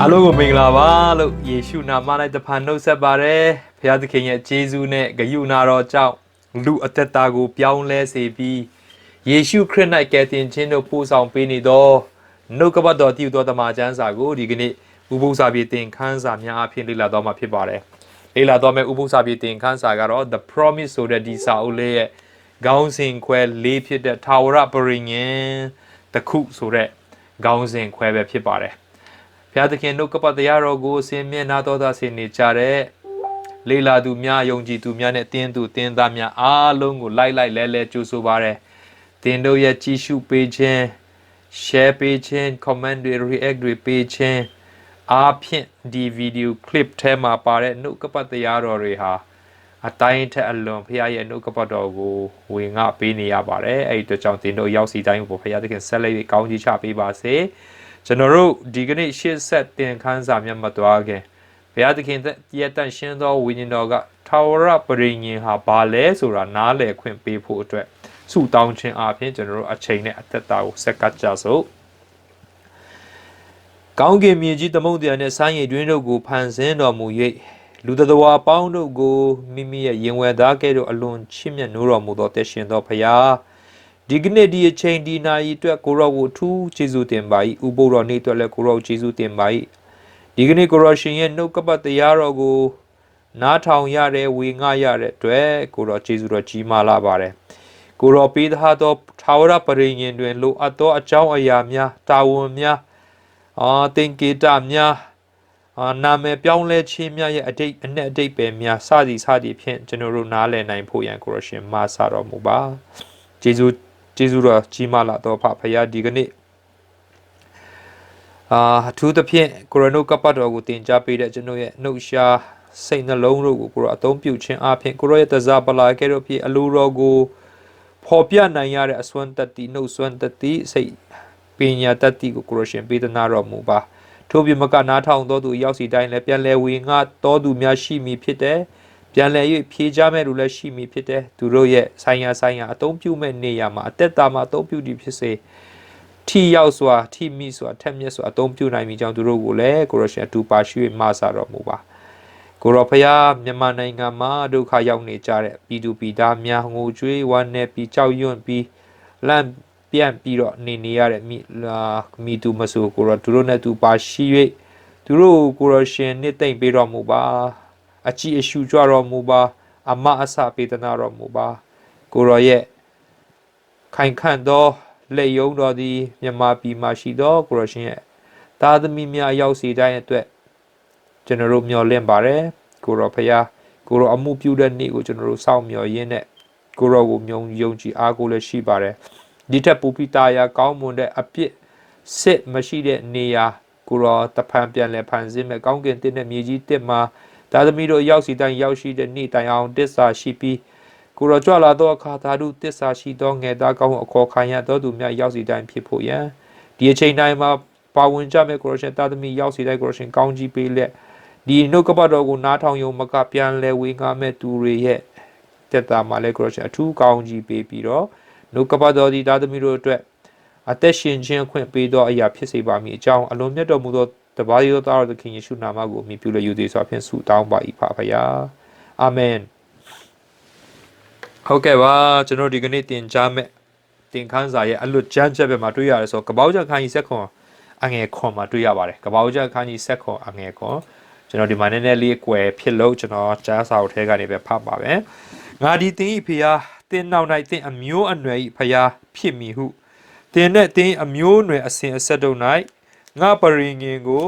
အားလုံးကိုမင်္ဂလာပါလို့ယေရှုနာမ၌တဖန်နှုတ်ဆက်ပါတယ်ဖခင်သခင်ရဲ့ဂျေဇုနဲ့ဂရုဏာတော်ကြောင့်လူအသက်တာကိုပြောင်းလဲစေပြီးယေရှုခရစ်၌ကယ်တင်ခြင်းတို့ပို့ဆောင်ပေးနေသောနှုတ်ကပတ်တော်တည်သောတမန်ကျမ်းစာကိုဒီကနေ့ဥပုသ္စာပြေသင်ခန်းစာများအဖြစ်လေ့လာတော့မှာဖြစ်ပါတယ်လေ့လာတော့မယ့်ဥပုသ္စာပြေသင်ခန်းစာကတော့ The Promise ဆိုတဲ့ဒီစာအုပ်လေးရဲ့ခေါင်းစဉ်ခွဲ၄ဖြစ်တဲ့ထာဝရပရိညင်တစ်ခုဆိုတဲ့ခေါင်းစဉ်ခွဲပဲဖြစ်ပါတယ်ဘုရားသခင်နှုတ်ကပတ်တရားတော်ကိုဆင်မြင်နာတော်သားဆင်နေကြတဲ့လေလာသူများယုံကြည်သူများနဲ့တင်းသူတင်းသားများအားလုံးကိုလိုက်လဲလဲကြိုးဆိုပါရယ်တင်းတို့ရဲ့ကြည်ရှုပေးခြင်း share ပေးခြင်း comment တွေ react တွေပေးခြင်းအားဖြင့်ဒီဗီဒီယို clip ထဲမှာပါတဲ့နှုတ်ကပတ်တရားတော်တွေဟာအတိုင်းထက်အလွန်ဘုရားရဲ့နှုတ်ကပတ်တော်ကိုဝင်ငါပေးနေရပါတယ်အဲ့ဒီအတွက်ကြောင့်တင်းတို့ရောက်စီတိုင်းကိုဘုရားသခင်ဆက်လက်ကောင်းကြီးချပေးပါစေကျွန်တော်တို့ဒီကနေ့ရှေ့ဆက်တင်ခန်းစာမြတ်မသွားခင်ဘုရားသခင်ရဲ့တန်ရှင်းသောဝိညာဉ်တော်ကထာဝရပရိညင်ဟာဘာလဲဆိုတာနားလည်ခွင့်ပေးဖို့အတွက်ဆုတောင်းခြင်းအပြင်ကျွန်တော်တို့အချိန်နဲ့အသက်တာကိုဆက်ကပ်ကြစို့ကောင်းကင်မြေကြီးသမုဒ္ဒရာနဲ့ဆိုင်းရည်တွင်းတို့ကိုဖန်ဆင်းတော်မူ၍လူတတော်အပေါင်းတို့ကိုမိမိရဲ့ရင်ဝယ်သားကဲ့သို့အလွန်ချစ်မြတ်နိုးတော်မူသောတရှင်သောဘုရားဒီကနေ့ဒီအချိန်ဒီနာရီအတွက်ကိုရောကိုအထူးကျေးဇူးတင်ပါ၏ဥပုသ်တော်နေ့အတွက်လည်းကိုရောကျေးဇူးတင်ပါ၏ဒီကနေ့ကိုရောရှင်ရဲ့နှုတ်ကပတ်တရားတော်ကိုနားထောင်ရတဲ့ဝေငှရတဲ့အတွက်ကိုရောကျေးဇူးတော်ကြီးမားလာပါတယ်ကိုရောပေးထားသောထာဝရပရိညင်တွင်လိုအပ်သောအကြောင်းအရာများတာဝန်များသင်္ကေတများနာမည်ပြောင်းလဲခြင်းများရဲ့အနက်အတိတ်ပဲများစသည်ဖြင့်ကျွန်တော်တို့နားလည်နိုင်ဖို့ရန်ကိုရောရှင်မဆတော်မူပါကျေးဇူးတော်ကြီးမားလာတော့ဖခင်ဒီကနေ့အထူးသဖြင့်ကိုရိုနိုကပတ်တော်ကိုတင်ကြားပေးတဲ့ကျွန်တော်ရဲ့နှုတ်ရှားစိတ်နှလုံးတို့ကိုကိုရောအသုံးပြုခြင်းအပြင်ကိုရောရဲ့တစားပလာကဲ့သို့ဖြစ်အလိုတော်ကိုဖော်ပြနိုင်ရတဲ့အစွမ်းတတ္တိနှုတ်စွမ်းတတ္တိစိတ်ပညာတတ္တိကိုကိုရောရှင်ပေးသနာတော်မူပါထို့ပြင်မကနားထောင်တော်သူရောက်စီတိုင်းလည်းပြန်လဲဝေငှတော်သူများရှိမည်ဖြစ်တယ်ပြန်လဲ၍ဖြေချမဲ့လူလည်းရှိမည်ဖြစ်တယ်သူတို့ရဲ့ဆိုင်ရာအသုံးပြုမဲ့နေရာမှာအသက်တာမှာအသုံးပြုသည်ဖြစ်စေထိရောက်စွာထိမိစွာထက်မြက်စွာအသုံးပြုနိုင်မိကြောင်းသူတို့ကိုလည်းကိုရရှင်အတူပါရှိ၍မဆာတော်မူပါကိုရောဖျားမြန်မာနိုင်ငံမှာဒုက္ခရောက်နေကြတဲ့ပြည်သူပြည်သားများငိုကြွေးဝမ်းနည်းပြီးကြောက်ရွံ့ပြီးလန့်ပြန့်ပြီးတော့နေရတဲ့မိသူမဆိုကိုရောသူတို့နဲ့သူပါရှိ၍သူတို့ကိုရရှင်နှစ်သိမ့်ပေးတော်မူပါအကြည်အရှုကြွတော်မူပါအမအစပေးသနာတော်မူပါကိုရောရဲ့ခိုင်ခန့်သောလက်ယုံတော်သည်မြန်မာပြည်မှာရှိသောကိုရောရှင်ရဲ့သားသမီးများရောက်စီတိုင်းအတွက်ကျွန်တော်တို့မျှော်လင့်ပါတယ်ကိုရောဖခင်ကိုရောအမှုပြုတဲ့နေ့ကိုကျွန်တော်တို့စောင့်မျှော်ရင်းနဲ့ကိုရောကိုယုံကြည်အားကိုလည်းရှိပါတယ်ဒီထက်ပူပိတာယာကောင်းမွန်တဲ့အပြစ်စစ်မရှိတဲ့နေရာကိုရောတဖန်ပြန်လဲဖန်ဆင်းမဲ့ကောင်းကင်တင့်တဲ့မြေကြီးတစ်မှာသားသမီးတို့ရောက်စီတိုင်းရောက်ရှိတဲ့နေ့တိုင်အောင်တစ္ဆာရှိပြီးကိုရောကြွလာသောအခါသာဓုတစ္ဆာရှိသောငယ်သားကောင်းအခေါ်ခံရသောသူများရောက်စီတိုင်းဖြစ်ဖို့ရန်ဒီအချိန်တိုင်းမှာပါဝင်ကြမဲ့ကိုရောရှင်သားသမီးရောက်စီတိုင်းကိုရောရှင်ကောင်းကြီးပေးလက်ဒီနှုတ်ကပတ်တော်ကိုနားထောင်ယုံမကပြန်လဲဝေငှမဲ့သူတွေရဲ့တက်တာမှာလဲကိုရောရှင်အထူးကောင်းကြီးပေးပြီးတော့နှုတ်ကပတ်တော်ဒီသားသမီးတို့အတွက်အသက်ရှင်ခြင်းအခွင့်ပေးသောအရာဖြစ်စေပါမည်အကြောင်းအလွန်မြတ်တော်မူသောတပါးသောသားတော်သခင်ယေရှုနာမကိုမြည်ပြုလယူသည်ဆိုဖြင့်ဆုတောင်းပါ၏ဖခင်အာမင်ဟုတ်ကဲ့ပါကျွန်တော်ဒီကနေ့တင်ကြားမဲ့တင်ခန်းစာရဲ့အလွတ်ကျမ်းချက်ပဲမှာတွေ့ရတယ်ဆိုကပောက်ချက်ခန်းကြီးဆက်ခွန်အငယ်ခွန်မှာတွေ့ရပါတယ်ကပောက်ချက်ခန်းကြီးဆက်ခွန်အငယ်ခွန်ကျွန်တော်ဒီမှာနည်းနည်းလေးကွယ်ဖြစ်လို့ကျွန်တော်ကျမ်းစာအုပ်ထဲကနေပဲဖတ်ပါပဲငါဒီတင်ဤဖခင်တင်နောက်၌တင်အမျိုးအနွယ်ဤဖခင်ဖြစ်မည်ဟုတင်နဲ့တင်အမျိုးအနွယ်အစဉ်အဆက်တို့၌ငါပရိငင်ကို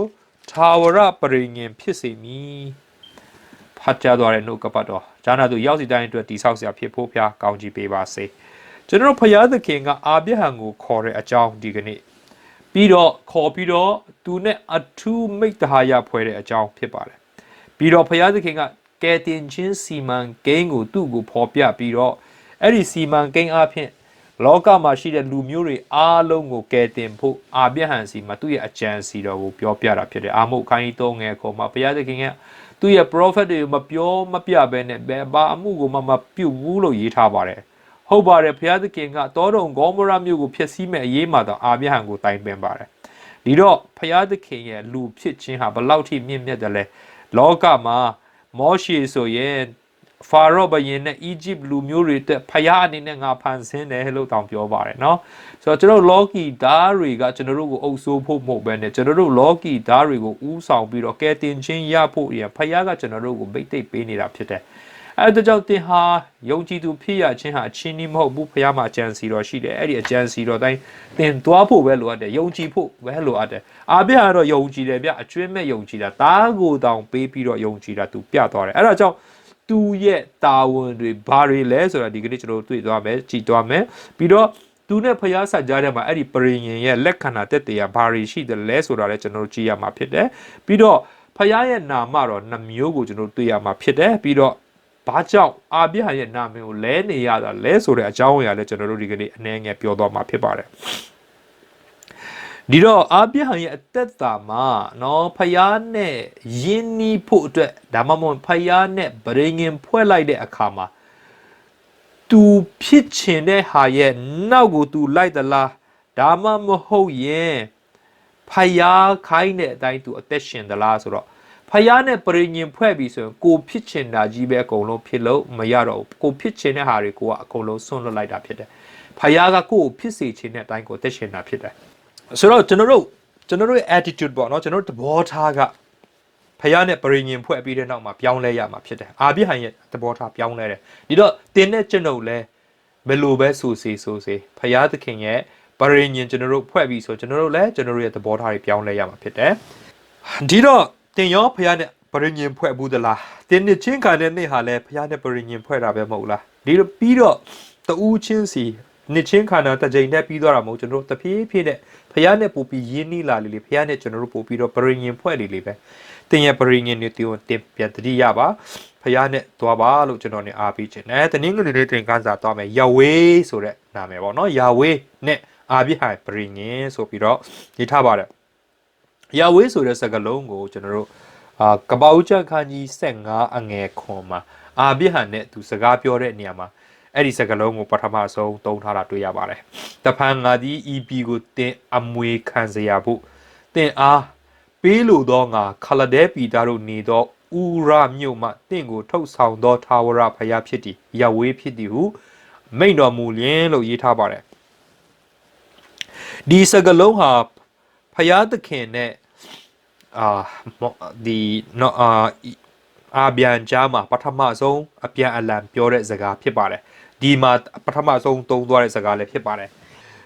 ထာဝရပရိငင်ဖြစ်စေမည်ဖတ်ကြားသွားတဲ့နှုတ်ကပတ်တော်ဂျာနာသူရောက်စီတိုင်းအတွက်တိဆောက်စရာဖြစ်ဖို့ဖျားကောင်းကြီးပေးပါစေကျွန်တော်ဖျားသခင်ကအာဗြဟံကိုခေါ်တဲ့အကြောင်းဒီကနေ့ပြီးတော့ခေါ်ပြီးတော့သူနဲ့အထူးမိတ္တဟာယဖွဲ့တဲ့အကြောင်းဖြစ်ပါတယ်ပြီးတော့ဖျားသခင်ကကယ်တင်ခြင်းစီမံကိန်းကိုသူ့ကိုဖော်ပြပြီးတော့အဲ့ဒီစီမံကိန်းအဖြစ်လောကမှာရှိတဲ့လူမျိုးတွေအားလုံးကိုကယ်တင်ဖို့အာဗြဟံစီမှာသူ့ရဲ့အကြံစီတော်ကိုပြောပြတာဖြစ်တယ်အာမုတ်ခိုင်း3ငယ်ခေါ်မှာဘုရားသခင်ကသူ့ရဲ့ prophet တွေကိုမပြဘဲနဲ့ဘာအမှုကိုမပြုတ်ဘူးလို့ရေးထားပါတယ်ဟုတ်ပါတယ်ဘုရားသခင်ကတောတုံဂေါမောရမြို့ကိုဖျက်ဆီးမဲ့အရေးမှာတော့အာဗြဟံကိုတိုင်ပင်ပါတယ် ဒီတော့ဖျားသခင်ရဲ့လူဖြစ်ခြင်းဟာဘလောက်ထိမြင့်မြတ်တယ်လဲလောကမှာမောရှေဆိုရင်ဖာရောဘယင်နဲ့အီဂျစ်လူမျိုးတွေတက်ဖျားအနေနဲ့ငါဖန်ဆင်းတယ်လို့တောင်ပြောပါတယ်เนาะဆိုတော့ကျွန်တော်လောကီဓာတ်တွေကကျွန်တော်တို့ကိုအုပ်စိုးဖို့မဟုတ်ဘဲနဲ့ကျွန်တော်တို့လောကီဓာတ်တွေကိုဥဆောင်ပြီးတော့ကဲတင်ချင်းရဖို့ရဖျားကကျွန်တော်တို့ကိုမိတ်သိပ်ပေးနေတာဖြစ်တယ်အဲ့ဒါကြောင့်တင်ဟာယုံကြည်သူဖြစ်ရခြင်းဟာအချင်းကြီးမဟုတ်ဘူးဖျားမှာအကြံစီတော်ရှိတယ်အဲ့ဒီအကြံစီတော်တိုင်းတင်သွားဖို့ပဲလိုအပ်တယ်ယုံကြည်ဖို့ပဲလိုအပ်တယ်အာဘိဟာတော့ယုံကြည်တယ်ဗျအကျွမ်းမဲ့ယုံကြည်တာတားကိုတောင်ပေးပြီးတော့ယုံကြည်တာသူပြသွားတယ်အဲ့ဒါကြောင့်သူရဲ့တာဝန်တွေဘာတွေလဲဆိုတာဒီကနေ့ကျွန်တော်တွေ့သွားမယ်ကြည်သွားမယ်ပြီးတော့သူနဲ့ဖျားဆက်ကြားထဲမှာအဲ့ဒီပရိညင်ရဲ့လက်ခဏာတက်တရားဘာတွေရှိတယ်လဲဆိုတာလည်းကျွန်တော်တို့ကြည့်ရမှာဖြစ်တယ်ပြီးတော့ဖျားရဲ့နာမတော့နှမျိုးကိုကျွန်တော်တွေ့ရမှာဖြစ်တယ်ပြီးတော့ဘာကြောင့်အာဘိဟာရဲ့နာမည်ကိုလဲနေရတာလဲဆိုတဲ့အကြောင်းအရာလည်းကျွန်တော်တို့ဒီကနေ့အနည်းငယ်ပြောသွားမှာဖြစ်ပါတယ်ဒီတော့အာဘိဟာရဲ့အသက်တာမှာနော်ဖယားနဲ့ယင်းနီးဖို့အတွက်ဒါမှမဟုတ်ဖယားနဲ့ဗရိငင်ဖွဲ့လိုက်တဲ့အခါမှာသူဖြစ်ချင်တဲ့ဟာရဲ့နောက်ကိုသူလိုက်သလားဒါမှမဟုတ်ရင်ဖယားခိုင်းတဲ့အတိုင်းသူအသက်ရှင်သလားဆိုတော့ဖယားနဲ့ပရိညင်ဖွဲ့ပြီးဆိုရင်ကိုဖြစ်ချင်တာကြီးပဲအကုန်လုံးဖြစ်လို့မရတော့ဘူးကိုဖြစ်ချင်တဲ့ဟာတွေကိုကအကုန်လုံးဆွန့်လွတ်လိုက်တာဖြစ်တယ်ဖယားကကိုကိုဖြစ်စေချင်တဲ့အတိုင်းကိုသက်ရှင်တာဖြစ်တယ်ဆိုတော့ကျွန်တော်တို့ရဲ့ attitude ပေါ့နော်ကျွန်တော်တို့သဘောထားကဖယားနဲ့ပရိညင်ဖွဲ့ပြီးတဲ့နောက်မှာပြောင်းလဲရမှာဖြစ်တယ်အာဘိဟန်ရဲ့သဘောထားပြောင်းလဲတယ်ဒီတော့တင်းနဲ့ကျွန်ုပ်လဲဘယ်လိုပဲဆိုစေဖယားသခင်ရဲ့ပရိညင်ကျွန်တော်တို့ဖွဲ့ပြီးဆိုကျွန်တော်တို့လည်းကျွန်တော်တို့ရဲ့သဘောထားတွေပြောင်းလဲရမှာဖြစ်တယ်ဒီတော့တင်ရောဖယားနဲ့ပရိညင်ဖွဲ့ဘူးသလားတင်းနဲ့ချင်းခံတဲ့နေ့ဟာလဲဖယားနဲ့ပရိညင်ဖွဲ့တာပဲမဟုတ်လားဒီလိုပြီးတော့တူးချင်းစီနှစ်ချင်းခန္ဓာတစ်ကြိမ်နဲ့ပြီးသွားတာမဟုတ်ကျွန်တော်တို့တဖြည်းဖြည်းနဲ့ဖယားနဲ့ပို့ပြီးရင်းနှီးလာလေဖယားနဲ့ကျွန်တော်တို့ပို့ပြီးတော့ပရိညင်ဖွဲ့လေပဲတင်ရဲ့ပရိညင်တွေတင်ပြန်တတိယပါဖယားနဲ့သွားပါလို့ကျွန်တော်နေအားပေးခြင်းနဲ့တနင်္ဂနွေနေ့တင်ကစားသွားမယ်ယာဝေးဆိုတဲ့နာမည်ပေါ့နော်ယာဝေးနဲ့အာဘိဟိုင်ပရိညင်ဆိုပြီးတော့ရေးထားပါတယ်ယာဝေးဆိုတဲ့စကားလုံးကိုကျွန်တော်တို့ကပ္ပဦးကျမ်းခန်းကြီး15အငယ်ခွန်မှာအာဘိဟန်နဲ့သူစကားပြောတဲ့နေရာမှာအဲ့ဒီစကားလုံးကိုပထမဆုံးသုံးထားတာတွေ့ရပါတယ်။တဖန်ငါသည် EP ကိုတင်အမွေခံစရာဖို့တင်အားပေးလိုသောငါခလဒဲပီတာတို့နေသောဥရမြို့မှတင့်ကိုထုတ်ဆောင်သောထာဝရဘုရားဖြစ်သည်ယဝေးဖြစ်သည်ဟုမိန့်တော်မူလျင်လို့ရေးထားပါတယ်ဒီစကားလုံးဟာဘုရားသခင်နဲ့ဒီအာပြန်ကြားမှာပထမဆုံးအပြန်အလှန်ပြောတဲ့စကားဖြစ်ပါတယ်ဒီမှာပထမဆုံးသုံးသွားတဲ့စကားလည်းဖြစ်ပါတယ်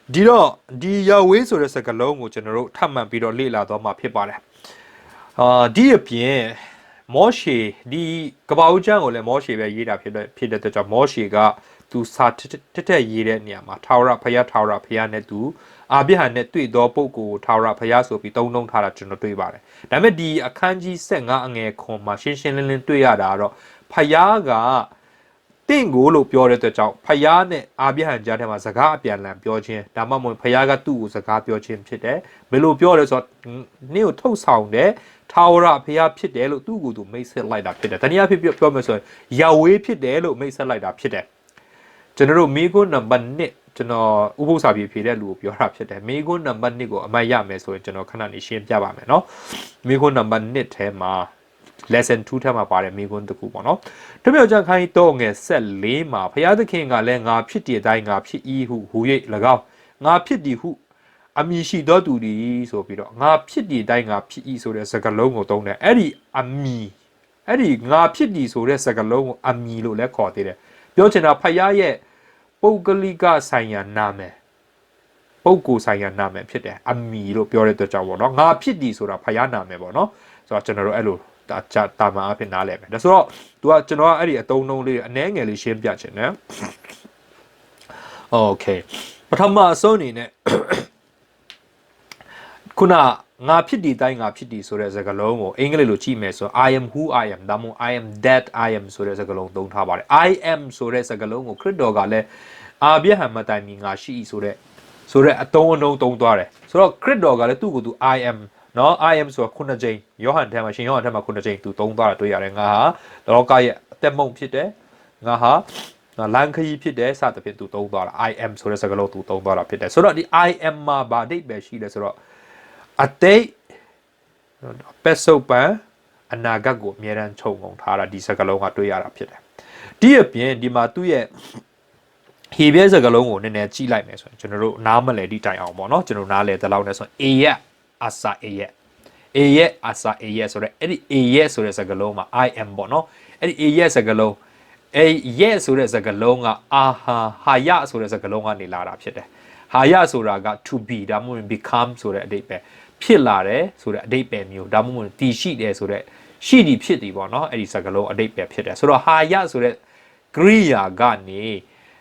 ဒီတော့ဒီယာဝေးဆိုတဲ့စကားလုံးကိုကျွန်တော်တို့ထပ်မံပြီးတော့လေ့လာသွားမှာဖြစ်ပါတယ်ဒီအပြင်မောရှေဒီကပ္ပဦးကျမ်းကိုလည်းမောရှေပဲရေးတာဖြစ်တဲ့အတွက်ကြောင့်မောရှေကသူစာတက်ရေးတဲ့နေရာမှာထာဝရဘုရားနဲ့သူအာဘိဟန်နဲ့တွေ့သောပုဂ္ဂိုလ်ထာဝရဘုရားဆိုပြီးသုံးလုံးထားတာကျွန်တော်တွေ့ပါတယ်ဒါပေမဲ့ဒီအခန်းကြီး15အငယ်ခွန်မှာရှင်းရှင်းလင်းလင်းတွေ့ရတာကတော့ဘုရားကတင့်ကိုလို့ပြောတဲ့အတွက်ကြောင့်ဘုရားနဲ့အာဘိဟန်ကြားထဲမှာစကားအပြန်အလှန်ပြောခြင်းဒါမှမဟုတ်ဘုရားကသူ့ကိုစကားပြောခြင်းဖြစ်တယ်ဘယ်လိုပြောလဲဆိုတော့နင့်ကိုထုတ်ဆောင်တဲ့ထာဝရဘုရားဖြစ်တယ်လို့သူ့ကိုယ်သူမိတ်ဆက်လိုက်တာဖြစ်တယ်တနည်းအားဖြင့်ပြောမယ်ဆိုရင်ယာဝေးဖြစ်တယ်လို့မိတ်ဆက်လိုက်တာဖြစ်တယ်ကျွန်တော်တို့မိခွန်းနံပါတ်1ကျွန်တော်ဥပုသ္စာပြေဖြေတဲ့လူကိုပြောတာဖြစ်တယ်မိခွန်းနံပါတ်1ကိုအမှတ်ရမယ်ဆိုရင်ကျွန်တော်ခဏနေရှင်းပြပါမယ်เนาะမိခွန်းနံပါတ်1ထဲမှာ lesson 2ထဲမှာပါတယ်မိခွန်းတစ်ခုပေါ့เนาะတပြည့်ကြခိုင်းတော့ငယ်14မှာဘုရားသခင်ကလည်းငါဖြစ်တည်တိုင်းငါဖြစ်၏ဟုဟူ၍၎င်းငါဖြစ်တည်ဟုအမည်ရှိသောသူဒီဆိုပြီးတော့ငါဖြစ်တည်တိုင်းငါဖြစ်၏ဆိုတဲ့စကားလုံးကိုသုံးတယ်အဲ့ဒီအမည်အဲ့ဒီငါဖြစ်တည်ဆိုတဲ့စကားလုံးကိုအမည်လို့လည်းခေါ်သေးတယ်ပြောချင်တာဖယားရဲ့ပုဂ္ဂလိကဆိုင်ရာနာမည်ပုဂ္ဂိုလ်ဆိုင်ရာနာမည်ဖြစ်တယ်အမည်လို့ပြောတဲ့အတွက်ကြောင့်ပေါ့နော်ငါဖြစ်တည်ဆိုတာဖယားနာမည်ပေါ့နော်ဆိုတော့ကျွန်တော်တို့အဲ့လိုတာမန်အဖြစ်နားလည်မယ်ဒါဆိုတော့သူကကျွန်တော်ကအဲ့ဒီအတုံးလုံးလေးအနည်းငယ်လေးရှင်းပြချင်တယ်โอเคပထမအဆုံးအနေနဲ့ခုနငါဖြစ်တည်တိုင်းငါဖြစ်တည်ဆိုတဲ့စကားလုံးကိုအင်္ဂလိပ်လိုကြည့်မယ်ဆို I am who I am ဒါမှမဟုတ် I am that I am ဆိုတဲ့စကားလုံးသုံးထားပါတယ် I am ဆိုတဲ့စကားလုံးကိုခရစ်တော်ကလည်းအာဗြဟံမတိုင်မီငါရှိ၏ဆိုတဲ့အတုံးအနှုံးသုံးသွားတယ်ဆိုတော့ခရစ်တော်ကလည်းသူ့ကိုသူ I am နော် I am ဆိုတာခုနှစ်ကြိမ်ယောဟန်ထဲမှာရှင်ယောဟန်ထဲမှာခုနှစ်ကြိမ်သူသုံးသွားတာတွေ့ရတယ်ငါဟာလောကရဲ့အသက်မုံဖြစ်တယ်ငါဟာလန်ခရီးဖြစ်တယ်စသဖြင့်သူသုံးသွားတာ I am ဆိုတဲ့စကားလုံးသူသုံးသွားတာဖြစ်တယ်ဆိုတော့ဒီ I am မှာဗာဒိတ်ပဲရှိတယ်ဆိုတော့ အတိတ်ပက်စုပ်ပန်အနာဂတ်ကိုအမြဲတမ်းခြုံငုံထားတာဒီစကားလုံးကတွေ့ရတာဖြစ်တယ်ဒီအပြင်ဒီမှာသူ့ရဲ့ဟေဘဲစကားလုံးကိုနည်းနည်းကြည့်လိုက်မယ်ဆိုရင်ကျွန်တော်တို့နားမလဲဒီတိုင်အောင်ပေါ့နော်ကျွန်တော်နားလဲတလောက်နဲ့ဆိုရင် A ရဲ့ asa A ရဲ့ A ရဲ့ asa A ရဲ့ဆိုတော့အဲ့ဒီ A ရဲ့ဆိုတဲ့စကားလုံးမှာ I am ပေါ့နော်အဲ့ဒီ A ရဲ့စကားလုံး A ရဲ့ဆိုတဲ့စကားလုံးကအာဟာယဆိုတဲ့စကားလုံးကနေလာတာဖြစ်တယ်ဟာယဆိုတာက to be ဒါမှမဟုတ် become ဆိုတဲ့အဓိပ္ပာယ်ဖြစ်လာတယ်ဆိုတဲ့အဓိပ္ပာယ်မျိုးဒါမှမဟုတ်တည်ရှိတယ်ဆိုတဲ့ရှိတည်ဖြစ်တည်ပေါ့နော်အဲ့ဒီစကားလုံးအဓိပ္ပာယ်ဖြစ်တယ်ဆိုတော့ဟာယဆိုတဲ့ကရိယာကနေ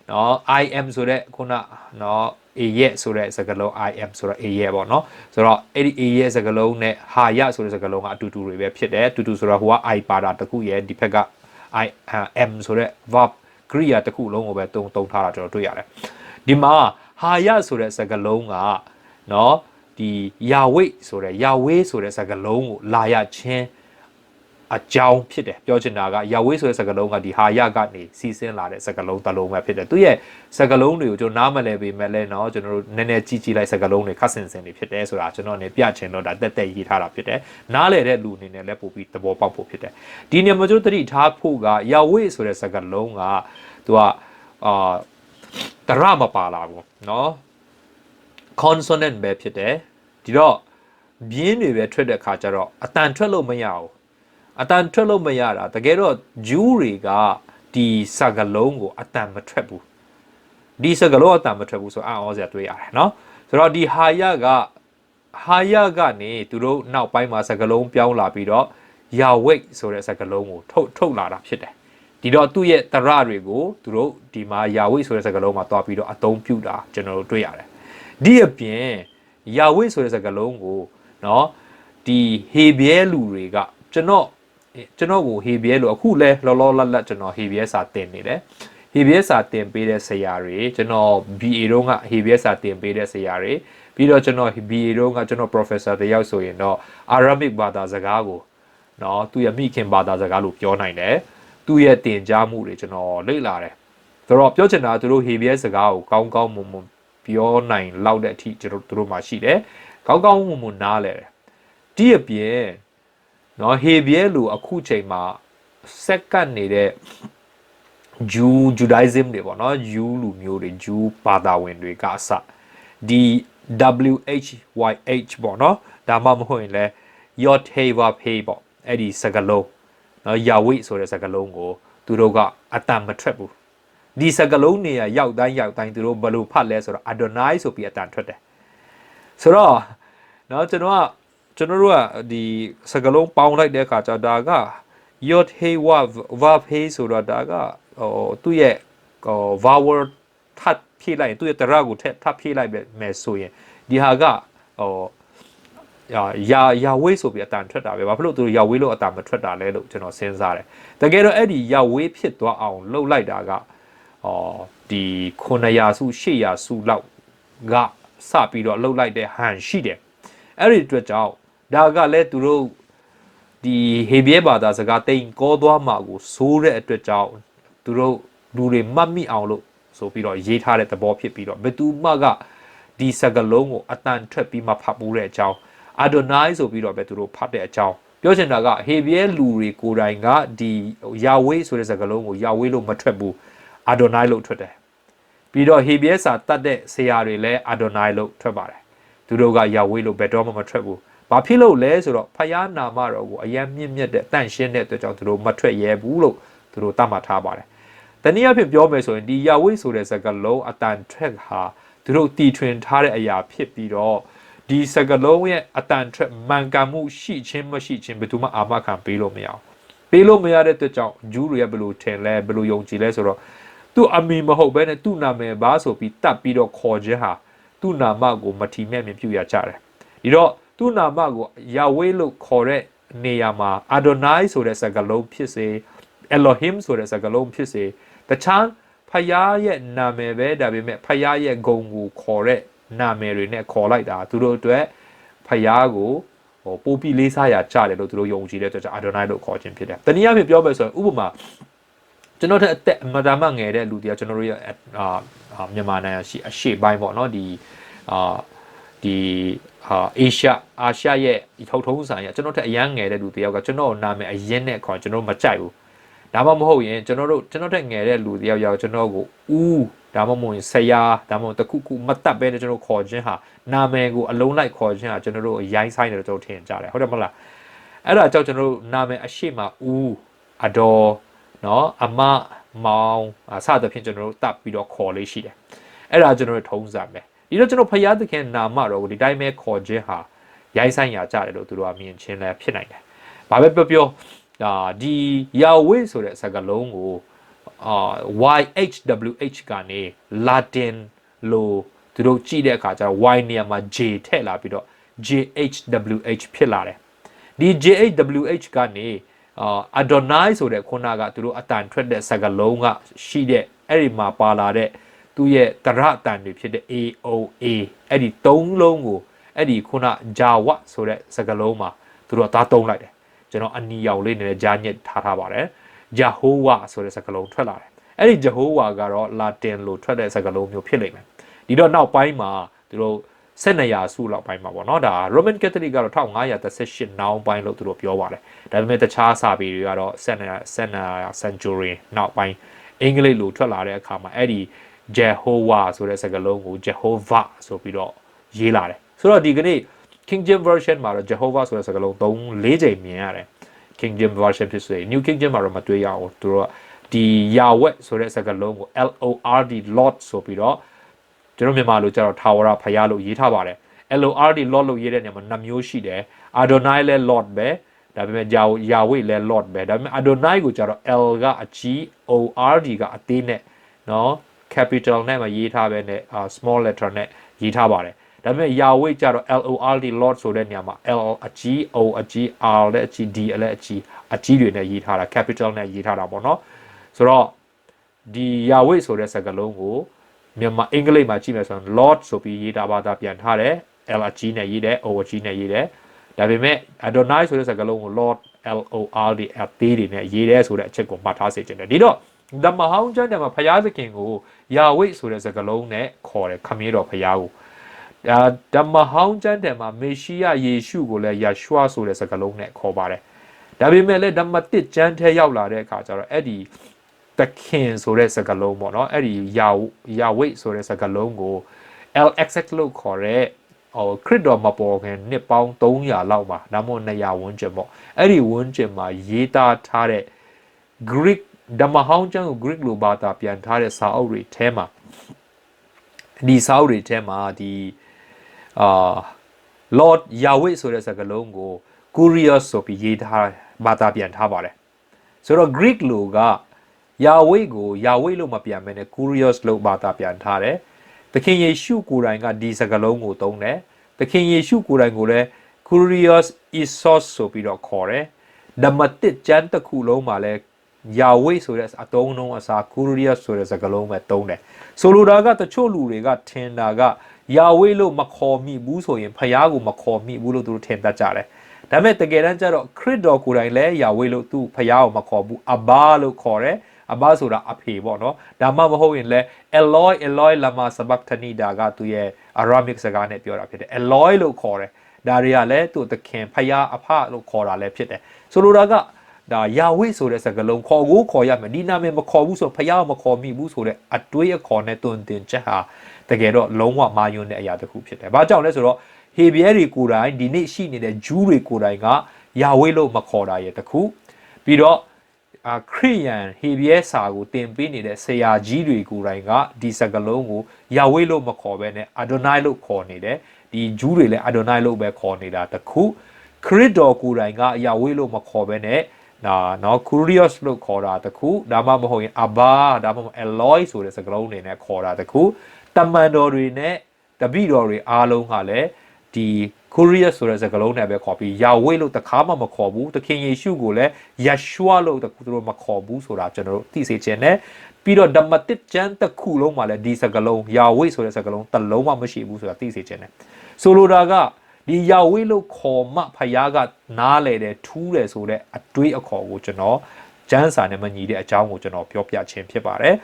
နော် I am ဆိုတဲ့ခုနနော် A ရဲ့ဆိုတဲ့စကားလုံး I am ဆိုတော့ A ရဲ့ပေါ့နော်ဆိုတော့အဲ့ဒီ A ရဲ့စကားလုံးနဲ့ဟာယဆိုတဲ့စကားလုံးကအတူတူတွေပဲဖြစ်တယ်အတူတူဆိုတော့ဟိုက I ပါတာတခုရဲ့ဒီဘက်က I am ဆိုတဲ့ verb ကရိယာတစ်ခုလုံးကိုပဲတုံထားတာကျွန်တော်တွေ့ရတယ်ဒီမှာဟာယဆိုတဲ့စကားလုံးကနော်ဒီယာဝိဆိုတဲ့ယာဝေးဆိုတဲ့စကားလုံးကိုလာရခြင်းအကြောင်းဖြစ်တယ်ပြောချင်တာကယာဝေးဆိုတဲ့စကားလုံးကဒီဟာယကနေစီးဆင်းလာတဲ့စကားလုံးတစ်လုံးပဲဖြစ်တယ်သူရဲ့စကားလုံးတွေကိုကျွန်တော်နားမလည်ပေမဲ့လည်းเนาะကျွန်တော်တို့နည်းနည်းကြည့်လိုက်စကားလုံးတွေခက်ဆင်ဆင်တွေဖြစ်တယ်ဆိုတာကျွန်တော်နေပြချင်တော့ဒါတက်တက်ရေးထားတာဖြစ်တယ်နားလည်တဲ့လူအနေနဲ့လည်းပို့ပြီးသဘောပေါက်ဖို့ဖြစ်တယ်ဒီနေရာမှာကျွန်တော်သတိထားဖို့ကယာဝေးဆိုတဲ့စကားလုံးကသူကတရမပါလာဘူးเนาะ consonant ပဲဖြစ်တယ်ဒီတော့ပြင်းတွေပဲထွက်တဲ့ခါကျတော့အတန်ထွက်လို့မရဘူးအတန်ထွက်လို့မရတာတကယ်တော့ဂျူးတွေကဒီစကားလုံးကိုအတန်မထွက်ဘူးဒီစကားလုံးအတန်မထွက်ဘူးဆိုအံ့ဩစရာတွေ့ရတယ်เนาะဆိုတော့ဒီဟာယကနေသူတို့နောက်ပိုင်းမှာစကားလုံးပြောင်းလာပြီးတော့ယာဝိတ်ဆိုတဲ့စကားလုံးကိုထုတ်လာတာဖြစ်တယ်ဒီတော့သူ့ရဲ့တရတွေကိုသူတို့ဒီမှာယာဝိတ်ဆိုတဲ့စကားလုံးမှာတွားပြီးတော့အသုံးပြုတာကျွန်တော်တို့တွေ့ရတယ်ဒီအပြင်ယာဝိတ်ဆိုတဲ့စကားလုံးကိုเนาะဒီဟေဘရဲလူတွေကကျွန်တော်ကိုဟေဘရဲလူအခုလဲလောလောလတ်လတ်ကျွန်တော်ဟေဘရဲစာတင်နေတယ်ဟေဘရဲစာတင်ပေးတဲ့ဆရာတွေကျွန်တော် BA တုန်းကဟေဘရဲစာတင်ပေးတဲ့ဆရာတွေပြီးတော့ကျွန်တော် BA တုန်းကကျွန်တော် professor တယောက်ဆိုရင်တော့ Arabic ဘာသာစကားကိုเนาะသူရဲ့မိခင်ဘာသာစကားလို့ပြောနိုင်တယ်သူရဲ့တင်ကြားမှုတွေကျွန်တော်လေ့လာတယ်ဆိုတော့ပြောချင်တာသူတို့ဟေဘရဲစကားကိုကောင်းကောင်းမွန်မွန်ပြောနိုင်လောက်တဲ့အထိကျွန်တော်တို့မှာရှိတယ်ကောင်းကောင်းမွန်မွန်နားလဲတယ်ဒီအပြင်နော်ဟေဘရဲလူအခုချိန်မှာစက္ကန့်နေတဲ့Judaism တွေပေါ့နော်ဂျူးလူမျိုးတွေဂျူးဘာသာဝင်တွေကအစဒီ WHYH ပေါ့နော်ဒါမှမဟုတ်ရင်လဲ Yotheva Pay ပေါ့အဲ့ဒီစကားလုံးနော်ယာဝိဆိုတဲ့စကားလုံးကိုသူတို့ကအတန်မထွက်ဘူးဒီစကားလုံးနေရရောက်တိုင်းသူတို့ဘယ်လိုဖတ်လဲဆိုတော့ Adonai ဆိုပြီးအတန်ထွက်တယ်ဆိုတော့နော်ကျွန်တော်တို့ကဒီစကားလုံးပေါင်းလိုက်တဲ့အခါကျဒါက Yod Hey Vav Hey ဆိုတော့ဒါကသူ့ရဲ့ vowel ထပ်ဖြည့်လိုက်ရင်သူ့ရဲ့တရကိုထပ်ဖြည့်လိုက်မယ်ဆိုရင်ဒီဟာကယာဝေးဆိုပြီးအတန်ထွက်တာပဲဘာဖြစ်လို့သူတို့ယာဝေးလို့အတန်မထွက်တာလဲလို့ကျွန်တော်စဉ်းစားတယ်တကယ်တော့အဲ့ဒီယာဝေးဖြစ်သွားအောင်လှုပ်လိုက်တာကဒီ900စု800စုလောက်ကစပြီးတော့လှုပ်လိုက်တဲ့ဟန်ရှိတယ်အဲ့ဒီအတွက်ကြောင့်ဒါကလည်းသူတို့ဒီဟေဘရဲဘာသာစကားတိမ်ကောသွားမှာကိုစိုးတဲ့အတွက်ကြောင့်သူတို့လူတွေမှတ်မိအောင်လို့ဆိုပြီးတော့ရေးထားတဲ့သဘောဖြစ်ပြီးတော့ဘယ်သူမှကဒီစကားလုံးကိုအတန်ထွက်ပြီးမှဖတ်ဘူးတဲ့အကြောင်းအာဒိုနိုင်းဆိုပြီးတော့ပဲသူတို့ဖတ်တဲ့အကြောင်းပြောချင်တာကဟေဘရဲလူတွေကိုယ်တိုင်ကဒီယာဝေးဆိုတဲ့စကားလုံးကိုယာဝေးလို့မထွက်ဘူးအာဒိုနိုင်းလို့ထွက်တယ်ပြီးတော့ဟေဘရဲစာတတ်တဲ့ဆရာတွေလည်းအာဒိုနိုင်းလို့ထွက်ပါတယ်သူတို့ကယာဝေးလို့ဘယ်တော့မှမထွက်ဘူးဘာဖြစ်လို့လဲဆိုတော့ဖယားနာမတော်ကိုအယံမြင့်မြတ်တဲ့တန့်ရှင်းတဲ့အတွက်ကြောင့်သူတို့မထွက်ရဲဘူးလို့သူတို့သတ်မှတ်ထားပါတယ်တနည်းအားဖြင့်ပြောမယ်ဆိုရင်ဒီယာဝေးဆိုတဲ့စကားလုံးအတန်ထွက်ဟာသူတို့တီထွင်ထားတဲ့အရာဖြစ်ပြီးတော့ဒီစကားလုံးရဲ့အတန်ထွက်မှန်ကန်မှုရှိခြင်းမရှိခြင်းဘယ်သူမှအာမခံပေးလို့မရအောင်ပေးလို့မရတဲ့အတွက်ကြောင့်ဂျူးတွေကဘယ်လိုထင်လဲဘယ်လိုယုံကြည်လဲဆိုတော့သူ့အမီမဟုတ်ဘဲနဲ့သူ့နာမည်ဘာဆိုပြီးတတ်ပြီးတော့ခေါ်ခြင်းဟာသူ့နာမကိုမထီမဲ့မြင်ပြုရကြတယ်ဒီတော့သူ့နာမကိုယာဝေးလို့ခေါ်တဲ့နေရာမှာအာဒိုနိုင်းဆိုတဲ့စကားလုံးဖြစ်စေအယ်လိုဟင်ဆိုတဲ့စကားလုံးဖြစ်စေတခြားဖယားရဲ့နာမည်ပဲဒါပေမဲ့ဖယားရဲ့ဂုဏ်ကိုခေါ်တဲ့နာမည်တွေနဲ့ခေါ်လိုက်တာသူတို့အတွက်ဖယားကိုပိုပြီးလေးစားရကြတယ်လို့သူတို့ယုံကြည်တဲ့အတွက်ကြောင့်အာဒိုနိုင်းလို့ခေါ်ခြင်းဖြစ်တယ်တနည်းအားဖြင့်ပြောမယ်ဆိုရင်ဥပမာကျွန်တော်တဲ့အသက်မဒါမှငယ်တဲ့လူတွေကကျွန်တော်တို့ရဲ့မြန်မာနိုင်ငံရှိအရှေ့ပိုင်းပေါ့နော်ဒီ အာရှရဲ့ထုံထုံးဆိုင်ရကျွန်တော်တက်အရန်ငယ်တဲ့လူတယောက်ကကျွန်တော်နာမည်အရင်နဲ့ခေါ်ကျွန်တော်မကြိုက်ဘူးဒါမှမဟုတ်ရင်ကျွန်တော်တက်ငယ်တဲ့လူတယောက်ရောက်ကျွန်တော်ကိုဦးဒါမှမဟုတ်ရင်ဆရာဒါမှမဟုတ်တခုခုမတတ်ပဲနဲ့ကျွန်တော်ခေါ်ခြင်းဟာနာမည်ကိုအလုံးလိုက်ခေါ်ခြင်းဟာကျွန်တော်တို့ရိုင်းဆိုင်တယ်ကျွန်တော်ထင်ကြတယ်ဟုတ်တယ်မလားအဲ့ဒါကြောင့်ကျွန်တော်တို့နာမည်အရှိမဦးအတော်နော်အမမောင်စသဖြင့်ကျွန်တော်တို့တပ်ပြီးတော့ခေါ်လေးရှိတယ်အဲ့ဒါကျွန်တော်တို့ထုံးစံပဲဒီတော့ကျွန်တော်ဖယားသခင်နာမတော်ကိုဒီတိုင်းပဲခေါ်ခြင်းဟာရိုင်းဆိုင်ရကြတယ်လို့သူတို့ကမြင်ချင်းလည်းဖြစ်နိုင်တယ်ဘာပဲပြောဒီယာဝေဆိုတဲ့စကားလုံးကိုYHWH ကနေ Latin လို့သူတို့ကြည့်တဲ့အခါကျတော့ Y နေရာမှာ J ထည့်လာပြီးတော့ JHWH ဖြစ်လာတယ်ဒီ JHWH ကနေ Adonai ဆိုတဲ့ခုနကသူတို့အတန်ထွက်တဲ့စကားလုံးကရှိတဲ့အဲ့ဒီမှာပါလာတဲ့သူရဲ့တရအတန်တွေဖြစ်တဲ့ AOA အဲ့ဒီ၃လုံးကိုအဲ့ဒီခုန Java ဆိုတဲ့စကားလုံးမှာသူတို့သားသုံးလိုက်တယ်ကျွန်တော်အနီရောင်လေးနဲ့ဂျာညက်ထားပါတယ် Jehovah ဆိုတဲ့စကားလုံးထွက်လာတယ်အဲ့ဒီ Jehovah ကတော့ Latin လို့ထွက်တဲ့စကားလုံးမျိုးဖြစ်လိမ့်မယ်ဒီတော့နောက်ပိုင်းမှာသူတို့1200စုလောက်ပိုင်းမှာပေါ့နော်ဒါ Roman Catholic ကတော့1538နောက်ပိုင်းလို့သူတို့ပြောပါတယ်ဒါပေမဲ့တခြားစာပေတွေကတော့1200 century နောက်ပိုင်းအင်္ဂလိပ်လိုထွက်လာတဲ့အခါမှာအဲ့ဒီ Jehovah ဆိုတဲ့စကားလုံးကို Jehovah ဆိုပြီးတော့ရေးလာတယ်ဆိုတော့ဒီကနေ့ King James Version မှာတော့ Jehovah ဆိုတဲ့စကားလုံး3-4ချိန်မြင်ရတယ် King James Version ဖြစ်စေ New King James မှာတော့မတွေ့ရဘူးသူတို့ဒီ Yahweh ဆိုတဲ့စကားလုံးကို LORD Lord ဆိုပြီးတော့ကျွန်တော်မြန်မာလိုကျတော့ထာဝရဖယားလို့ရေးထားပါတယ် LORD Lord လို့ရေးတဲ့နေရာမှာ2မျိုးရှိတယ် Adonai လဲ Lord ပဲဒါပေမဲ့ Yahweh လဲ Lord ပဲဒါပေမဲ့ Adonai ကိုကျတော့ L ကအကြီး ORD ကအသေးနဲ့နော် capital နဲ့မှရေးထားပဲနဲ့ small letter နဲ့ရေးထားပါတယ်ဒါပေမဲ့ Yahweh ကျတော့ LORD Lord ဆိုတဲ့နေရာမှာ L အကြီး O အကြီး R လည်းအကြီး D လည်းအကြီးတွေနဲ့ရေးထားတာ capital နဲ့ရေးထားတာပေါ့နော်ဆိုတော့ဒီ Yahweh ဆိုတဲ့စကားလုံးကိုမြန်မာအင်္ဂလိပ်မှာကြည့်မယ်ဆိုရင် Lord ဆိုပြီးရေးတာဘာသာပြန်ထားတယ် L အကြီးနဲ့ရေးတယ် O အကြီးနဲ့ရေးတယ်ဒါပေမဲ့ Adonai ဆိုတဲ့စကားလုံးကို Lord LORD အသေးတွေနဲ့ရေးတယ်ဆိုတဲ့အချက်ကိုမှတ်ထားစေချင်တယ်ဒီတော့ဓမ္မဟောင်းကျမ်းထဲမှာဖယားသခင်ကို Yahweh ဆိုတဲ့စကားလုံးနဲ့ခေါ်တယ်ခမည်းတော်ဖယားကိုဓမ္မဟောင်းကျမ်းထဲမှာမေရှိယယေရှုကိုလည်းယာရှွာဆိုတဲ့စကားလုံးနဲ့ခေါ်ပါတယ်ဒါပေမဲ့လည်းဓမ္မတစ်ကျမ်းထဲရောက်လာတဲ့အခါကျတော့အဲ့ဒီသခင်ဆိုတဲ့စကားလုံးပေါ့နော်အဲ့ဒီယာဝိဆိုတဲ့စကားလုံးကို LXX လို့ခေါ်တဲ့ခရစ်တော်မပေါ်ခင်နှစ်ပေါင်း300လောက်မှာဒါမှမဟုတ်200ဝန်းကျင်ပေါ့အဲ့ဒီဝန်းကျင်မှာရေးသားထားတဲ့ Greek ဓမ္မဟောင်းကျမ်းကို Greek လိုဘာသာပြန်ထားတဲ့စာအုပ်တွေထဲမှာဒီစာအုပ်တွေထဲမှာဒီLord Yahweh ဆိုတဲ့စကားလုံးကို Kurios ဆိုပြီးရေးထားဘာသာပြန်ထားပါတယ်ဆိုတော့ Greek လိုက Yahweh ကို Yahweh လို့မပြန်ဘဲနဲ့ Kurios လို့ဘာသာပြန်ထားတယ်သခင်ယေရှုကိုယ်တိုင်ကဒီစကားလုံးကိုသုံးတယ်သခင်ယေရှုကိုယ်တိုင်ကိုလည်း Kurios Isos ဆိုပြီးတော့ခေါ်တယ်ဓမ္မတစ်ကျမ်းတစ်ခုလုံးမှာလည်းYahweh ဆိုတဲ့အသုံးအနှုန်းအစား Kurios ဆိုတဲ့စကားလုံးပဲသုံးတယ်ဆိုလိုတာကတချို့လူတွေကထင်တာကYahweh လို့မခေါ်မိဘူးဆိုရင်ဖယားကိုမခေါ်မိဘူးလို့သူတို့ထင်တတ်ကြတယ်ဒါပေမဲ့တကယ်တမ်းကျတော့ခရစ်တော်ကိုယ်တိုင်လည်းYahwehလို့သူဖယားကိုမခေါ်ဘူးAbbaလို့ခေါ်တယ်Abbaဆိုတာအဖေပေါ့နော်ဒါမှမဟုတ်ရင်လည်း Eloi Eloi lama sabachthani ဒါကသူရဲ့ Aramaic စကားနဲ့ပြောတာဖြစ်တယ် Eloi လို့ခေါ်တယ်ဒါတွေကလည်းသူ့သခင်ဖယားအဖလို့ခေါ်တာလည်းဖြစ်တယ်ဆိုလိုတာကဒါYahwehဆိုတဲ့စကားလုံးခေါ်ရမယ်ဒီနာမည်မခေါ်ဘူးဆိုဖယားကိုမခေါ်မိဘူးဆိုတဲ့အတွေးအခေါ်နဲ့တွင်တင်ချက်ဟာတကယ်တော့လုံးဝမာယွန်းတဲ့အရာတစ်ခုဖြစ်တယ်။ဘာကြောင့်လဲဆိုတော့ဟေဘရဲတွေကိုယ်တိုင်ဒီနေ့ရှိနေတဲ့ဂျူးတွေကိုယ်တိုင်ကYahwehလို့မခေါ်တာရဲ့တစ်ခုပြီးတော့ခရိယန်ဟေဘရဲစာကိုသင်ပေးနေတဲ့ဆရာကြီးတွေကိုယ်တိုင်ကဒီစကားလုံးကိုYahwehလို့မခေါ်ဘဲနဲ့ Adonai လို့ခေါ်နေတယ်ဒီဂျူးတွေလည်း Adonai လို့ပဲခေါ်နေတာတစ်ခုခရစ်တော်ကိုယ်တိုင်ကYahwehလို့မခေါ်ဘဲနဲ့နော် Kurios လို့ခေါ်တာတခုဒါမှမဟုတ်ရင် Abba ဒါမှမဟုတ် Eloi ဆိုတဲ့စကားလုံးတွေနဲ့ခေါ်တာတခုတမန်တော်တွေနဲ့တပည့်တော်တွေအားလုံးကလည်းဒီ Kurios ဆိုတဲ့စကားလုံးနဲ့ပဲခေါ်ပြီးYahwehလို့တခါမှမခေါ်ဘူးသခင်ယေရှုကိုလည်း Yeshua လို့သူတို့မခေါ်ဘူးဆိုတာကျွန်တော်တို့သိစေချင်တယ်ပြီးတော့ဓမ္မတစ်ကျမ်းတစ်ခုလုံးမှာလည်းဒီစကားလုံးYahwehဆိုတဲ့စကားလုံးတစ်လုံးမှမရှိဘူးဆိုတာသိစေချင်တယ်ဆိုလိုတာကဒီYahwehလို့ခေါ်မှဖယားကနားလေတယ်ထူးတယ်ဆိုတဲ့အတွေးအခေါ်ကိုကျွန်တော်ကျမ်းစာနဲ့မညီတဲ့အကြောင်းကိုကျွန်တော်ပြောပြခြင်းဖြစ်ပါတယ်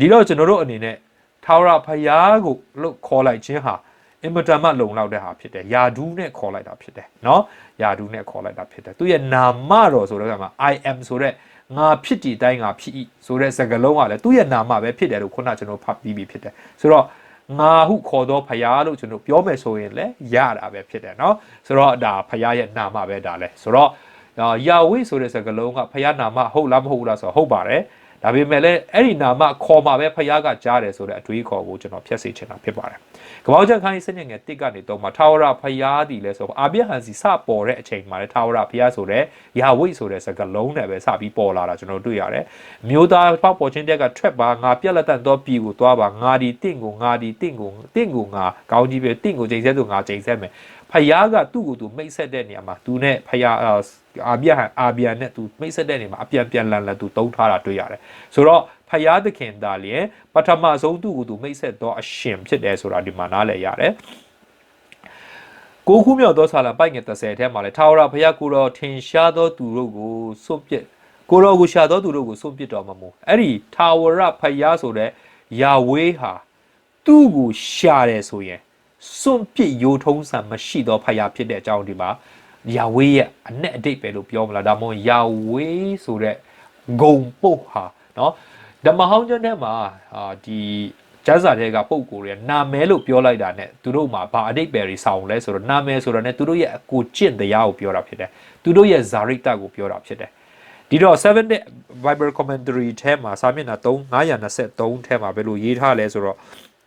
ဒီတော့ကျွန်တော်တို့အနေနဲ့ထာဝရဖယားကိုလို့ခေါ်လိုက်ခြင်းဟာ အင်မတန်မှလုံလောက်တဲ့ဟာဖြစ်တယ်ယာဒူးနဲ့ခေါ်လိုက်တာဖြစ်တယ်နော်ယာဒူးနဲ့ခေါ်လိုက်တာဖြစ်တယ်သူရဲ့နာမတော်ဆိုတော့ကမှာ I am ဆိုတဲ့ငါဖြစ်တည်တိုင်းငါဖြစ်၏ဆိုတဲ့စကားလုံးကလည်းသူ့ရဲ့နာမပဲဖြစ်တယ်လို့ခုနကျွန်တော်ဖတ်ပြီးပြီဖြစ်တယ်ဆိုတော့ငါဟုခေါ်တော့ဖယားလို့ကျွန်တော်ပြောမယ်ဆိုရင်လည်းရတာပဲဖြစ်တယ်နော်ဆိုတော့ဒါဖယားရဲ့နာမပဲဒါလဲဆိုတော့ယာဝေးဆိုတဲ့စကားလုံးကဖယားနာမဟုတ်လားမဟုတ်လားဆိုတော့ဟုတ်ပါတယ်ဒါပေမဲ့လည်းအဲ့ဒီနာမခေါ်မှာပဲဖယားကကြားတယ်ဆိုတဲ့အတွေးခေါ်ကိုကျွန်တော်ဖျက်ဆီးချင်တာဖြစ်ပါတယ်ကပောက်ချက်ခိုင်းစနစ်ငယ်တစ်ကနေတော့မှာထာဝရဖယားဒီလဲဆိုအာဗြဟံစီစပေါ်တဲ့အချိန်မှာလဲထာဝရဖယားဆိုတဲ့ယာဝိဆိုတဲ့စကားလုံးနဲ့ပဲစပြီးပေါ်လာတာကျွန်တော်တွေ့ရတယ်မျိုးသားပေါက်ပေါ်ခြင်းတက်ကထွက်ပါငါပြက်လက်တန်တော့ပြီကိုသွားပါငါဒီတင့်ကိုငါဒီတင့်ကိုငါကောင်းကြီးပဲတင့်ကိုချိန်ဆက်သူငါချိန်ဆက်မယ်ဖယားကသူ့ကိုသူမိတ်ဆက်တဲ့နေရာမှာသူနဲ့ဖယားအာဗြဟံနဲ့သူမိတ်ဆက်တဲ့နေရာမှာအပြန်လန်သူတုံးထားတာတွေ့ရတယ်ဆိုတော့ဖယားသခင်သားလျင်ပထမဆုံးသူ့ကိုသူမိတ်ဆက်တော့အရှင်ဖြစ်တယ်ဆိုတာဒီမှာနားလည်ရတယ်ကိုခုမြောက်သောဆာလံပိုက်ငယ်30ထဲမှာလဲထာဝရဘုရားကိုတော်ထင်ရှားသောသူတို့ကိုစွန့်ပစ်ကိုတော်ကိုရှာသောသူတို့ကိုစွန့်ပစ်တော်မှာမို့အဲ့ဒီထာဝရဘုရားဆိုတဲ့ယာဝေးဟာသူ့ကိုရှာတယ်ဆိုရင်စွန့်ပစ်ယိုထုံးစံမရှိသောဘုရားဖြစ်တဲ့အကြောင်းဒီမှာယာဝေးရဲ့အ내အတိတ်ပဲလို့ပြောမလားဒါမှမဟုတ်ယာဝေးဆိုတဲ့ဂုံပုတ်ဟာနော်ဓမ္မဟောင်းကျမ်းထဲမှာဒီကျမ်းစာတွေကပုံကိုယ်ရနာမည်လို့ပြောလိုက်တာ ਨੇ သူတို့မှာဘာအတိတ်ပဲတွေဆောင်လဲဆိုတော့နာမည်ဆိုတော့ ਨੇ သူတို့ရဲ့အကိုကျင့်တရားကိုပြောတာဖြစ်တယ်သူတို့ရဲ့ဇာရိတကိုပြောတာဖြစ်တယ်ဒီတော့7 Bible commentary ထဲမှာစာမျက်နှာ923ထဲမှာဘယ်လိုရေးထားလဲဆိုတော့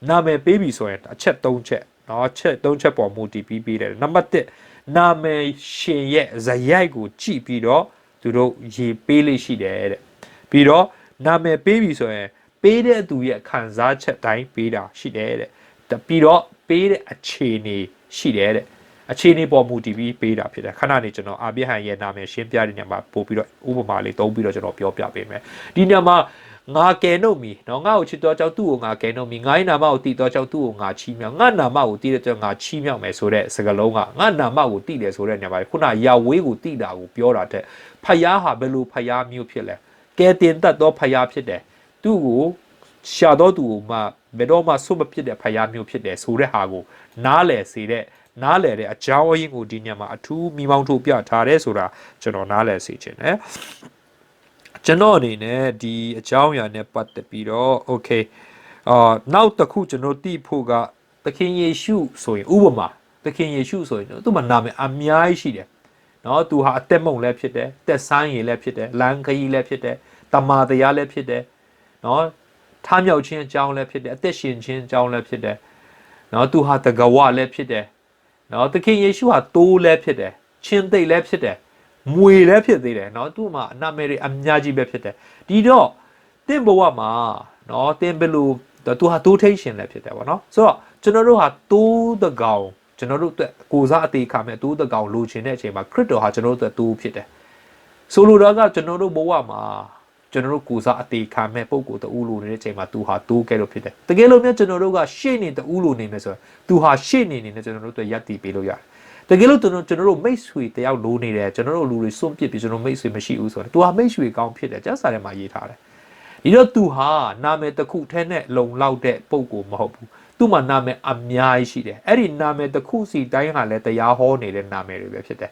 နာမည်ပေးပြီဆိုရင်အချက်3ချက်เนาะချက်3ချက်ပေါ်မူတည်ပြီးပေးတယ်နံပါတ်1နာမည်ရှင်ရဲ့ဇယိုက်ကိုကြည့်ပြီးတော့သူတို့ရေးပေးလိရှိတယ်တဲ့ပြီးတော့နာမည်ပေးပြီဆိုရင်ပေးတဲ့သူရဲ့ခံစားချက်တိုင်းပေးတာရှိတယ်တဲ့ပြီးတော့ပေးတဲ့အခြေအနေရှိတယ်တဲ့အခြေအနေပေါ်မူတည်ပြီးပေးတာဖြစ်တယ်ခဏနေကျွန်တော်အာဗြဟံရဲ့နာမည်ရှင်းပြတဲ့နေရာမှာပို့ပြီးတော့ဥပမာလေးသုံးပြီးတော့ကျွန်တော်ပြောပြပေးမယ်ဒီနေရာမှာငါကဲနှုတ်မီနော်ငါ့ကိုချစ်တော်ကြောင့်သူ့ကိုငါကဲနှုတ်မီငါ့နာမကိုတည်တော်ကြောင့်သူ့ကိုငါချီးမြှောက်ငါနာမကိုတည်တဲ့ကြောင့်ငါချီးမြှောက်မယ်ဆိုတဲ့စကားလုံးကငါနာမကိုတည်တယ်ဆိုတဲ့နေရာမှာခုနယာဝေးကိုတည်တာကိုပြောတာတဲ့ဖယားဟာဘယ်လိုဖယားမျိုးဖြစ်လဲကဲတင်တတ်သောဖယားဖြစ်တယ်သူ့ကိုရှာတော့သူကိုမှဘယ်တော့မှဆွတ်မဖြစ်တဲ့ဖယားမျိုးဖြစ်တယ်ဆိုတဲ့ဟာကိုနားလည်စေတဲ့နားလည်တဲ့အကြောင်းအရင်းကိုဒီညမှာအထူးမိမောင်းထုတ်ပြထားတယ်ဆိုတာကျွန်တော်နားလည်စေချင်တယ်ကျွန်တော်အနေနဲ့ဒီအကြောင်းအရာနဲ့ပတ်သက်ပြီးတော့ okay နောက်တစ်ခုကျွန်တော်သိဖို့ကသခင်ယေရှုဆိုရင်ဥပမာသခင်ယေရှုဆိုရင်သူ့မှာနာမည်အများကြီးရှိတယ်နော်သူဟာအသက်မုံလည်းဖြစ်တယ်တက်ဆိုင်ရည်လည်းဖြစ်တယ်လမ်းခရီးလည်းဖြစ်တယ်တမာတရားလည်းဖြစ်တယ်နော်ထားမြောက်ခြင်းအကြောင်းလည်းဖြစ်တယ်အသက်ရှင်ခြင်းအကြောင်းလည်းဖြစ်တယ်နော်သူဟာတကဝလည်းဖြစ်တယ်နော်သခင်ယေရှုဟာတိုးလည်းဖြစ်တယ်ချင်းသိပ်လည်းဖြစ်တယ်မွေလည်းဖြစ်သေးတယ်เนาะသူ့မှာအနာမည်တွေအများကြီးပဲဖြစ်တယ်ဒီတော့တင့်ဘဝမှာเนาะတင်ဘလို့သူဟာတိုးထိတ်ရှင်လည်းဖြစ်တယ်ဗောနော်ဆိုတော့ကျွန်တော်တို့ဟာတိုးတကောင်ကျွန်တော်တို့အတွက်ကိုစားအသေးခါမဲ့တိုးတကောင်လိုချင်တဲ့အချိန်မှာခရစ်တော်ဟာကျွန်တော်တို့အတွက်တိုးဖြစ်တယ်ဆိုလိုတာကကျွန်တော်တို့ဘဝမှာကျွန်တော်တို့ကိုစားအသေးခါမဲ့ပုံကိုတူးလိုနေတဲ့အချိန်မှာသူဟာတိုးကဲလို့ဖြစ်တယ်တကယ်လို့များကျွန်တော်တို့ကရှေ့နေတူးလိုနေမယ်ဆိုရင်သူဟာရှေ့နေနေနဲ့ကျွန်တော်တို့အတွက်ရပ်တည်ပေးလို့ရတယ်တကယ်လို့ကျွန်တော်တို့မိတ်ဆွေတယောက်လိုနေတယ်ကျွန်တော်တို့လူတွေစွန့်ပစ်ပြီးကျွန်တော်မိတ်ဆွေမရှိဘူးဆိုတော့ तू ဟာမိတ်ဆွေကောင်းဖြစ်တယ်ကျမ်းစာထဲမှာရေးထားတယ်ဒီတော့ तू ဟာနာမည်တစ်ခုထဲနဲ့လုံလောက်တဲ့ပုံကိုမဟုတ်ဘူးသူ့မှာနာမည်အများကြီးရှိတယ်အဲ့ဒီနာမည်တစ်ခုစီတိုင်းဟာလည်းတရားဟောနေတဲ့နာမည်တွေပဲဖြစ်တယ်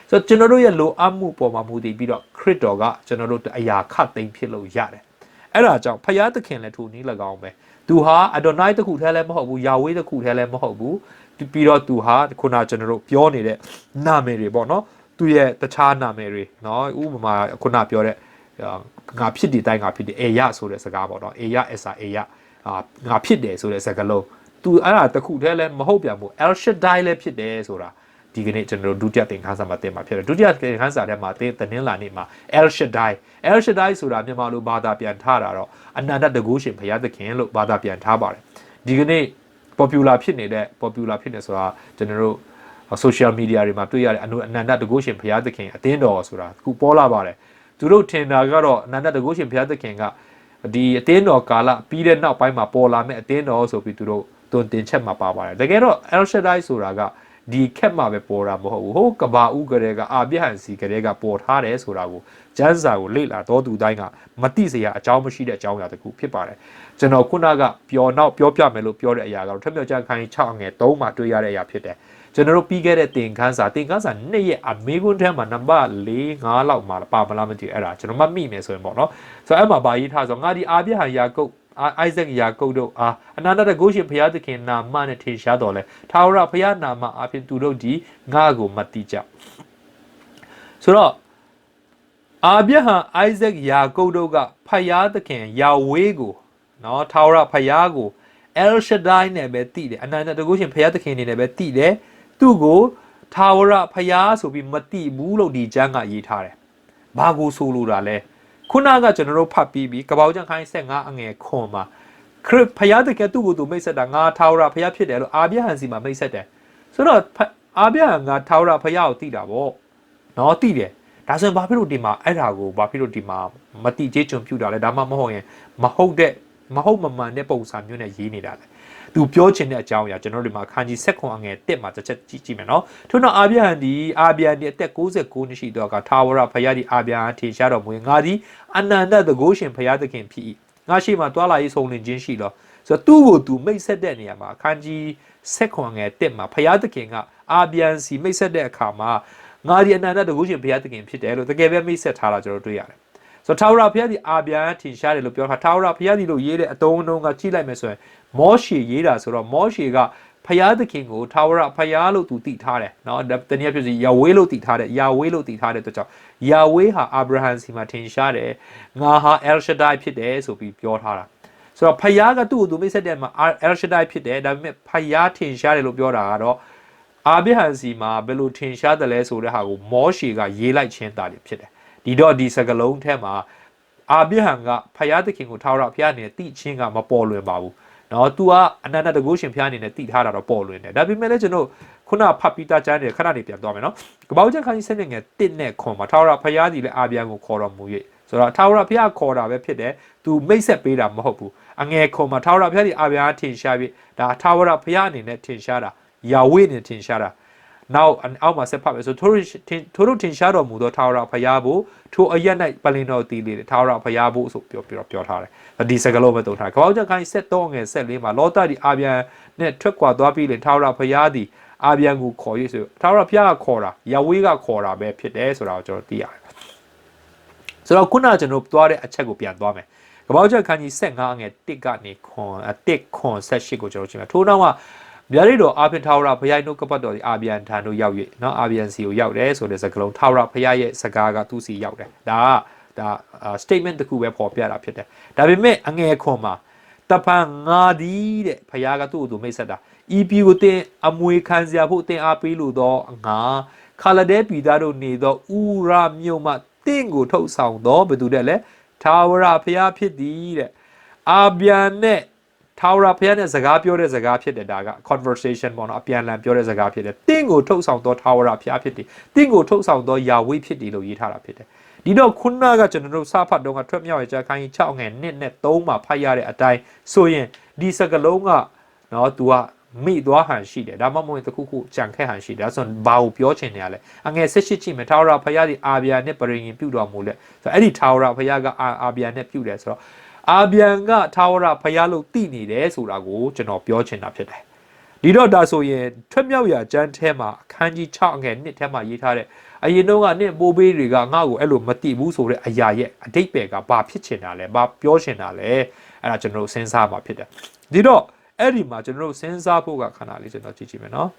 ဆိုတော့ကျွန်တော်တို့ရဲ့လိုအပ်မှုပေါ်မှာမူတည်ပြီးတော့ခရစ်တော်ကကျွန်တော်တို့အရာခတ်သိမ်းဖြစ်လို့ရတယ်အဲ့ဒါကြောင့်ဖယားသခင်လည်းထိုနည်း၎င်းပဲ तू ဟာအဒိုနိုက်တစ်ခုထဲလည်းမဟုတ်ဘူးယာဝေးတစ်ခုထဲလည်းမဟုတ်ဘူးပြီးတော့သူဟာခုနကျွန်တော်တို့ပြောနေတဲ့နာမည်တွေပေါ့နော်သူရဲ့တခြားနာမည်တွေနော်ဥပမာခုနပြောတဲ့ငါဖြစ်တဲ့တိုင်းငါဖြစ်တဲ့အေရဆိုတဲ့စကားပေါ့နော်အေရအစာအေရငါဖြစ်တယ်ဆိုတဲ့စကားလုံးသူအဲ့ဒါတခုတည်းလည်းမဟုတ်ပြန်ဘူး El Shaddai လည်းဖြစ်တယ်ဆိုတာဒီကနေ့ကျွန်တော်တို့ဒုတိယသင်ခန်းစာမှာသင်မှာဖြစ်တယ်ဒုတိယသင်ခန်းစာထဲမှာသင်တင်းလာနေမှာ El Shaddai ဆိုတာမြန်မာလိုဘာသာပြန်ထားတာတော့အနန္တတကုရှင်ဘုရားသခင်လို့ဘာသာပြန်ထားပါတယ်ဒီကနေ့ popular ဖြစ်နေဆိုတာကျွန်တော်တို့ social media တွေမှာတွေ့ရတဲ့အနန္တတကုရှင်ဘုရားသခင်အသင်းတော်ဆိုတာခုပေါ်လာပါတယ်သူတို့ထင်တာကတော့အနန္တတကုရှင်ဘုရားသခင်ကဒီအသင်းတော်ကာလပြီးတဲ့နောက်ပိုင်းမှာပေါ်လာမဲ့အသင်းတော်ဆိုပြီးသူတို့သွန်သင်ချက်မှာပါပါတယ်တကယ်တော့ El Shaddai ဆိုတာက ဒီခက်မှာပဲပေါ်တာမဟုတ်ဘူးဟိုကဘာဥကလေးကအာပြဟန်စီကလေးကပေါ်ထားတယ်ဆိုတာကိုကျန်းစာကိုလေ့လာတော်သူတိုင်းကမသိစရာအကြောင်းမရှိတဲ့အကြောင်းအရာတစ်ခုဖြစ်ပါတယ်ကျွန်တော်ခုနကပြောပြမယ်လို့ပြောတဲ့အရာကတော့ထက်မြောက်ကြခိုင်း6ငယ်3မှာတွေ့ရတဲ့အရာဖြစ်တယ်ကျွန်တော်တို့ပြီးခဲ့တဲ့သင်ခန်းစာ2ရဲ့အမေကွန်းထဲမှာနံပါတ်4 5လောက်မှာပါမလားမသိဘူးအဲ့ဒါကျွန်တော်မှတ်မိမယ်ဆိုရင်ပေါ့နော်ဆိုတော့အဲ့မှာဗာရေးထားဆိုငါဒီအာပြဟန်ယာကုတ်အိုက်ဇက်ယာကုတ်တို့အနန္တတကုရှင်ဘုရားသခင်နာမနဲ့ထင်ရှားတော်လဲထာဝရဘုရားနာမအဖြစ်သူတို့ဒီငါကိုမတိကြဆိုတော့အာပြဟန်အိုက်ဇက်ယာကုတ်တို့ကဘုရားသခင်ယာဝေးကိုနော်ထာဝရဘုရားကို El Shaddai နဲ့ပဲတည်တယ်အနန္တတကုရှင်ဘုရားသခင်နေနဲ့ပဲတည်တယ်သူ့ကိုထာဝရဘုရားဆိုပြီးမတည်ဘူးလို့ဒီကျမ်းကရေးထားတယ်ဘာကိုဆိုလိုတာလဲခုနကကျွန်တော်တို့ဖတ်ပြီးကပောက်ကျန်ခိုင်း15အငယ်ခွန်မှာခရစ်ဖယားတကယ်သူ့ကိုသူမိတ်ဆက်တာငါထာဝရဖယားဖြစ်တယ်လို့အာဗျဟန်စီမှာမိတ်ဆက်တယ်ဆိုတော့အာဗျဟန်ကထာဝရဖယားကိုသိတာပေါ့နော်သိတယ်ဒါဆိုရင်ဘာဖြစ်လို့ဒီမှာအဲ့ဒါကိုဘာဖြစ်လို့ဒီမှာမတိကျေးကျွန်ပြူတာလဲဒါမှမဟုတ်ရင်မဟုတ်မမှန်တဲ့ပုံစံမျိုးနဲ့ရေးနေတာလဲသူပြောချင်တဲ့အကြောင်းအရာကျွန်တော်တို့ဒီမှာခန်းကြီး7ခွန်အငယ်1မှာတစ်ချက်ကြည့်မယ်နော်ထို့နောက်အာဗျဟန်ဒီအသက်69နှစ်ရှိတော့ကထာဝရဘုရားဒီအာဗျဟန်ထင်ရှားတော်မူငါသည်အနန္တတကုရှင်ဘုရားသခင်ဖြစ်၏ငါရှိမှတွာလာရေးဆုံးလင်ခြင်းရှိတော့ဆိုတော့သူ့ကိုသူမိတ်ဆက်တဲ့နေရာမှာခန်းကြီး7ခွန်အငယ်1မှာဘုရားသခင်ကအာဗျဟန်စီမိတ်ဆက်တဲ့အခါမှာငါဒီအနန္တတကုရှင်ဘုရားသခင်ဖြစ်တယ်လို့တကယ်ပဲမိတ်ဆက်ထားတာကျွန်တော်တွေ့ရတယ်ဆိုတော့ထာဝရဘုရားဒီအာဗျဟန်ထင်ရှားတယ်လို့ပြောတာထာဝရဘုရားဒီလို့ရေးတဲ့အတုံးအတုံးကကြည့်လိုက်မယ်ဆိုရင်မောရှေရေးတာဆိုတော့မောရှေကဖယားသခင်ကိုထာဝရဖယားလို့သူတည်ထားတယ်เนาะတနည်းဖြစ်စီယာဝေးလို့တည်ထားတယ်ယာဝေးလို့တည်ထားတဲ့အတွက်ကြောင့်ယာဝေးဟာအာဗြဟံစီမှာထင်ရှားတယ်ငါဟာ El Shaddai ဖြစ်တယ်ဆိုပြီးပြောထားတာဆိုတော့ဖယားကသူ့ကိုသူမိတ်ဆက်တဲ့မှာ El Shaddai ဖြစ်တယ်ဒါပေမဲ့ဖယားထင်ရှားတယ်လို့ပြောတာကတော့အာဗြဟံစီမှာဘယ်လိုထင်ရှားတယ်လဲဆိုတဲ့ဟာကိုမောရှေကရေးလိုက်ခြင်းတာဖြစ်တယ်ဒီတော့ဒီစကားလုံးထဲမှာအာဗြဟံကဖယားသခင်ကိုထာဝရဖယားနဲ့တိချင်းကမပေါ်လွင်ပါဘူးနော် तू ကအနန္တတကုရှင်ဖျားအနေနဲ့တည်ထားတာတော့ပေါ်လွင်တယ်ဒါပေမဲ့လည်းကျွန်တော်ခုနဖတ်ပြီးသားကျမ်းတွေခဏနေပြန်သွားမယ်နော်ကပောက်ချက်ခန်းကြီး7ငယ်1နဲ့ခွန်မှာထာဝရဖျားကြီးလည်းအာဗျံကိုခေါ်တော်မူ၍ဆိုတော့ထာဝရဖျားခေါ်တာပဲဖြစ်တယ် तू မိတ်ဆက်ပေးတာမဟုတ်ဘူးအငယ်ခွန်မှာထာဝရဖျားကြီးအာဗျံထင်ရှားပြီးဒါထာဝရဖျားအနေနဲ့ထင်ရှားတာယာဝေးအနေနဲ့ထင်ရှားတာနောက်အောက်မှာဆက်ဖတ်မယ်ဆိုထိုတို့ထင်ရှားတော်မူသောထာဝရဘုရားကိုထိုအရက်၌ပလင်တော်တည်လေထာဝရဘုရားကိုဆိုပြောထားတယ်ဒီစကားလုံးပဲတုံးထားကပောက်ချက်ခိုင်း73ငယ်74မှာလောတဒီအာဗျံနဲ့ထွက်ခွာသွားပြီးလေထာဝရဘုရားသည်အာဗျံကိုခေါ်၍ဆိုထာဝရဘုရားကခေါ်တာယာဝေးကခေါ်တာပဲဖြစ်တယ်ဆိုတာကိုကျွန်တော်သိရတယ်ဆိုတော့ခုနကကျွန်တော်သွားတဲ့အချက်ကိုပြန်သွားမယ်ကပောက်ချက်ခန်းကြီး15ငယ်1ကနေခွန်18ကိုကျွန်တော်ကြည့်မယ်ထို့နောက်ကဗျာဒိတ်တော်အာဖင်ထာဝရဘုရားနှုတ်ကပတ်တော်ဒီအာဗျံထံတို့ရောက်၍เนาะအာဗျံစီကိုရောက်တယ်ဆိုတဲ့စကားလုံးထာဝရဘုရားရဲ့စကားကသူ့စီရောက်တယ်ဒါ statement တစ်ခုပဲပေါ်ပြတာဖြစ်တယ်ဒါပေမဲ့အငယ်ခွန်မှာတပံငါသည်တဲ့ဘုရားကသူ့ကိုသူမိတ်ဆက်တာဤပြည်ကိုတင်အမွေခံစရာဖို့တင်အားပေးလို့တော့ငါခါလဒဲပြည်သားတို့နေသောဥရမြို့မှတင့်ကိုထုတ်ဆောင်တော့ဘယ်သူတဲ့လဲထာဝရဘုရားဖြစ်သည်တဲ့အာဗျံနဲ့ထာဝရဘုရားနဲ့စကားပြောတဲ့စကားဖြစ်တယ်ဒါက conversation ပေါ့နော်အပြန်အလှန်ပြောတဲ့စကားဖြစ်တယ်တင့်ကိုထုတ်ဆောင်သောထာဝရဘုရားဖြစ်တယ်တင့်ကိုထုတ်ဆောင်သောယာဝေးဖြစ်တယ်လို့ရေးထားတာဖြစ်တယ်ဒီတော့ခုနကကျွန်တော်တို့စဖတ်တော့ကထွက်မြောက်ရကြခိုင်း6ငယ်1နဲ့3မှာဖတ်ရတဲ့အတိုင်းဆိုရင်ဒီစကားလုံးကနော် तू ကမိသွားဟန်ရှိတယ်ဒါမှမဟုတ်တခုခုကြံခဲ့ဟန်ရှိတယ်ဒါဆိုဘာကိုပြောချင်နေရလဲအငယ်18ကြည့်မယ်ထာဝရဘုရားဒီအာဗျာနဲ့ပရိရင်ပြုတော်မူလဲဆိုတော့အဲ့ဒီထာဝရဘုရားကအာဗျာနဲ့ပြုတယ်ဆိုတော့အာဗျံကထာဝရဘုရားလို့တည်နေတယ်ဆိုတာကိုကျွန်တော်ပြောချင်တာဖြစ်တယ်ဒီတော့ဒါဆိုရင်ထွက်မြောက်ရာကျမ်းထဲမှာအခန်းကြီး6အငယ်1ထဲမှာရေးထားတဲ့အရင်တော့ကနင့်ပိုးပေးတွေကငါ့ကိုအဲ့လိုမတည်ဘူးဆိုတဲ့အရာရဲ့အတိတ်ပဲကဘာဖြစ်ချင်တာလဲဘာပြောချင်တာလဲအဲ့ဒါကျွန်တော်တို့စဉ်းစားမှာဖြစ်တယ်ဒီတော့အဲ့ဒီမှာကျွန်တော်တို့စဉ်းစားဖို့ကခဏလေးကျွန်တော်ကြည့်ကြည့်မယ်နော်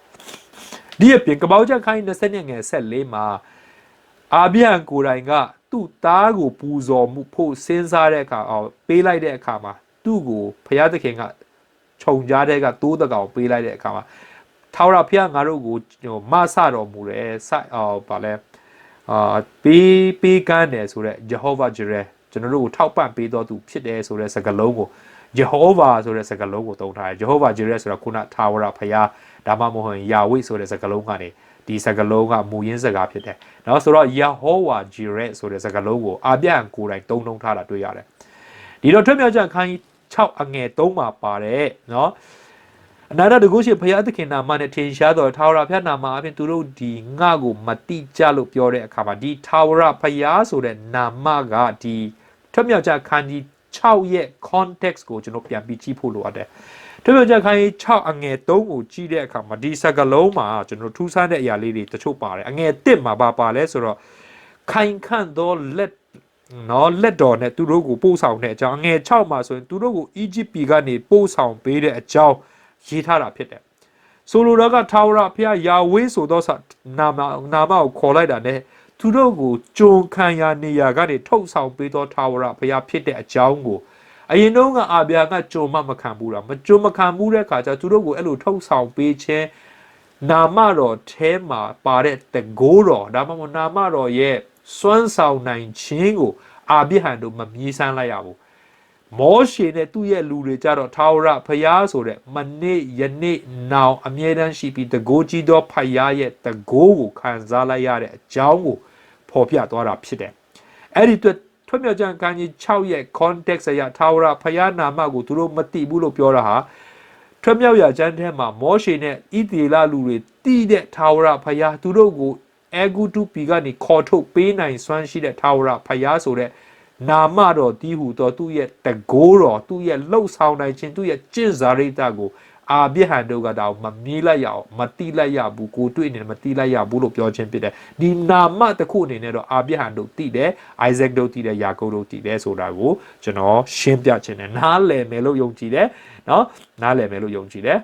ဒီအပြင်ကပောက်ချက်ခိုင်း20ငယ်14မှာအာဗျံကိုယ်တိုင်ကသူ့သားကိုပူဇော်မှုဖို့စဉ်းစားတဲ့အခါပေးလိုက်တဲ့အခါမှာသူ့ကိုဘုရားသခင်ကခြုံကြားတဲ့ကတိုးတကောင်ပေးလိုက်တဲ့အခါမှာထာဝရဘုရားငါတို့ကိုမဆတော်မူတယ်ဗာလဲပေးကမ်းတယ်ဆိုတော့ Jehovah Jireh ကျွန်တော်တို့ကိုထောက်ပံ့ပေးတော်သူဖြစ်တယ်ဆိုတဲ့စကားလုံးကို Jehovah ဆိုတဲ့စကားလုံးကိုသုံးထားတယ် Jehovah Jireh ဆိုတာခုနထာဝရဘုရားဒါမှမဟုတ်ယာဝေးဆိုတဲ့စကားလုံးကနေဒီစကားလုံးကမူရင်းစကားဖြစ်တယ်။နော်ဆိုတော့ Yehovah Jireh ဆိုတဲ့စကားလုံးကိုအာဗျံကိုယ်တိုင်သုံးနှုန်းထားတာတွေ့ရတယ်။ဒီတော့ထွက်မြောက်ကျမ်းခန်းကြီး6အငယ်3မှာပါတယ်နော် အနာတတကုရှင်ဖျားသခင်နာမနဲ့ထင်ရှားတော်ထာဝရဘုရားနာမအပြင်သူတို့ဒီငါကိုမတိကြလို့ပြောတဲ့အခါမှာဒီထာဝရဘုရားဆိုတဲ့နာမကဒီထွတ်မြောက်ကြခန်းကြီး6ရဲ့ context ကိုကျွန်တော်ပြန်ပြီးကြည့်ဖို့လိုအပ်တယ်ထွတ်မြောက်ကြခန်းကြီး6အငယ်3ကိုကြည့်တဲ့အခါမှာဒီစကားလုံးမှာကျွန်တော်ထူးဆန်းတဲ့အရာလေးတွေတချို့ပါတယ်အငယ်1မှာပါလဲဆိုတော့ခိုင်ခန့်သောလက်တော်နဲ့သူတို့ကိုပို့ဆောင်တဲ့အကြောင်းအငယ်6မှာဆိုရင်သူတို့ကိုအီဂျစ်ပြည်ကနေပို့ဆောင်ပေးတဲ့အကြောင်းရေးထားတာဖြစ်တယ်ဆိုလိုတာကထာဝရဘုရားယာဝေးဆိုသောနာမကိုခေါ်လိုက်တာ ਨੇ သူတို့ကိုကြုံခံရနေရကနေထုတ်ဆောင်ပေးသောထာဝရဘုရားဖြစ်တဲ့အကြောင်းကိုအရင်တော့ကအာဗျာကကြုံမခံဘူးလားမကြုံမခံဘူးတဲ့အခါကျသူတို့ကိုအဲ့လိုထုတ်ဆောင်ပေးခြင်းနာမတော်ထဲမှာပါတဲ့တကိုးတော်ဒါမှမဟုတ်နာမတော်ရဲ့စွမ်းဆောင်နိုင်ခြင်းကိုအာဗြဟံတို့မမြည်ဆန်းလိုက်ရဘူးမောရှေနဲ့သူ့ရဲ့လူတွေကြတော့ထာဝရဘုရားဆိုတဲ့မနေ့ယနေ့နောင်အမြဲတမ်းရှိပြီးတကိုးကြီးသောဖယားရဲ့တကိုးကိုခံစားလိုက်ရတဲ့အကြောင်းကိုဖော်ပြသွားတာဖြစ်တယ်အဲ့ဒီထွတ်မြောက်ကြံခန်းကြီး6ရဲ့ context အရထာဝရဘုရားနာမကိုသူတို့မသိဘူးလို့ပြောတာဟာထွတ်မြောက်ရာကျမ်းထဲမှာမောရှေနဲ့ဣသေလလူတွေသိတဲ့ထာဝရဘုရားသူတို့ကိုအဲဂုတုပြည်ကနေခေါ်ထုတ်ပေးနိုင်စွမ်းရှိတဲ့ထာဝရဘုရားဆိုတဲ့နာမတော်တည်ဟူသောသူ့ရဲ့တကိုးတော်သူ့ရဲ့လှုပ်ဆောင်နိုင်ခြင်းသူ့ရဲ့ကျင့်စာရိတ္တကိုအာဗြဟံတို့ကတောင်မမြည်လိုက်ရအောင်မတိလိုက်ရဘူးကိုတွေ့နေမတိလိုက်ရဘူးလို့ပြောခြင်းဖြစ်တယ်ဒီနာမတစ်ခုအနေနဲ့တော့အာဗြဟံတို့သိတယ်အိုက်ဇက်တို့သိတယ်ယာကုပ်တို့သိတယ်ဆိုတာကိုကျွန်တော်ရှင်းပြခြင်းနဲ့နားလည်မယ်လို့ယုံကြည်တယ်နော်နားလည်မယ်လို့ယုံကြည်တယ်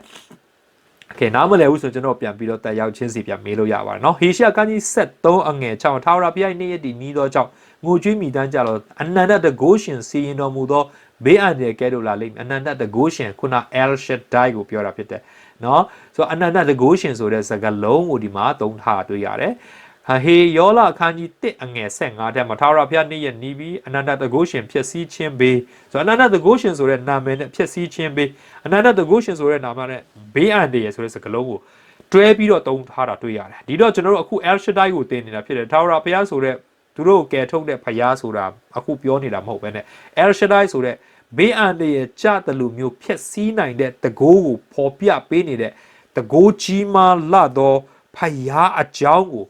โอเคနားမလည်ဘူးဆိုကျွန်တော်ပြန်ပြီးတော့တက်ရောက်ချင်းစီပြန်မေးလို့ရပါတယ်เนาะဟေရှာကန်းကြီး73အငယ်6ထာဝရဘုရားနေ့ရက်ဒီနီးသောကြောင့်ငိုကြွေးမိတမ်းကြတော့အနန္တတကိုးရှင်စီရင်တော်မူသောဘေးအန္တရာယ်ကဲလို့လာလိမ့်မယ်အနန္တတကိုးရှင်ခုန El Shaddai ကိုပြောတာဖြစ်တယ်เนาะဆိုတော့အနန္တတကိုးရှင်ဆိုတဲ့စကားလုံးကိုဒီမှာသုံးထားတွေ့ရတယ်ဟေယောလအခန်းကြီး1အငယ်15ထဲမှာထာဝရဘုရားနေ့ရက်နီးပြီးအနန္တတကိုးရှင်ဖြစ်စည်းခြင်းဘေးဆိုတော့အနန္တတကိုးရှင်ဆိုတဲ့နာမည်နဲ့ဖြစ်စည်းခြင်းဘေးအနန္တတကိုးရှင်ဆိုတဲ့နာမနဲ့ဘေးအန္တရာယ်ဆိုတဲ့စကားလုံးကိုတွဲပြီးတော့သုံးထားတာတွေ့ရတယ်ဒီတော့ကျွန်တော်တို့အခု El Shaddai ကိုသင်နေတာဖြစ်တယ်ထာဝရဘုရားဆိုတဲ့သူတို့ကယ်ထုတ်တဲ့ဘုရားဆိုတာအခုပြောနေတာမဟုတ်ဘဲနဲ့ El Shaddai ဆိုတဲ့ဘေးအန္တရာယ်ကြတဲ့လူမျိုးဖြစ်စည်းနိုင်တဲ့တကိုးကိုဖော်ပြပေးနေတဲ့တကိုးကြီးမားလာသောဘုရားအကြောင်းကို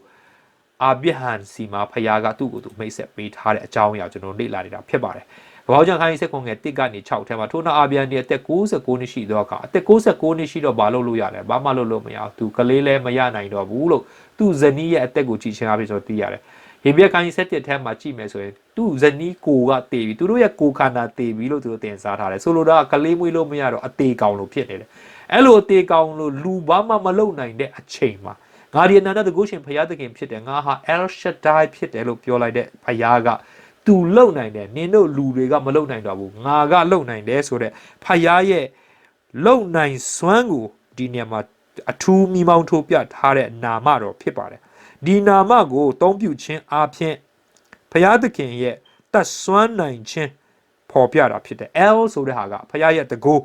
အာဗြဟံစီမှာဖယားကသူ့ကိုသူမိတ်ဆက်ပေးထားတဲ့အကြောင်းအရာကျွန်တော်လေ့လာနေတာဖြစ်ပါတယ်။ဘောင်ကျန်ခိုင်းဆက်ခွန်ငယ်1ကနေ6ထဲမှာထို့နောက်အာဗြဟံဒီအသက်69နှစ်ရှိသောအခါအသက်69နှစ်ရှိတော့ဘာလုပ်လို့ရလဲ။ဘာမှလုပ်လို့မရဘူး။သူကလေးလည်းမရနိုင်တော့ဘူးလို့သူ့ဇနီးရဲ့အသက်ကိုကြည့်ချင်အားဖြင့်ဆိုသိရတယ်။ဟေဘရဲခိုင်း7ထဲမှာကြည့်မယ်ဆိုရင်သူ့ဇနီးကိုကတေပြီသူတို့ရဲ့ကိုခန္ဓာတေပြီလို့သူတို့တင်စားထားတယ်။ဆိုလိုတာကလေးမွေးလို့မရတော့အသေးကောင်လို့ဖြစ်နေတယ်။အဲ့လိုအသေးကောင်လို့လူဘာမှမလုပ်နိုင်တဲ့အချိန်မှာငါဒီအနန္တတကုရှင်ဘုရားသခင်ဖြစ်တယ်ငါဟာ El Shaddai ဖြစ်တယ်လို့ပြောလိုက်တဲ့ဘုရားကသူလုံနိုင်တယ်နင်တို့လူတွေကမလုံနိုင်တော့ဘူးငါကလုံနိုင်တယ်ဆိုတဲ့ဘုရားရဲ့လုံနိုင်စွမ်းကိုဒီနေရာမှာအထူးမိမောင်းထိုးပြထားတဲ့နာမတော်ဖြစ်ပါတယ်ဒီနာမကိုအသုံးပြုခြင်းအပြင်ဘုရားသခင်ရဲ့တတ်စွမ်းနိုင်ခြင်းပေါ်ပြတာဖြစ်တယ် El ဆိုတဲ့ဟာကဘုရားရဲ့တကိုး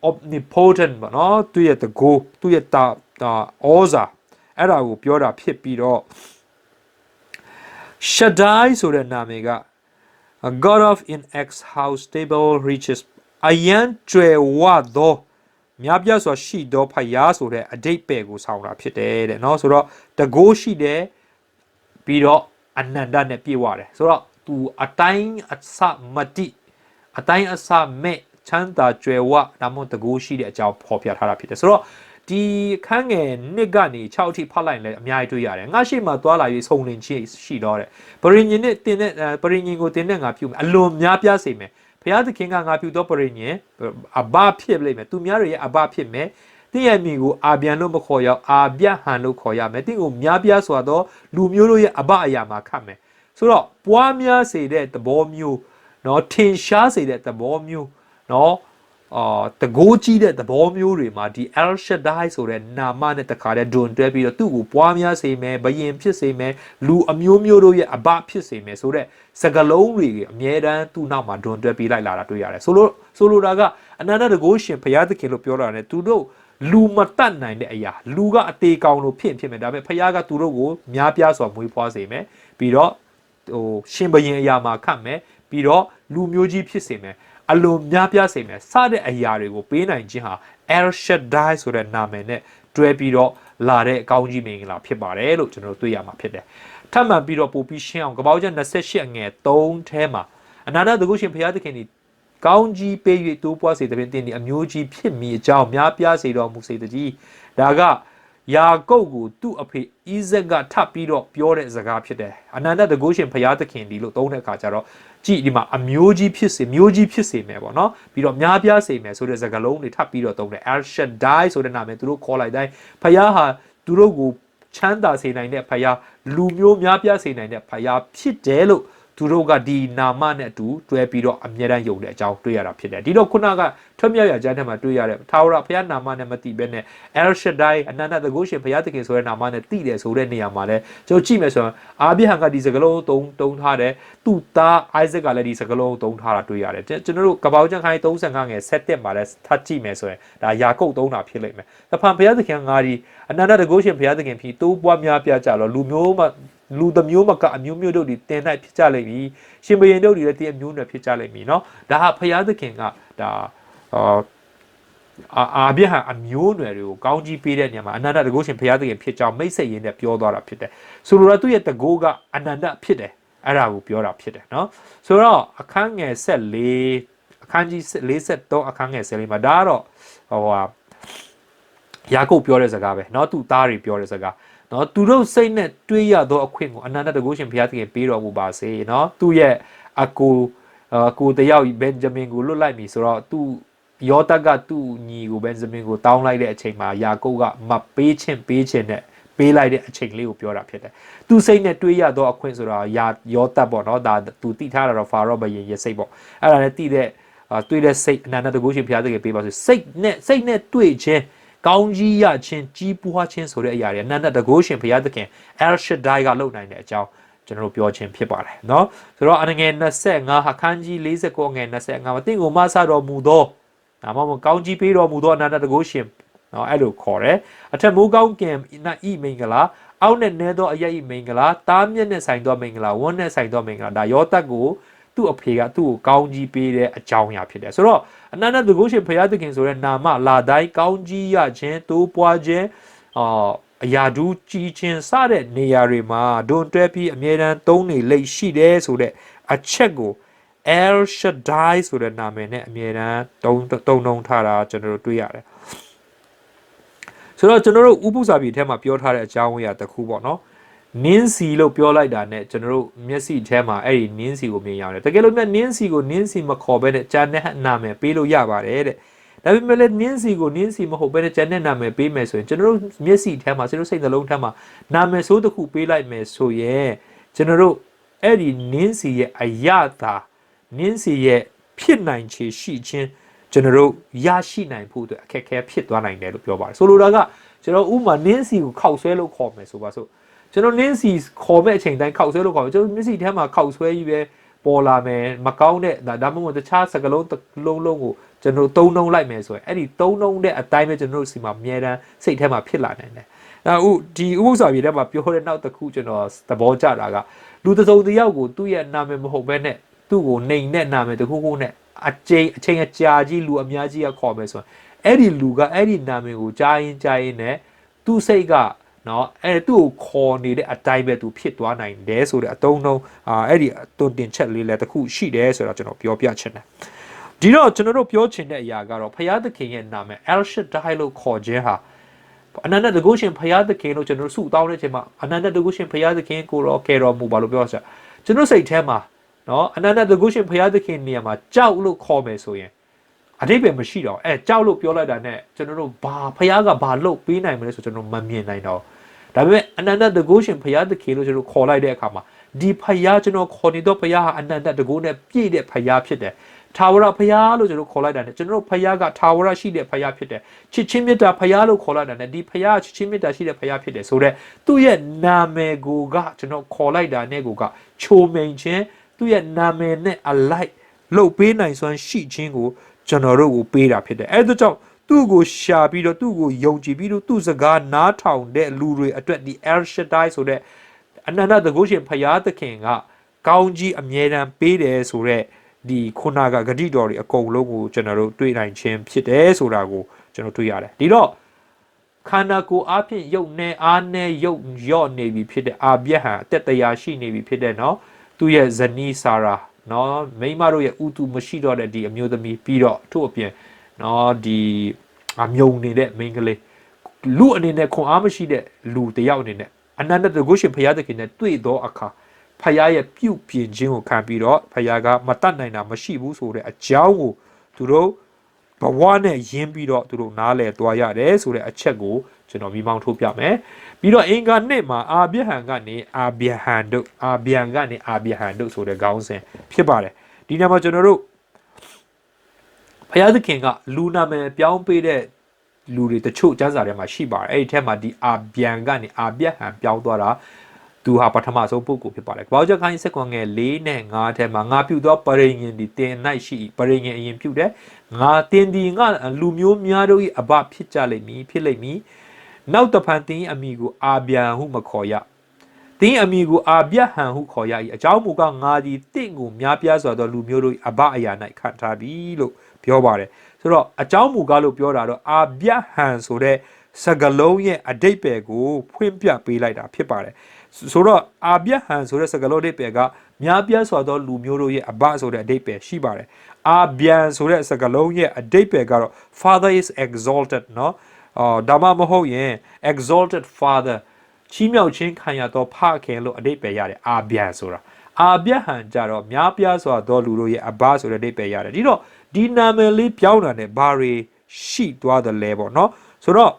omnipotent ပေါ့နော်သူ့ရဲ့တကိုးသူ့ရဲ့ဩဇာအဲ့ဒါကိုပြောတာဖြစ်ပြီးတော့ Shaddai ဆိုတဲ့နာမည်က God of inexhaustible riches အယံကျွယ်ဝသောများပြားစွာရှိသောဖယားဆိုတဲ့အဓိပ္ပာယ်ကိုဆောင်တာဖြစ်တယ်တဲ့เนาะဆိုတော့တကိုးရှိတယ်ပြီးတော့အနန္တနဲ့ပြည့်ဝတယ်ဆိုတော့သူအတိုင်းအစမတိအတိုင်းအစမဲ့ချမ်းသာကြွယ်ဝဒါမှမဟုတ်တကိုးရှိတဲ့အကြောင်းဖော်ပြထားတာဖြစ်တယ်ဆိုတော့ဒီခန်းငယ်နှစ်ကနေ6အထိဖတ်လိုက်လဲအများကြီးတွေ့ရတယ်ငါရှိမှသွားလာပြီးစုံလင်ချင်းရှိတော့တဲ့ပရိညင်နဲ့တင်တဲ့ပရိညင်ကိုတင်တဲ့ငါပြုမယ်အလွန်များပြားစေမယ်ဘုရားသခင်ကငါပြုသောပရိညင်အဘဖြစ်လိမ့်မယ်သူများတွေရဲ့အဘဖြစ်မယ်တင်းရဲ့မိကိုအာပြန်လို့မခေါ်ရအာပြဟန်လို့ခေါ်ရမယ်တင်းကိုများပြားစွာသောလူမျိုးတို့ရဲ့အဘအရာမှာခတ်မယ်ဆိုတော့ပွားများစေတဲ့သဘောမျိုးเนาะထင်ရှားစေတဲ့သဘောမျိုးเนาะတကိုးကြီးတဲ့သဘောမျိုးတွေမှာဒီ El Shaddai ဆိုတဲ့နာမနဲ့တခါတည်းဒွန်တွဲပြီးတော့သူ့ကိုပွားများစေမယ်ဘယင်ဖြစ်စေမယ်လူအမျိုးမျိုးတို့ရဲ့အဘဖြစ်စေမယ်ဆိုတဲ့စကားလုံးတွေအမြဲတမ်းသူ့နောက်မှာဒွန်တွဲပြီးလိုက်လာတာတွေ့ရတယ်ဆိုလိုတာကအနန္တတကိုးရှင်ဘုရားသခင်လို့ပြောတာနဲ့သူတို့လူမတတ်နိုင်တဲ့အရာလူကအသေးကောင်လို့ဖြစ်မယ်ဒါပေမဲ့ဘုရားကသူတို့ကိုများပြားစွာမွေးဖွားစေမယ်ပြီးတော့ရှင်ဘယင်အရာမှာခတ်မယ်ပြီးတော့ လူမျိုးကြီးဖြစ်စေမယ်အလွန်များပြားစေမယ်စတဲ့အရာတွေကိုပေးနိုင်ခြင်းဟာ El Shaddai ဆိုတဲ့နာမည်နဲ့တွဲပြီးတော့လာတဲ့အကောင်းကြီးမင်္ဂလာဖြစ်ပါတယ်လို့ကျွန်တော်တို့တွေ့ရမှာဖြစ်တယ်ထပ်မံပြီးတော့ပို့ပြီးရှင်းအောင်ကပောက်ကျ28အငယ်3ထဲမှာအနာဂတ်တကုရှင်ဘုရားသခင်ဒီကောင်းကြီးပေး၍တိုးပွားစေတဲ့ပြင်တင်ဒီအမျိုးကြီးဖြစ်မိအကြောင်းများပြားစေတော်မူစေတည်းဒါကယာကုပ်ကိုသူ့အဖေဣဇက်ကထပ်ပြီးတော့ပြောတဲ့စကားဖြစ်တယ်အနန္တတကုရှင်ဘုရားသခင်ဒီလို့သုံးတဲ့အခါကျတော့ကြည့်ဒီမှာအမျိုးကြီးဖြစ်စေမျိုးကြီးဖြစ်စေမယ်ပေါ့နော်ပြီးတော့များပြားစေမယ်ဆိုတဲ့စကားလုံးတွေထပ်ပြီးတော့သုံးတယ် El Shaddai ဆိုတဲ့နာမည်သူတို့ခေါ်လိုက်တိုင်းဘုရားဟာသူတို့ကိုချမ်းသာစေနိုင်တဲ့ဘုရားလူမျိုးများပြားစေနိုင်တဲ့ဘုရားဖြစ်တယ်လို့သူတို့ကဒီနာမနဲ့အတူတွဲပြီးတော့အမြဲတမ်းယုံတဲ့အကြောင်းတွေ့ရတာဖြစ်တယ်ဒီတော့ခုနကထွတ်မြောက်ရာကျမ်းထဲမှာတွေ့ရတဲ့ထာဝရဘုရားနာမနဲ့မသိဘဲနဲ့ El Shaddai အနန္တတကုရှင်ဘုရားသခင်ဆိုတဲ့နာမနဲ့သိတယ်ဆိုတဲ့နေရာမှာလဲကျွန်တော်ကြည့်မယ်ဆိုရင်အာဗြဟံကဒီစကားလုံးတုံးထားတယ်သူ့သား Isaac ကလည်းဒီစကားလုံးတုံးထားတာတွေ့ရတယ်ကျွန်တော်တို့ကပောက်ကျမ်းခန်း35ငယ်7မှာလဲထပ်ကြည့်မယ်ဆိုရင်ဒါယာကုပ်သုံးတာဖြစ်လိမ့်မယ်တဖန်ဘုရားသခင်ငါဒီအနန္တတကုရှင်ဘုရားသခင်ဖြစ်တိုးပွားများပြားကြတော့လူမျိုးမှလူတစ်မျိုးမကအမျိုးမျိုးတို့ဒီတင်နိုင်ဖြစ်ကြလိမ့်မည်ရှင်ဘုရင်တို့ဒီလည်းတင်အမျိုးနဲ့ဖြစ်ကြလိမ့်မည်เนาะဒါဟာဘုရားသခင်ကဒါအာဗြဟံအမျိုးနွယ်တွေကိုကောင်းကြီးပေးတဲ့နေရာမှာအနန္တတကုရှင်ဘုရားသခင်ဖြစ်ကြောင်းမိတ်ဆက်ရင်းနဲ့ပြောသွားတာဖြစ်တယ်ဆိုလိုတာသူ့ရဲ့တကုကအနန္တဖြစ်တယ်အဲ့ဒါကိုပြောတာဖြစ်တယ်เนาะဆိုတော့အခန်းငယ်14အခန်းကြီး43အခန်းငယ်14မှာဒါကတော့ယာကုပ်ပြောတဲ့စကားပဲเนาะသူ့သားတွေပြောတဲ့စကားနော်သူတို့စိတ်နဲ့တွေးရသောအခွင့်ကိုအနန္တတကုရှင်ဘုရားသခင်ပေးတော်မူပါစေနော်သူ့ရဲ့အကိုတယောက်ဘင်ဂျမင်ကိုလွတ်လိုက်ပြီဆိုတော့သူယောသကသူ့ညီကိုဘင်ဂျမင်ကိုတောင်းလိုက်တဲ့အချိန်မှာယာကုပ်ကမပေးခြင်းနဲ့ပေးလိုက်တဲ့အချိန်လေးကိုပြောတာဖြစ်တယ်သူစိတ်နဲ့တွေးရသောအခွင့်ဆိုတော့ယောသပေါ့နော်ဒါသူတိထားတာတော့ဖာရောဘယင်ရဲ့စိတ်ပေါ့အဲ့ဒါနဲ့တိတဲ့တွေးတဲ့စိတ်အနန္တတကုရှင်ဘုရားသခင်ပေးပါစေစိတ်နဲ့တွေးခြင်းကောင်းကြီးရခြင်းကြီးပွားခြင်းဆိုတဲ့အရာတွေအနန္တတကုရှင်ဘုရားသခင် El Shaddai ကလုပ်နိုင်တဲ့အကြောင်းကျွန်တော်တို့ပြောခြင်းဖြစ်ပါတယ်เนาะဆိုတော့အငယ်25အခန်းကြီး49ငယ်25မှာတင့်ကိုမဆတော်မူသောဒါမှမဟုတ်ကောင်းကြီးပေးတော်မူသောအနန္တတကုရှင်เนาะအဲ့လိုခေါ်တယ်အထက်မိုးကောင်းကင်နတ်ဤမင်္ဂလာအောက်နဲ့နဲသောအယက်ဤမင်္ဂလာတားမြက်နဲ့ဆိုင်သောမင်္ဂလာဝန်းနဲ့ဆိုင်သောမင်္ဂလာဒါယောသတ်ကိုသူ့အဖေကသူ့ကိုကောင်းကြီးပေးတဲ့အကြောင်းအရာဖြစ်တယ်ဆိုတော့အနန္တတကုရှင်ဘုရားသခင်ဆိုတဲ့နာမလာတိုင်းကောင်းကြီးရခြင်းတိုးပွားခြင်းအရာဒူးကြီးခြင်းစတဲ့နေရာတွေမှာဒွန်တွဲပြီးအမြဲတမ်းသုံးနေလိမ့်ရှိတယ်ဆိုတဲ့အချက်ကို El Shaddai ဆိုတဲ့နာမည်နဲ့အမြဲတမ်းသုံးထားတာကျွန်တော်တို့တွေ့ရတယ်ဆိုတော့ကျွန်တော်တို့ဥပုသ္စာပြေထဲမှာပြောထားတဲ့အကြောင်းအရာတစ်ခုပေါ့နော်နင်းစီလို့ပြောလိုက်တာနဲ့ကျွန်တော်တို့မျက်စိထဲမှာအဲ့ဒီနင်းစီကိုမြင်ရတယ်တကယ်လို့မြတ်နင်းစီကိုနင်းစီမခေါ်ဘဲနဲ့ဂျန်နဲ့နာမည်ပေးလို့ရပါတယ်တဲ့ဒါပေမဲ့လည်းနင်းစီကိုနင်းစီမဟုတ်ဘဲနဲ့ဂျန်နဲ့နာမည်ပေးမယ်ဆိုရင်ကျွန်တော်တို့မျက်စိထဲမှာကျွန်တော်စိတ်နှလုံးထဲမှာနာမည်ဆိုးတစ်ခုပေးလိုက်မယ်ဆိုရင်ကျွန်တော်တို့အဲ့ဒီနင်းစီရဲ့အယတာနင်းစီရဲ့ဖြစ်နိုင်ခြေရှိခြင်းကျွန်တော်တို့ရရှိနိုင်ဖို့အတွက်အခက်အခဲဖြစ်သွားနိုင်တယ်လို့ပြောပါတယ်ဆိုလိုတာကကျွန်တော်ဥမာနင်းစီကိုခောက်ဆွဲလို့ခေါ်မယ်ဆိုပါစို့ကျွန်တော်နင်းစီခေါ်မဲ့အချိန်တိုင်းခောက်ဆွဲလို့ခေါ်မယ်ကျွန်တော်မျက်စိထဲမှာခောက်ဆွဲကြီးပဲပေါ်လာမယ်မကောင်းတဲ့ဒါမှမဟုတ်တခြားစကလုံးလုံးကိုကျွန်တော်သုံးနှုံလိုက်မယ်ဆိုရင်အဲ့ဒီသုံးနှုံတဲ့အတိုင်းပဲကျွန်တော်တို့စီမှာအမြဲတမ်းစိတ်ထဲမှာဖြစ်လာနိုင်တယ်ဒီဥပုသ္စာပြေထဲမှာပြောတဲ့နောက်တစ်ခုကျွန်တော်သဘောကျတာကလူတစ်စုံတစ်ယောက်ကိုသူ့ရဲ့နာမည်မဟုတ်ဘဲနဲ့သူ့ကိုနှိမ်တဲ့နာမည်တစ်ခုခုနဲ့အချိန်အကြာကြီးလူအများကြီးကခေါ်မယ်ဆိုရင်အဲ့ဒီလူကအဲ့ဒီနာမည်ကိုကြားရင်နဲ့သူ့စိတ်ကနော်အဲ့သူ့ကိုခေါ်နေတဲ့အတိုင်းပဲသူဖြစ်သွားနိုင်တယ်ဆိုတဲ့အတုံးလုံးအဲ့ဒီတုံတင်ချက်လေးလည်းတစ်ခုရှိတယ်ဆိုတော့ကျွန်တော်ပြောပြချင်တယ်ဒီတော့ကျွန်တော်တို့ပြောချင်တဲ့အရာကတော့ဘုရားသခင်ရဲ့နာမည် El Shaddai လို့ခေါ်ခြင်းဟာအနန္တတကုရှင်ဘုရားသခင်လို့ကျွန်တော်တို့ဆုတောင်းတဲ့အချိန်မှာအနန္တတကုရှင်ဘုရားသခင်ကိုရောကယ်တော်မူပါလို့ပြောချင်ကျွန်တော်စိတ်ထဲမှာနော်အနန္တတကုရှင်ဘုရားသခင်နေရာမှာကြောက်လို့ခေါ်မယ်ဆိုရင်အတိတ်ပဲမရှိတော့ကြောက်လို့ပြောလိုက်တာနဲ့ကျွန်တော်တို့ဘုရားကဘာလုပ်ပေးနိုင်မလဲဆိုကျွန်တော်မမြင်နိုင်တော့ဒါပေမဲ့အနန္တတကုရှင်ဘုရားသခင်လို့ကျွန်တော်ခေါ်လိုက်တဲ့အခါမှာဒီဘုရားကျွန်တော်ခေါ်နေတော့ဘုရားဟာအနန္တတကုနဲ့ပြည့်တဲ့ဘုရားဖြစ်တယ်ထာဝရဘုရားလို့ကျွန်တော်ခေါ်လိုက်တာနဲ့ကျွန်တော်ဘုရားကထာဝရရှိတဲ့ဘုရားဖြစ်တယ်ချစ်ချင်းမေတ္တာဘုရားလို့ခေါ်လိုက်တာနဲ့ဒီဘုရားချစ်ချင်းမေတ္တာရှိတဲ့ဘုရားဖြစ်တယ်ဆိုတော့သူ့ရဲ့နာမည်ကိုကကျွန်တော်ခေါ်လိုက်တာနဲ့ကိုကချိုမိန်ခြင်းသူ့ရဲ့နာမည်နဲ့အလိုက်လှုပ်ပေးနိုင်စွမ်းရှိခြင်းကိုကျွန်တော်တို့ကိုပေးတာဖြစ်တယ်အဲဒါကြောင့်သူ့ကိုရှာပြီးတော့သူ့ကိုယုံကြည်ပြီးတော့သူ့စကားနားထောင်တဲ့လူတွေအတွက်ဒီ El Shaddai ဆိုတဲ့အနန္တတကုရှင်ဘုရားသခင်ကကောင်းကြီးအမြဲတမ်းပေးတယ်ဆိုတဲ့ ဒီခုနကဂတိတော်တွေအကုန်လုံးကိုကျွန်တော်တို့တွေ့နိုင်ခြင်းဖြစ်တယ်ဆိုတာကိုကျွန်တော်တွေ့ရတယ်ဒီတော့ခန္ဓာကိုယ်အဖြစ်ရုပ်နဲ့အားနဲ့ရုပ်ရော့နေပြီဖြစ်တဲ့အာပြက်ဟံအသက်တရားရှိနေပြီဖြစ်တဲ့နော်သူ့ရဲ့ဇနီးစာရာနော်မိမတို့ရဲ့ဥတုမရှိတော့တဲ့ဒီအမျိုးသမီးပြီးတော့ထို့အပြင်နော်ဒီအမြုံနေတဲ့မိန်းကလေးလူအနေနဲ့ခွန်အားမရှိတဲ့လူတယောက်အနေနဲ့အနန္တတကုရှင်ဘုရားသခင်နဲ့တွေ့သောအခါဖယားရဲ့ပြုတ်ပြင်ခြင်းကိုခံပြီးတော့ဖယားကမတတ်နိုင်တာမရှိဘူးဆိုတဲ့အကြောင်းကိုသူတို့ဘဝနဲ့ယဉ်ပြီးတော့သူတို့နားလည်သွားရတယ်ဆိုတဲ့အချက်ကိုကျွန်တော်မိမောင်းထုတ်ပြမယ်ပြီးတော့အင်္ဂါနှစ်မှာအာဗျဟံကနေအာဗျဟံတို့အာဗျံကနေအာဗျဟံတို့ဆိုတဲ့ခေါင်းစဉ်ဖြစ်ပါတယ်ဒီနေ့မှာကျွန်တော်တို့ဘုရားသခင်ကလူနာမည်ပြောင်းပေးတဲ့လူတွေတချို့ကျမ်းစာထဲမှာရှိပါတယ်အဲ့ဒီထဲမှာဒီအာဗျံကနေအာဗျဟံပြောင်းသွားတာသူဟာပထမဆုံးပုဂ္ဂိုလ်ဖြစ်ပါတယ်။ဘောဇက်ခိုင်းစက်ကွန်ငယ်၄နဲ့5ထဲမှာငါပြုသောပရိညင်ဒီတင်၌ရှိပရိညင်အရင်ပြုတယ်။ငါတင်ဒီငါလူမျိုးများတို့၏အဘဖြစ်ကြလိမ့်မည်ဖြစ်လိမ့်မည်။နောက်တဖန်တင်အမိကိုအာဗျံဟုမခေါ်ရ။တင်အမိကိုအာဗျဟံဟုခေါ်ရ၏အကြောင်းမူကားငါသည်တင့်ကိုများပြားစွာသောလူမျိုးတို့၏အဘအရာ၌ခံထားပြီလို့ပြောပါတယ်။ဆိုတော့အကြောင်းမူကားလို့ပြောတာတော့အာဗျဟံဆိုတဲ့စကားလုံးရဲ့အဓိပ္ပာယ်ကိုဖွင့်ပြပေးလိုက်တာဖြစ်ပါတယ်ဆိုတော့အာဗျဟန်ဆိုတဲ့စကားလုံးအဓိပ္ပာယ်ကများပြားစွာသောလူမျိုးတို့ရဲ့အဘဆိုတဲ့အဓိပ္ပာယ်ရှိပါတယ်အာဗျံဆိုတဲ့စကားလုံးရဲ့အဓိပ္ပာယ်ကတော့ father is exalted เนาะဒါမှမဟုတ်ရင် exalted father ချီးမြှောက်ခြင်းခံရသောဖခင်လို့အဓိပ္ပာယ်ရတယ်အာဗျံဆိုတာအာဗျဟန်ကြတော့များပြားစွာသောလူတို့ရဲ့အဘဆိုတဲ့အဓိပ္ပာယ်ရတယ်ဒီတော့ဒီနာမည်လေးပြောင်းတာနဲ့ဘာတွေရှိသွားတယ်လဲပေါ့เนาะဆိုတော့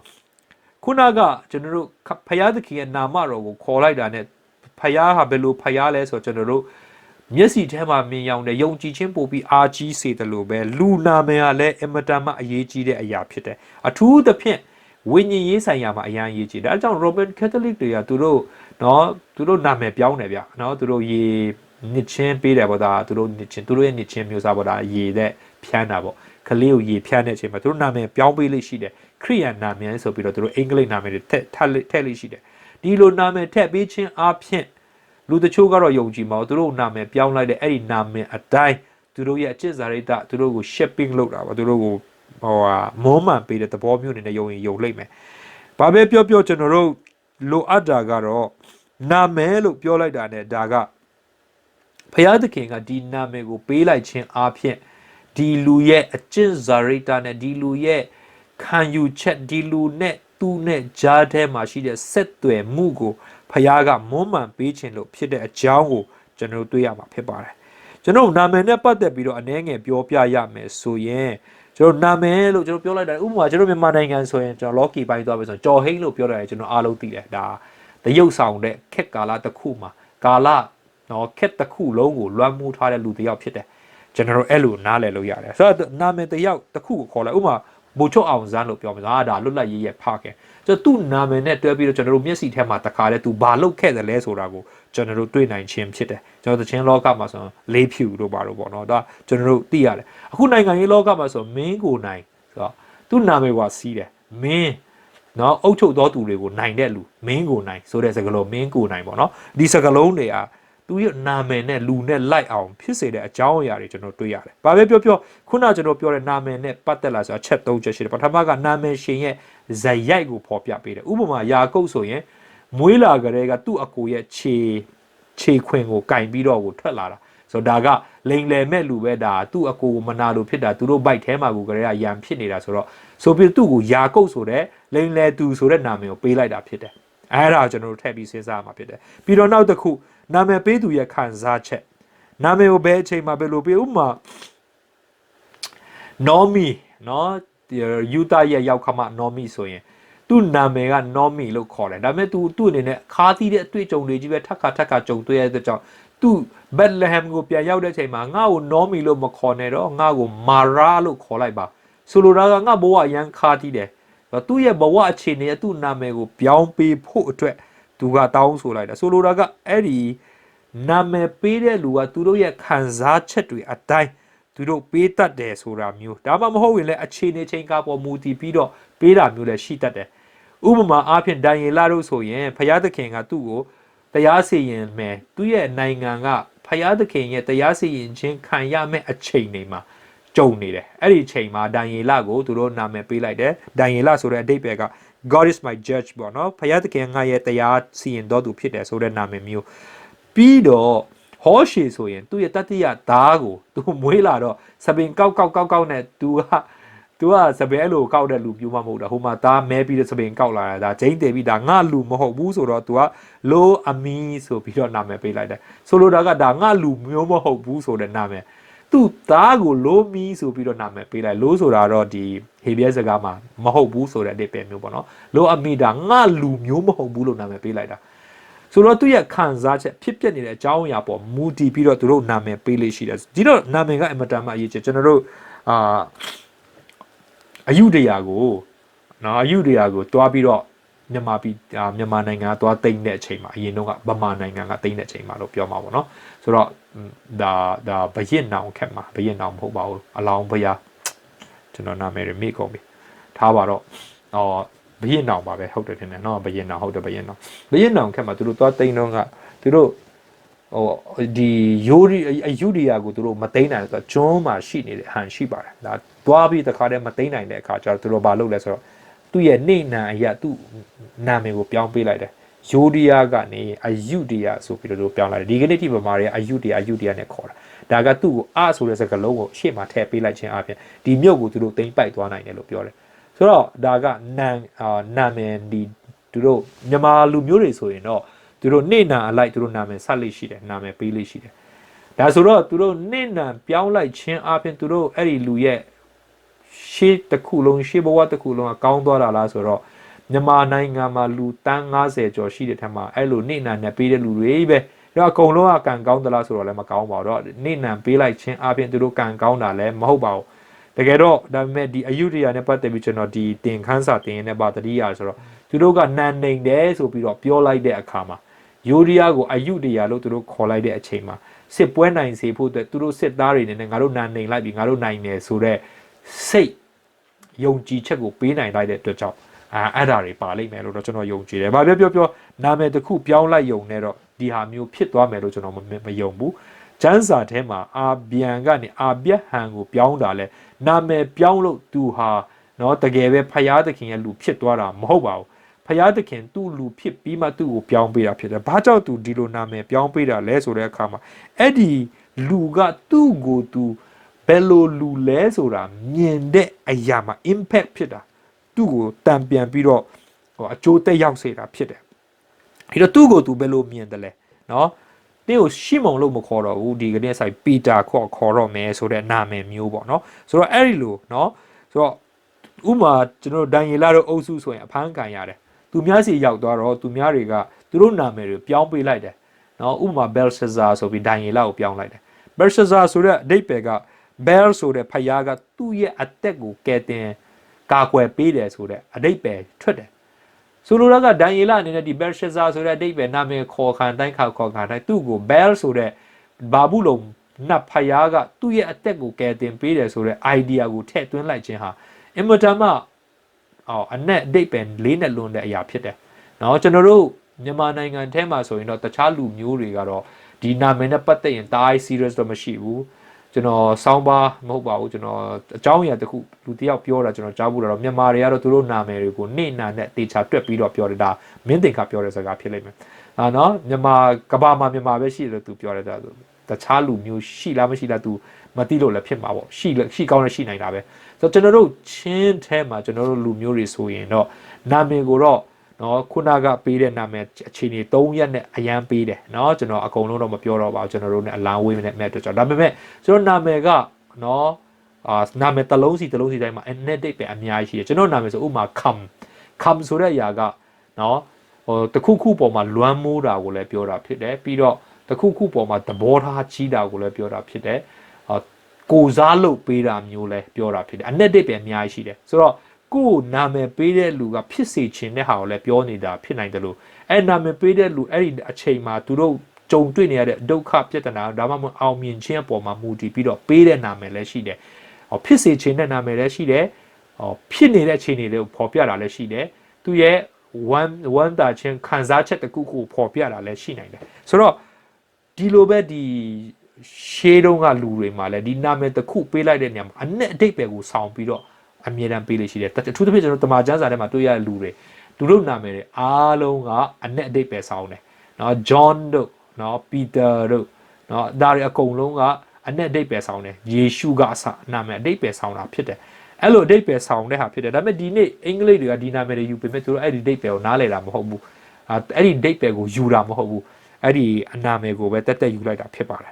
ခုနကကျွန်တော်တို့ဖယားသခင်ရဲ့နာမတော်ကိုခေါ်လိုက်တာနဲ့ဖယားဟာဘယ်လိုဖယားလဲဆိုတော့ကျွန်တော်တို့မျက်စိထဲမှာမြင်ရောင်တဲ့ယုံကြည်ခြင်းပို့ပြီးအားကြီးစေတယ်လို့ပဲလူနာမည်ကလည်းအမတန်မှအရေးကြီးတဲ့အရာဖြစ်တယ်အထူးသဖြင့်ဝိညာဉ်ရေးဆိုင်ရာမှာအရန်ရေးကြီးတယ်အဲကြောင့် Roman Catholic တွေကသူတို့နာမည်ပြောင်းတယ်ဗျเนาะသူတို့ရေနှစ်ချင်းပေးတယ်ပေါ့ဒါသူတို့ရဲ့နှစ်ချင်းမျိုးစားပေါ့ဒါရေတဲ့ဖြန်းတာပေါ့ကလေးကိုရေဖြန်းတဲ့အချိန်မှာသူတို့နာမည်ပြောင်းပေးလိမ့်ရှိတယ်ခရိယန်နာမည်ဆိုပြီးတော့သူတို့အင်္ဂလိပ်နာမည်တွေထည့်လိမ့်ရှိတယ်ဒီလိုနာမည်ထည့်ပေးခြင်းအပြင်လူတချို့ကတော့ယုံကြည်မအောင်သူတို့နာမည်ပြောင်းလိုက်တဲ့အဲ့ဒီနာမည်အတိုင်းသူတို့ရဲ့အကျင့်စာရိတ္တသူတို့ကို shipping လုပ်တာပေါ့သူတို့ကိုမောမှန်ပေးတဲ့သဘောမျိုးအနေနဲ့ယုံရင်ယုံလိမ့်မယ်ဘာပဲပြောကျွန်တော်တို့လိုအပ်တာကတော့နာမည်လို့ပြောလိုက်တာနဲ့ဒါကဘုရားသခင်ကဒီနာမည်ကိုပေးလိုက်ခြင်းအပြင်ဒီလူရဲ့အကျင့်စာရိတ္တနဲ့ဒီလူရဲ့ခံယူချက်ဒီလူနဲ့သူနဲ့ကြားထဲမှာရှိတဲ့ဆက်သွယ်မှုကိုဖယားကမွမ်းမံပေးခြင်းလို့ဖြစ်တဲ့အကြောင်းကိုကျွန်တော်တွေ့ရမှာဖြစ်ပါတယ်ကျွန်တော်နာမည်နဲ့ပတ်သက်ပြီးတော့အနည်းငယ်ပြောပြရမယ်ဆိုရင်ကျွန်တော်နာမည်လို့ကျွန်တော်ပြောလိုက်တာဥပမာကျွန်တော်မြန်မာနိုင်ငံဆိုရင်ကျွန်တော် Loki ပိုင်းသွားပြီဆိုရင်ကြော်ဟိန်းလို့ပြောတယ်ကျွန်တော်အားလုံးသိတယ်ဒါတရုပ်ဆောင်တဲ့ခက်ကာလတစ်ခုမှာကာလနော်ခက်တစ်ခုလုံးကိုလွှမ်းမိုးထားတဲ့လူတစ်ယောက်ဖြစ်တယ်ကျွန်တော်အဲ့လိုနားလည်လို့ရတယ်ဆိုတော့နာမည်တစ်ယောက်တစ်ခုကိုခေါ်လိုက်ဥပမာဘိုလ်ချုပ်အောင်စန်းလို့ပြောမှာဒါလွတ်လပ်ရေးရဲ့ဖခင်ဆိုတော့သူ့နာမည်နဲ့တွဲပြီးတော့ကျွန်တော်တို့မျက်စိထဲမှာတခါတည်းသူဘာလုပ်ခဲ့တယ်လဲဆိုတာကိုကျွန်တော်တို့တွေ့နိုင်ခြင်းဖြစ်တယ်ကျွန်တော်သချင်းလောကမှာဆိုလေးဖြူတို့ပါတော့ပေါ့နော်ဒါကျွန်တော်တို့သိရတယ်အခုနိုင်ငံရေးလောကမှာဆိုမင်းကိုနိုင်ဆိုတော့သူ့နာမည်ကစီးတယ်မင်းနော်အုပ်ချုပ်တော်သူတွေကိုနိုင်တဲ့လူမင်းကိုနိုင်ဆိုတဲ့စကားလုံးမင်းကိုနိုင်ပေါ့နော်ဒီစကားလုံးတွေကသူရဲ့နာမည်နဲ့လူနဲ့လိုက်အောင်ဖြစ်စေတဲ့အကြောင်းအရာတွေကျွန်တော်တွေ့ရတယ်။ဘာပဲပြောခုနကျွန်တော်ပြောတဲ့နာမည်နဲ့ပတ်သက်လာဆိုအချက်၃ချက်ရှိတယ်။ပထမကနာမည်ရှင်ရဲ့ဇာတ်ရိုက်ကိုဖော်ပြပေးတယ်။ဥပမာယာကုပ်ဆိုရင်မွေးလာကြတဲ့ကသူ့အကိုရဲ့ခြေခွင်ကိုကင်ပြီးတော့ကိုထွက်လာတာ။ဆိုတော့ဒါကလိန်လယ်မဲ့လူပဲဒါသူ့အကိုကိုမနာလို့ဖြစ်တာသူတို့ဘိုက်ထဲမှာကိုကြတဲ့ကရံဖြစ်နေတာဆိုတော့ဆိုပြီးသူ့ကိုယာကုပ်ဆိုတဲ့လိန်လယ်သူဆိုတဲ့နာမည်ကိုပေးလိုက်တာဖြစ်တယ်။အဲ့ဒါကျွန်တော်တို့ထည့်ပြီးစဉ်းစားရမှာဖြစ်တယ်။ပြီးတော့နောက်တစ်ခုနာမည်ပေးသူရဲ့ခံစားချက်နာမည်ကိုဘယ်အချိန်မှာဘယ်လိုပေးဥမာနော်မီနော်ယူတာရဲ့ရောက်ခမနော်မီဆိုရင်သူ့နာမည်ကနော်မီလို့ခေါ်တယ်ဒါပေမဲ့သူ့အနေနဲ့ခါသီးတဲ့အတွေ့အကြုံတွေကြီးပဲထပ်ခါကြုံတွေ့ရတဲ့ကြောင့်သူဘက်လဟမ်ကိုပြန်ရောက်တဲ့အချိန်မှာငါ့ကိုနော်မီလို့မခေါ်နဲ့တော့ငါ့ကိုမာရာလို့ခေါ်လိုက်ပါဆိုလိုတာကငါဘဝအရန်ခါသီးတယ်သူ့ရဲ့ဘဝအခြေအနေသူ့နာမည်ကိုပြောင်းပေးဖို့အတွက်သူကတောင်းဆိုလိုက်တာဆိုလိုတာကအဲ့ဒီနာမည်ပေးတဲ့လူကသူတို့ရဲ့ခံစားချက်တွေအတိုင်းသူတို့ပေးတတ်တယ်ဆိုတာမျိုးဒါမှမဟုတ်ရင်လည်းအခြေအနေချင်းကပေါ်မူတည်ပြီးတော့ပေးတာမျိုးလည်းရှိတတ်တယ်ဥပမာအားဖြင့်ဒိုင်ယေလတို့ဆိုရင်ဖယားသခင်ကသူ့ကိုတရားစီရင်မယ်သူ့ရဲ့နိုင်ငံက ဖယားသခင်ရဲ့တရားစီရင်ခြင်းခံရမယ့်အချိန်တွေမှာကြုံနေတယ်အဲ့ဒီအချိန်မှာဒံယေလကိုသူတို့နာမည်ပေးလိုက်တယ်ဒံယေလဆိုတဲ့အဓိပ္ပာယ်က God is my judge ပေါ့နော်ဖယားသခင်ငါရဲ့တရားစီရင်တော်သူဖြစ်တယ်ဆိုတဲ့နာမည်မျိုးပြီးတော့ဟောရှေဆိုရင်သူ့ရဲ့တတိယသားကိုသူမွေးလာတော့စပင်ကောက်နဲ့သူကစပယ်အဲ့လိုကောက်တဲ့လူပြူမှမဟုတ်တာဟိုမှာသားမဲပြီးတဲ့စပင်ကောက်လာတာဒါဂျိန်းတယ်ပြီးဒါငါလူမဟုတ်ဘူးဆိုတော့ तू ကလိုအမီဆိုပြီးတော့နာမည်ပေးလိုက်တယ်ဆိုလိုတာကဒါငါလူမျိုးမဟုတ်ဘူးဆိုတဲ့နာမည်သူ့သားကိုလိုမီဆိုပြီးတော့နာမည်ပေးလိုက်လို့ဆိုတာတော့ဒီဟေဘရဲစကားမှာမဟုတ်ဘူးဆိုတဲ့အဓိပ္ပာယ်မျိုးပေါ့နော်လိုအမီဒါငါလူမျိုးမဟုတ်ဘူးလို့နာမည်ပေးလိုက်တာဆိုတော့သူ့ရဲ့ခံစားချက်ဖြစ်ပျက်နေတဲ့အကြောင်းအရာပေါ်မူတည်ပြီးတော့သူတို့နာမည်ပေးလေးရှိတယ်ဒီတော့နာမည်ကအင်မတန်မှအရေးကြီးကျွန်တော်တို့အယုဒယာကိုနော်အယုဒယာကိုတွားပြီးတော့မြန်မာနိုင်ငံကတွားသိမ်းတဲ့အချိန်မှာအရင်တော့ဗမာနိုင်ငံကသိမ်းတဲ့အချိန်မှာလို့ပြောမှာပေါ့နော်ဆိုတော့ဒါဘရင်နောင်ခက်မှာဘရင်နောင်မဟုတ်ပါဘူးအလောင်းဘုရားကျွန်တော်နာမည်ရမိကုန်ပြီထားပါတော့ဘရင်နောင်ပါပဲဟုတ်တယ်ထင်တယ်နော်ဘရင်နောင်ဟုတ်တယ်ဘရင်နောင်ခက်မှာသူတို့တွားသိမ်းတော့ကသူတို့ဒီယိုရီအယုဒယာကိုသူတို့မသိမ်းနိုင်ဆိုတော့ကျွန်းမှာရှိနေတဲ့ဟန်ရှိပါတယ်ဒါသွားပြီးတခါတည်းမသိမ်းနိုင်တဲ့အခါကျတော့သူတို့ဘာလုပ်လဲဆိုတော့သူ့ရဲ့နေနာအရာသူ့နာမည်ကိုပြောင်းပေးလိုက်တယ်ယိုဒီယာကနေအယုဒယာဆိုပြီးတော့ပြောင်းလိုက်တယ်ဒီကနေ့ဒီဗမာတွေကအယုဒယာနဲ့ခေါ်တာဒါကသူ့ကိုအဆိုတဲ့စကားလုံးကိုရှေ့မှာထည့်ပေးလိုက်ခြင်းအပြင်ဒီမြို့ကိုသူတို့သိမ်းပိုက်သွားနိုင်တယ်လို့ပြောတယ်ဆိုတော့ဒါကနာမည်ဒီသူတို့မြန်မာလူမျိုးတွေဆိုရင်တော့သူတို့နေနာအလိုက်သူတို့နာမည်ဆက်လေးရှိတယ်နာမည်ပေးလေးရှိတယ်ဒါဆိုတော့သူတို့နေနာပြောင်းလိုက်ခြင်းအပြင်သူတို့အဲ့ဒီလူရဲ့ရှေ့တစ်ခုလုံးရှေ့ဘဝတစ်ခုလုံးကကောင်းသွားတာလားဆိုတော့မြန်မာနိုင်ငံမှာလူတန်း90ကျော်ရှိတဲ့ထက်မှာအဲ့လိုနေနာနဲ့ပေးတဲ့လူတွေပဲတော့အကုန်လုံးကကံကောင်းသလားဆိုတော့လည်းမကောင်းပါဘူးတော့နေနာပေးလိုက်ခြင်းအပြင်သူတို့ကံကောင်းတာလည်းမဟုတ်ပါဘူးတကယ်တော့ဒါပေမဲ့ဒီအယုဒယာနဲ့ပတ်သက်ပြီးကျွန်တော်ဒီတင်ခန်းစာတင်ရင်လည်းပါတတိယဆိုတော့သူတို့ကနန်နေတယ်ဆိုပြီးတော့ပြောလိုက်တဲ့အခါမှာယိုဒီယာကိုအယုဒယာလို့သူတို့ခေါ်လိုက်တဲ့အချိန်မှာစစ်ပွဲနိုင်စေဖို့အတွက်သူတို့စစ်သားတွေနဲ့ငါတို့နန်နေလိုက်ပြီးငါတို့နိုင်တယ်ဆိုတော့စိတ်ယုံကြည်ချက်ကိုပေးနိုင်လိုက်တဲ့အတွက်ကြောင့်အဲ့ဒါတွေပါလိမ့်မယ်လို့တော့ကျွန်တော်ယုံကြည်တယ်။ဘာပြောနာမည်တစ်ခုပြောင်းလိုက်ယုံနဲ့တော့ဒီဟာမျိုးဖြစ်သွားမယ်လို့ကျွန်တော်မယုံဘူး။ကျမ်းစာထဲမှာအာဗျံကနေအာဗျဟန်ကိုပြောင်းတာလဲနာမည်ပြောင်းလို့သူဟာနော်တကယ်ပဲဖယားသခင်ရဲ့လူဖြစ်သွားတာမဟုတ်ပါဘူး။ဖယားသခင်သူ့လူဖြစ်ပြီးမှသူ့ကိုပြောင်းပေးတာဖြစ်တယ်။ဘာကြောင့်သူဒီလိုနာမည်ပြောင်းပေးတာလဲဆိုတဲ့အခါမှာအဲ့ဒီလူကသူ့ကိုသူဘယ်လိုလူလဲဆိုတာမြင်တဲ့အရာမှာ impact ဖြစ်တာသူ့ကိုတံပြန်ပြီးတော့အကျိုးသက်ရောက်စေတာဖြစ်တယ်အဲ့တော့သူ့ကိုသူဘယ်လိုမြင်တယ်လဲနော်တင်းကိုရှီမုံလို့မခေါ်တော့ဘူးဒီကနေ့ဆိုင်ပီတာခေါ်တော့မယ်ဆိုတဲ့နာမည်မျိုးပေါ့နော်ဆိုတော့အဲ့ဒီလိုနော်ဆိုတော့ဥမာကျွန်တော်ဒန်ယေလတို့အုပ်စုဆိုရင်အဖမ်းခံရတယ်သူများစီရောက်သွားတော့သူများတွေကသူတို့နာမည်တွေပြောင်းပေးလိုက်တယ်နော်ဥမာဘယ်လ်ရှာဇာဆိုပြီးဒန်ယေလကိုပြောင်းလိုက်တယ်ဘယ်လ်ရှာဇာဆိုတဲ့အဓိပ္ပာယ်ကဘဲလ်ဆိုတဲ့ဖယားကသူ့ရဲ့အသက်ကိုကယ်တင်ကာကွယ်ပေးတယ်ဆိုတဲ့အဓိပ္ပာယ်ထွက်တယ်ဆိုလိုတာကဒန်ယေလအနေနဲ့ဒီဘဲလ်ရှာဇာဆိုတဲ့အဓိပ္ပာယ်နာမည်ခေါ်ခံတိုင်းခေါ်ခံတိုင်းသူ့ကိုဘဲလ်ဆိုတဲ့ဘာဘူးလုံးနတ်ဖယားကသူ့ရဲ့အသက်ကိုကယ်တင်ပေးတယ်ဆိုတဲ့ idea ကိုထည့်သွင်းလိုက်ခြင်းဟာအင်မတန်မှအနက်အဓိပ္ပာယ်လေးနဲ့လွန်တဲ့အရာဖြစ်တယ်နော်ကျွန်တော်တို့မြန်မာနိုင်ငံထဲမှာဆိုရင်တော့တခြားလူမျိုးတွေကတော့ဒီနာမည်နဲ့ပတ်သက်ရင်တား serious တော့မရှိဘူးကျွန်တော်စောင်းပါမဟုတ်ပါဘူးကျွန်တော်အကြောင်းအရာတစ်ခုလူတယောက်ပြောတာကျွန်တော်ကြားဘူးတော့မြန်မာတွေကတော့သူတို့နာမည်တွေကိုနေနာနဲ့တေချာတွက်ပြီးတော့ပြောတယ်ဒါမင်းတင်ခါပြောတဲ့စကားဖြစ်လိမ့်မယ်နော်မြန်မာကဘာမှာမြန်မာပဲရှိတယ်သူပြောတယ်ဒါတခြားလူမျိုးရှိလားမရှိလားသူမသိလို့လည်းဖြစ်မှာပေါ့ရှိကောင်းလည်းရှိနိုင်တာပဲဆိုတော့ကျွန်တော်တို့ချင်းထဲမှာကျွန်တော်တို့လူမျိုးတွေဆိုရင်တော့နာမည်ကိုတော့နော်ခုနကပေးတဲ့နာမည်အခြေအနေ3ရက်နဲ့အရန်ပေးတယ်နော်ကျွန်တော်အကုန်လုံးတော့မပြောတော့ပါဘူးကျွန်တော်တို့ ਨੇ အလောင်းဝေးနဲ့အတွက်ကြောင့်ဒါပေမဲ့ကျွန်တော်နာမည်ကနော်နာမည်တစ်လုံးစီတိုင်းမှာအနက်တိတ်ပဲအများကြီးရှိတယ်ကျွန်တော်နာမည်ဆိုဥမာခမ်ဆိုတဲ့အရာကနော်တခုခုပေါ်မှာလွမ်းမိုးတာကိုလည်းပြောတာဖြစ်တယ်ပြီးတော့တခုခုပေါ်မှာသဘောထားကြီးတာကိုလည်းပြောတာဖြစ်တယ်ကိုစားလုပ်ပေးတာမျိုးလည်းပြောတာဖြစ်တယ်အနက်တိတ်ပဲအများကြီးရှိတယ်ဆိုတော့ကိုနာမည်ပေးတဲ့လူကဖြစ်စေချင်တဲ့ဟာကိုလည်းပြောနေတာဖြစ်နိုင်တယ်လို့အဲ့နာမည်ပေးတဲ့လူအဲ့ဒီအချိန်မှာသူတို့ကြုံတွေ့နေရတဲ့ဒုက္ခပြဿနာဒါမှမဟုတ်အောင်မြင်ခြင်းအပေါ်မှာမူတည်ပြီးတော့ပေးတဲ့နာမည်လည်းရှိတယ်ဖြစ်စေချင်တဲ့နာမည်လည်းရှိတယ်ဖြစ်နေတဲ့အခြေအနေတွေကိုပေါ်ပြတာလည်းရှိတယ်သူရဲ့ဝမ်းတာချင်းခံစားချက်တစ်ခုခုပေါ်ပြတာလည်းရှိနိုင်တယ်ဆိုတော့ ဒီလိုပဲဒီရှေးတုန်းကလူတွေမှာလည်းဒီနာမည်တစ်ခုပေးလိုက်တဲ့နေရာမှာအနဲ့အတိတ်ပဲကိုဆောင်ပြီးတော့အမြဲတမ်းပေးလို့ရှိတယ်အထူးသဖြင့်ကျွန်တော်တမန်ကျမ်းစာထဲမှာတွေ့ရတဲ့လူတွေသူတို့နာမည်တွေအားလုံးကအနဲ့အတိတ်ပဲဆောင်တယ်နော် John တို့နော် Peter တို့နော်ဒါတွေအကုန်လုံးကအနဲ့အတိတ်ပဲဆောင်တယ်ယေရှုကအစနာမည်အတိတ်ပဲဆောင်တာဖြစ်တယ်အဲ့လိုအတိတ်ပဲဆောင်တဲ့ဟာဖြစ်တယ်ဒါပေမဲ့ဒီနေ့အင်္ဂလိပ်တွေကဒီနာမည်တွေယူပေမဲ့သူတို့အဲ့ဒီအတိတ်ပဲကိုနားလည်တာမဟုတ်ဘူးအဲ့ဒီအတိတ်ပဲကိုယူတာမဟုတ်ဘူးအဲ့ဒီအနာမည်ကိုပဲတက်တက်ယူလိုက်တာဖြစ်ပါတယ်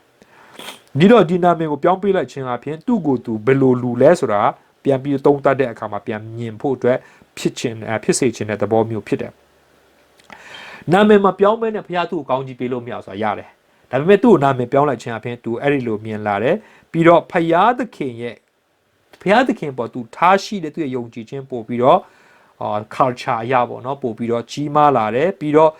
ဒီတော့ဒီနာမည်ကိုပြောင်းပေးလိုက်ခြင်းအပြင်သူ့ကိုယ်သူဘယ်လိုလူလဲဆိုတာပြန်ပြီးသုံးသပ်တဲ့အခါမှာပြန်မြင်ဖို့အတွက်ဖြစ်စေခြင်းတဲ့သဘောမျိုးဖြစ်တယ်နာမည်မှာပြောင်းမဲနဲ့ဘုရားသူ့ကိုကောင်းကြီးပေးလို့မရဆိုတာရတယ်ဒါပေမဲ့သူ့ကိုနာမည်ပြောင်းလိုက်ခြင်းအပြင်သူအဲ့ဒီလိုမြင်လာတယ်ပြီးတော့ဘုရားသခင်ပေါ်သူထားရှိတဲ့သူ့ရဲ့ယုံကြည်ခြင်းပို့ပြီးတော့culture အရာပေါ့နော်ပို့ပြီးတော့ကြီးမားလာတယ်ပြီးတော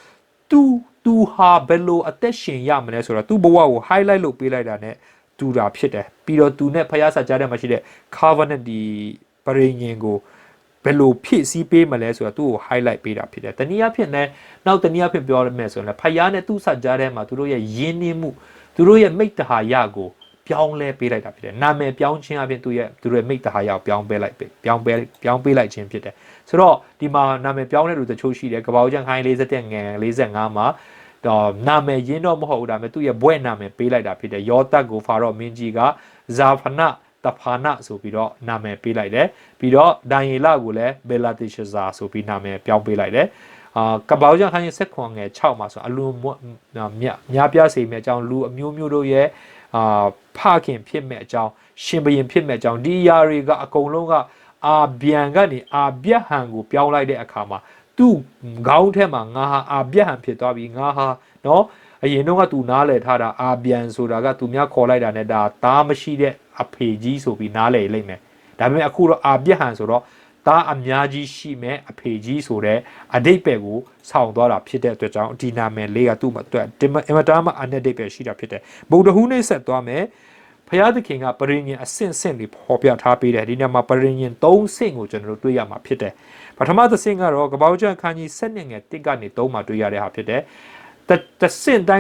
့သူဟာဘယ်လိုအသက်ရှင်ရမလဲဆိုတော့သူ့ဘဝကို highlight လုပ်ပေးလိုက်တာ ਨੇ တူတာဖြစ်တယ်ပြီးတော့သူနဲ့ဖယားစာကြားထဲမှာရှိတဲ့ covenant ဒီပရိညင်ကိုဘယ်လိုဖြည့်ဆည်းပေးမလဲဆိုတော့သူ့ကို highlight ပေးတာဖြစ်တယ်တနည်းအားဖြင့်လည်းနောက်တနည်းအားဖြင့်ပြောရမယ်ဆိုရင်လည်းဖယားနဲ့သူ့စာကြားထဲမှာသူတို့ရဲ့ယဉ်နှင်းမှုသူတို့ရဲ့မိတ္တဟာယကိုပြောင်းလဲပေးလိုက်တာဖြစ်တယ်နာမည်ပြောင်းခြင်းအပြင်သူတို့ရဲ့မိတ္တဟာယကိုပြောင်းပေးလိုက်ခြင်းဖြစ်တယ်ဆိုတော့ဒီမှာနာမည်ပြောင်းတဲ့လူတချို့ရှိတယ်ကပ္ပဦးကျမ်းခိုင်း47ငယ်45မှာနာမည်ရင်းတော့မဟုတ်ဘူးဒါပေမဲ့သူ့ရဲ့ဘွဲ့နာမည်ပေးလိုက်တာဖြစ်တယ်ယောသတ်ကိုဖာရောမင်းကြီးကဇာဖနတဖာနဆိုပြီးတော့နာမည်ပေးလိုက်တယ်ပြီးတော့ဒိုင်ယေလကိုလည်းဘေလာတိရှဇာဆိုပြီးနာမည်ပြောင်းပေးလိုက်တယ်ကပ္ပဦးကျမ်းခိုင်း7ငယ်6မှာဆိုအလွန်များပြားစေမယ့်အကြောင်းလူအမျိုးမျိုးတို့ရဲ့ဖခင်ဖြစ်မဲ့အကြောင်းရှင်ဘရင်ဖြစ်မဲ့အကြောင်းဒီຢာတွေကအကုန်လုံးကအာဗျံကနေအာဗျဟံကိုပြောင်းလိုက်တဲ့အခါမှာသူ့ခေါင်းထဲမှာငါဟာအာဗျဟံဖြစ်သွားပြီငါဟာနော်အရင်တော့ကသူနားလည်ထားတာအာဗျံဆိုတာကသူများခေါ်လိုက်တာနဲ့ဒါသားမရှိတဲ့အဖေကြီးဆိုပြီးနားလည်လိမ့်မယ်ဒါပေမဲ့အခုတော့အာဗျဟံဆိုတော့သားအများကြီးရှိမဲ့အဖေကြီးဆိုတဲ့အဓိပ္ပာယ်ကိုဆောင်သွားတာဖြစ်တဲ့အတွက်ကြောင့်ဒီနာမည်လေးကသူ့မှာအတွက်အင်မတန်မှအဓိပ္ပာယ်ရှိတာဖြစ်တယ်ဗုဒ္ဓဟူးနေ့ဆက်သွားမယ်ဖျားသခင်ကပရိညင်အဆင့်ဆင့်လေးပေါ်ပြထားပေးတယ်ဒီနေ့မှာပရိညင်3ဆင့်ကိုကျွန်တော်တို့တွေ့ရမှာဖြစ်တယ်ပထမတစ်ဆင့်ကတော့ကပ္ပဦးကျမ်းခန်းကြီး7ငယ်1ကနေ3မှာတွေ့ရတဲ့ဟာဖြစ်တယ်တဆင့်တို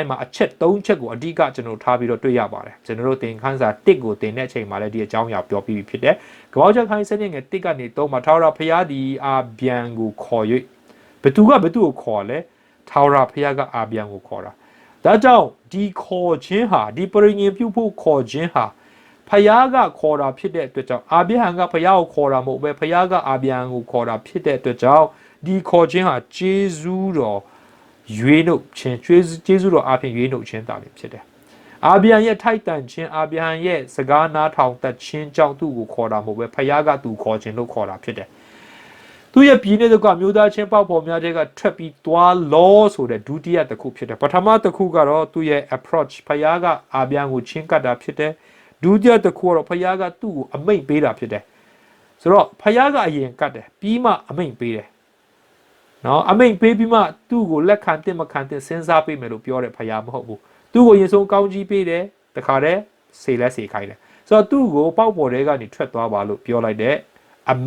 င်းမှာအချက်3ချက်ကိုအဓိကကျွန်တော်ထားပြီးတော့တွေ့ရပါတယ်ကျွန်တော်တို့သင်ခန်းစာ1ကိုသင်တဲ့အချိန်မှာလည်းဒီအကြောင်းအရာပြောပြီးဖြစ်တယ်ကပ္ပဦးကျမ်းခန်းကြီး7ငယ်1ကနေ3မှာထာဝရဘုရားဒီအာဗျံကိုခေါ်၍ဘသူကိုခေါ်လဲထာဝရဘုရားကအာဗျံကိုခေါ်တာဒါကြောင့်ဒီခေါ်ခြင်းဟာဒီပရိညင်ပြုဖို့ခေါ်ခြင်းဟာဖယားကခေါ်တာဖြစ်တဲ့အတွက်ကြောင့်အာဗျဟံကဖယားကိုခေါ်တာမဟုတ်ပဲဖယားကအာဗျံကိုခေါ်တာဖြစ်တဲ့အတွက်ကြောင့်ဒီခေါ်ခြင်းဟာဂျေဇုတော်ရွေးနှုတ်ခြင်းဂျေဇုတော်အပြင်ရွေးနှုတ်ခြင်းတာပဲဖြစ်တယ်အာဗျံရဲ့ထိုက်တန်ခြင်းအာဗျံရဲ့စကားနားထောင်တတ်ခြင်းကြောင့်သူ့ကိုခေါ်တာမဟုတ်ပဲဖယားကသူခေါ်ခြင်းလို့ခေါ်တာဖြစ်တယ်သူရဲ့ပြည်နယ်ကမျိုးသားချင်းပေါက်ဖော်များတဲ့ကထွက်ပြီးသွားလောဆိုတဲ့ဒုတိယတစ်ခုဖြစ်တယ်ပထမတစ်ခုကတော့သူရဲ့ approach ဖယားကအာဗျံကိုချင်းကပ်တာဖြစ်တယ်ဒုတိယတစ်ခုကတော့ဖယားကသူ့ကိုအမိန့်ပေးတာဖြစ်တယ်ဆိုတော့ဖယားကအရင်ကတ်တယ်ပြီးမှအမိန့်ပေးတယ်နော်အမိန့်ပေးပြီးမှသူ့ကိုလက်ခံတင်မခံတင်စဉ်းစားပေးမယ်လို့ပြောတယ်ဖယားမဟုတ်ဘူးသူ့ကိုရင်ဆုံးကောင်းကြီးပေးတယ်တခါတည်းစေခိုင်းတယ်ဆိုတော့သူ့ကိုပေါက်ပေါ်တဲကနေထွက်သွားပါလို့ပြောလိုက်တဲ့အ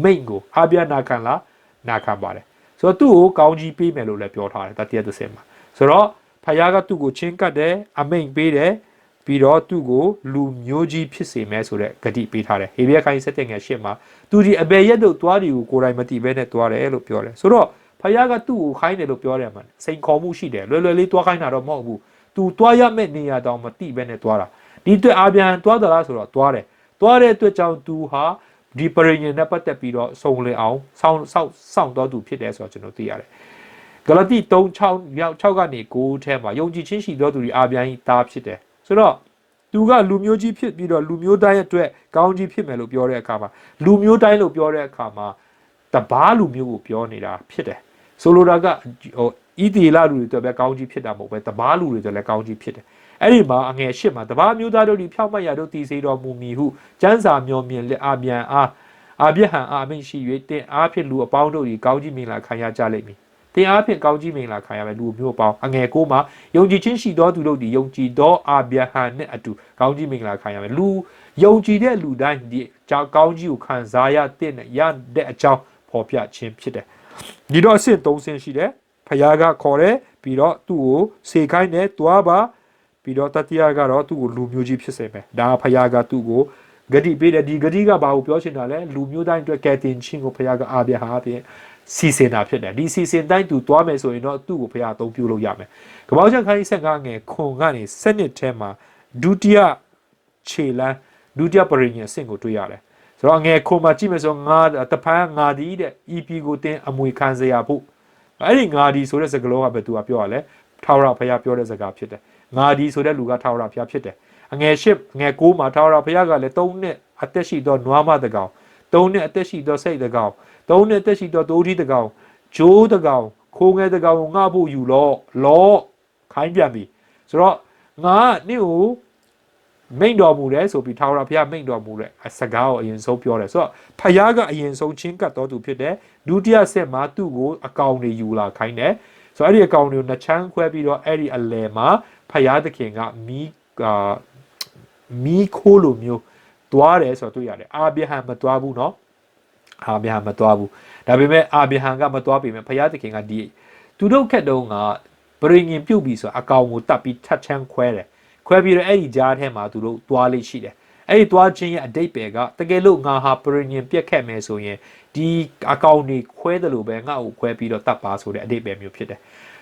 မိန့်ကိုအာဗျာနာခံလားနာခံပါတယ်ဆိုတော့သူ့ကိုကောင်းကြီးပေးမယ်လို့လည်းပြောထားတယ်တတိယတစ်ဆင့်မှာဆိုတော့ဖယားကသူ့ကိုချင်းကတ်တယ်အမိန့်ပေးတယ်ပြီးတော့သူ့ကိုလူမျိုးကြီးဖြစ်စေမယ်ဆိုတဲ့ဂတိပေးထားတယ်ဟေဘရဲခိုင်း7ငယ်8မှာသူဒီအဘယ်ရက်တို့သွားတယ်ကိုကိုယ်တိုင်မသိဘဲနဲ့သွားတယ်လို့ပြောတယ်ဆိုတော့ဖယားကသူ့ကိုခိုင်းတယ်လို့ပြောတယ်မှာစိန်ခေါ်မှုရှိတယ်လွယ်လေးသွားခိုင်းတာတော့မဟုတ်ဘူးသူသွားရမယ့်နေရာတောင်မသိဘဲနဲ့သွားတာဒီအတွက်အာဗျံသွားသလားဆိုတော့သွားတဲ့အတွက်ကြောင့်သူဟာဒီပရိညင်နဲ့ပတ်သက်ပြီးတော့စုံလင်အောင်စောင့်တော်သူဖြစ်တယ်ဆိုတော့ကျွန်တော်သိရတယ်ဂလာတိ3:6ကနေ9ထဲမှာယုံကြည်ခြင်းရှိသောသူတွေအာဗျံဤသားဖြစ်တယ်ဆိုတော့သူကလူမျိုးကြီးဖြစ်ပြီးတော့လူမျိုးတိုင်းအတွက်ကောင်းကြီးဖြစ်မယ်လို့ပြောတဲ့အခါမှာလူမျိုးတိုင်းလို့ပြောတဲ့အခါမှာတဘာလူမျိုးကိုပြောနေတာဖြစ်တယ်ဆိုလိုတာကဣသရေလလူတွေအတွက်ပဲကောင်းကြီးဖြစ်တာမဟုတ်ပဲတဘာလူတွေအတွက်လည်းကောင်းကြီးဖြစ်တယ်အဲ့ဒီမှာအငယ်8မှာတဘာမျိုးသားတို့ဒီဖြောက်မှတ်ရတို့တည်စေတော်မူမည်ဟုကျမ်းစာမျှော်မြင်လက်အာဗျံအာဗျဟံအာမိန်ရှိ၍တင်အားဖြင့်လူအပေါင်းတို့ဒီကောင်းကြီးမင်္ဂလာခံရကြလိမ့်မည်တင်အားဖြင့်ကောင်းကြီးမင်္ဂလာခံရမယ်လူမျိုးပေါင်းအငယ်9မှာယုံကြည်ခြင်းရှိသောသူတို့ဒီယုံကြည်သောအာဗျဟံနဲ့အတူကောင်းကြီးမင်္ဂလာခံရမယ်လူယုံကြည်တဲ့လူတိုင်းဒီကောင်းကြီးကိုခံစားရတဲ့အကြောင်းဖော်ပြခြင်းဖြစ်တယ်ဒီတော့အဆင့်3ဆင့်ရှိတယ်ဖယားကခေါ်တယ်ပြီးတော့သူ့ကိုစေခိုင်းတယ်တွားပါ ပြီးတော့တတိယကတော့သူ့ကိုလူမျိုးကြီးဖြစ်စေမယ်ဒါဖခင်ကသူ့ကိုဂတိပေးတယ်ဒီဂတိကဘာကိုပြောချင်တာလဲလူမျိုးတိုင်းအတွက်ကယ်တင်ခြင်းကိုဖခင်ကအာဗြဟံအပြင်စီစဉ်တာဖြစ်တယ်ဒီစီစဉ်တိုင်းသူသွားမယ်ဆိုရင်တော့သူ့ကိုဖခင်အသုံးပြုလို့ရမယ်ကပောက်ချက်ခိုင်း15ငယ်ခွန်ကနေ7ထဲမှာဒုတိယခြေလမ်းဒုတိယပရိညင်အဆင့်ကိုတွေ့ရတယ်ဆိုတော့ငယ်ခွန်မှာကြည့်မယ်ဆိုငါတပန်းငါဒီတဲ့ EP ကိုတင်အမွေခံစရာဖို့အဲ့ဒီငါဒီဆိုတဲ့စကားလုံးကဘယ်သူကပြောရလဲထာဝရဘုရားပြောတဲ့စကားဖြစ်တယ်ငါဒီဆိုတဲ့လူကထာဝရဘုရားဖြစ်တယ်ငယ်10ငယ်9မှာထာဝရဘုရားကလည်း3နှစ်အသက်ရှိသောနွားမတကောင်3နှစ်အသက်ရှိသောစိတ်တကောင်3နှစ်အသက်ရှိသောတိုးထီးတကောင်ဂျိုးတကောင်ခိုးငယ်တကောင်ကိုငှဖို့ယူလောခိုင်းပြန်ပြီဆိုတော့ငါနေ့ကိုမိန်တော်မူတယ်ဆိုပြီးထာဝရဘုရားမိန်တော်မူတဲ့စကားကိုအရင်ဆုံးပြောတယ်ဆိုတော့ဖယားကအရင်ဆုံးချင်းကပ်တော်သူဖြစ်တယ်ဒုတိယဆက်မှာသူ့ကိုအကောင်တွေယူလာခိုင်းတယ်ဆိုတော့အဲ့ဒီအကောင်တွေကိုနှစ်ချမ်းခွဲပြီးတော့အဲ့ဒီအလယ်မှာဖယားသခင်ကမီးခိုးလိုမျိုးသွားတယ်ဆိုတော့တွေ့ရတယ်အာဗြဟံမသွားဘူးเนาะအာဗြဟံမသွားဘူးဒါပေမဲ့အာဗြဟံကမသွားပြီမဲ့ဖယားသခင်ကဒီသူတို့ခက်တုံးကပရိငင်ပြုတ်ပြီဆိုအကောင်ကိုတတ်ပြီးထတ်ချမ်းခွဲတယ်ခွဲပြီးတော့အဲ့ဒီကြားထဲမှာသူတို့သွားလိမ့်ရှိတယ်အဲ့ဒီသွားခြင်းရဲ့အတိတ်ပဲကတကယ်လို့ငါဟာပရိညင်ပြက်ခက်မယ်ဆိုရင်ဒီအကောင့်တွေခွဲတယ်လို့ပဲငါ့ကိုခွဲပြီးတော့တတ်ပါဆိုတဲ့အတိတ်ပဲမျိုးဖြစ်တယ်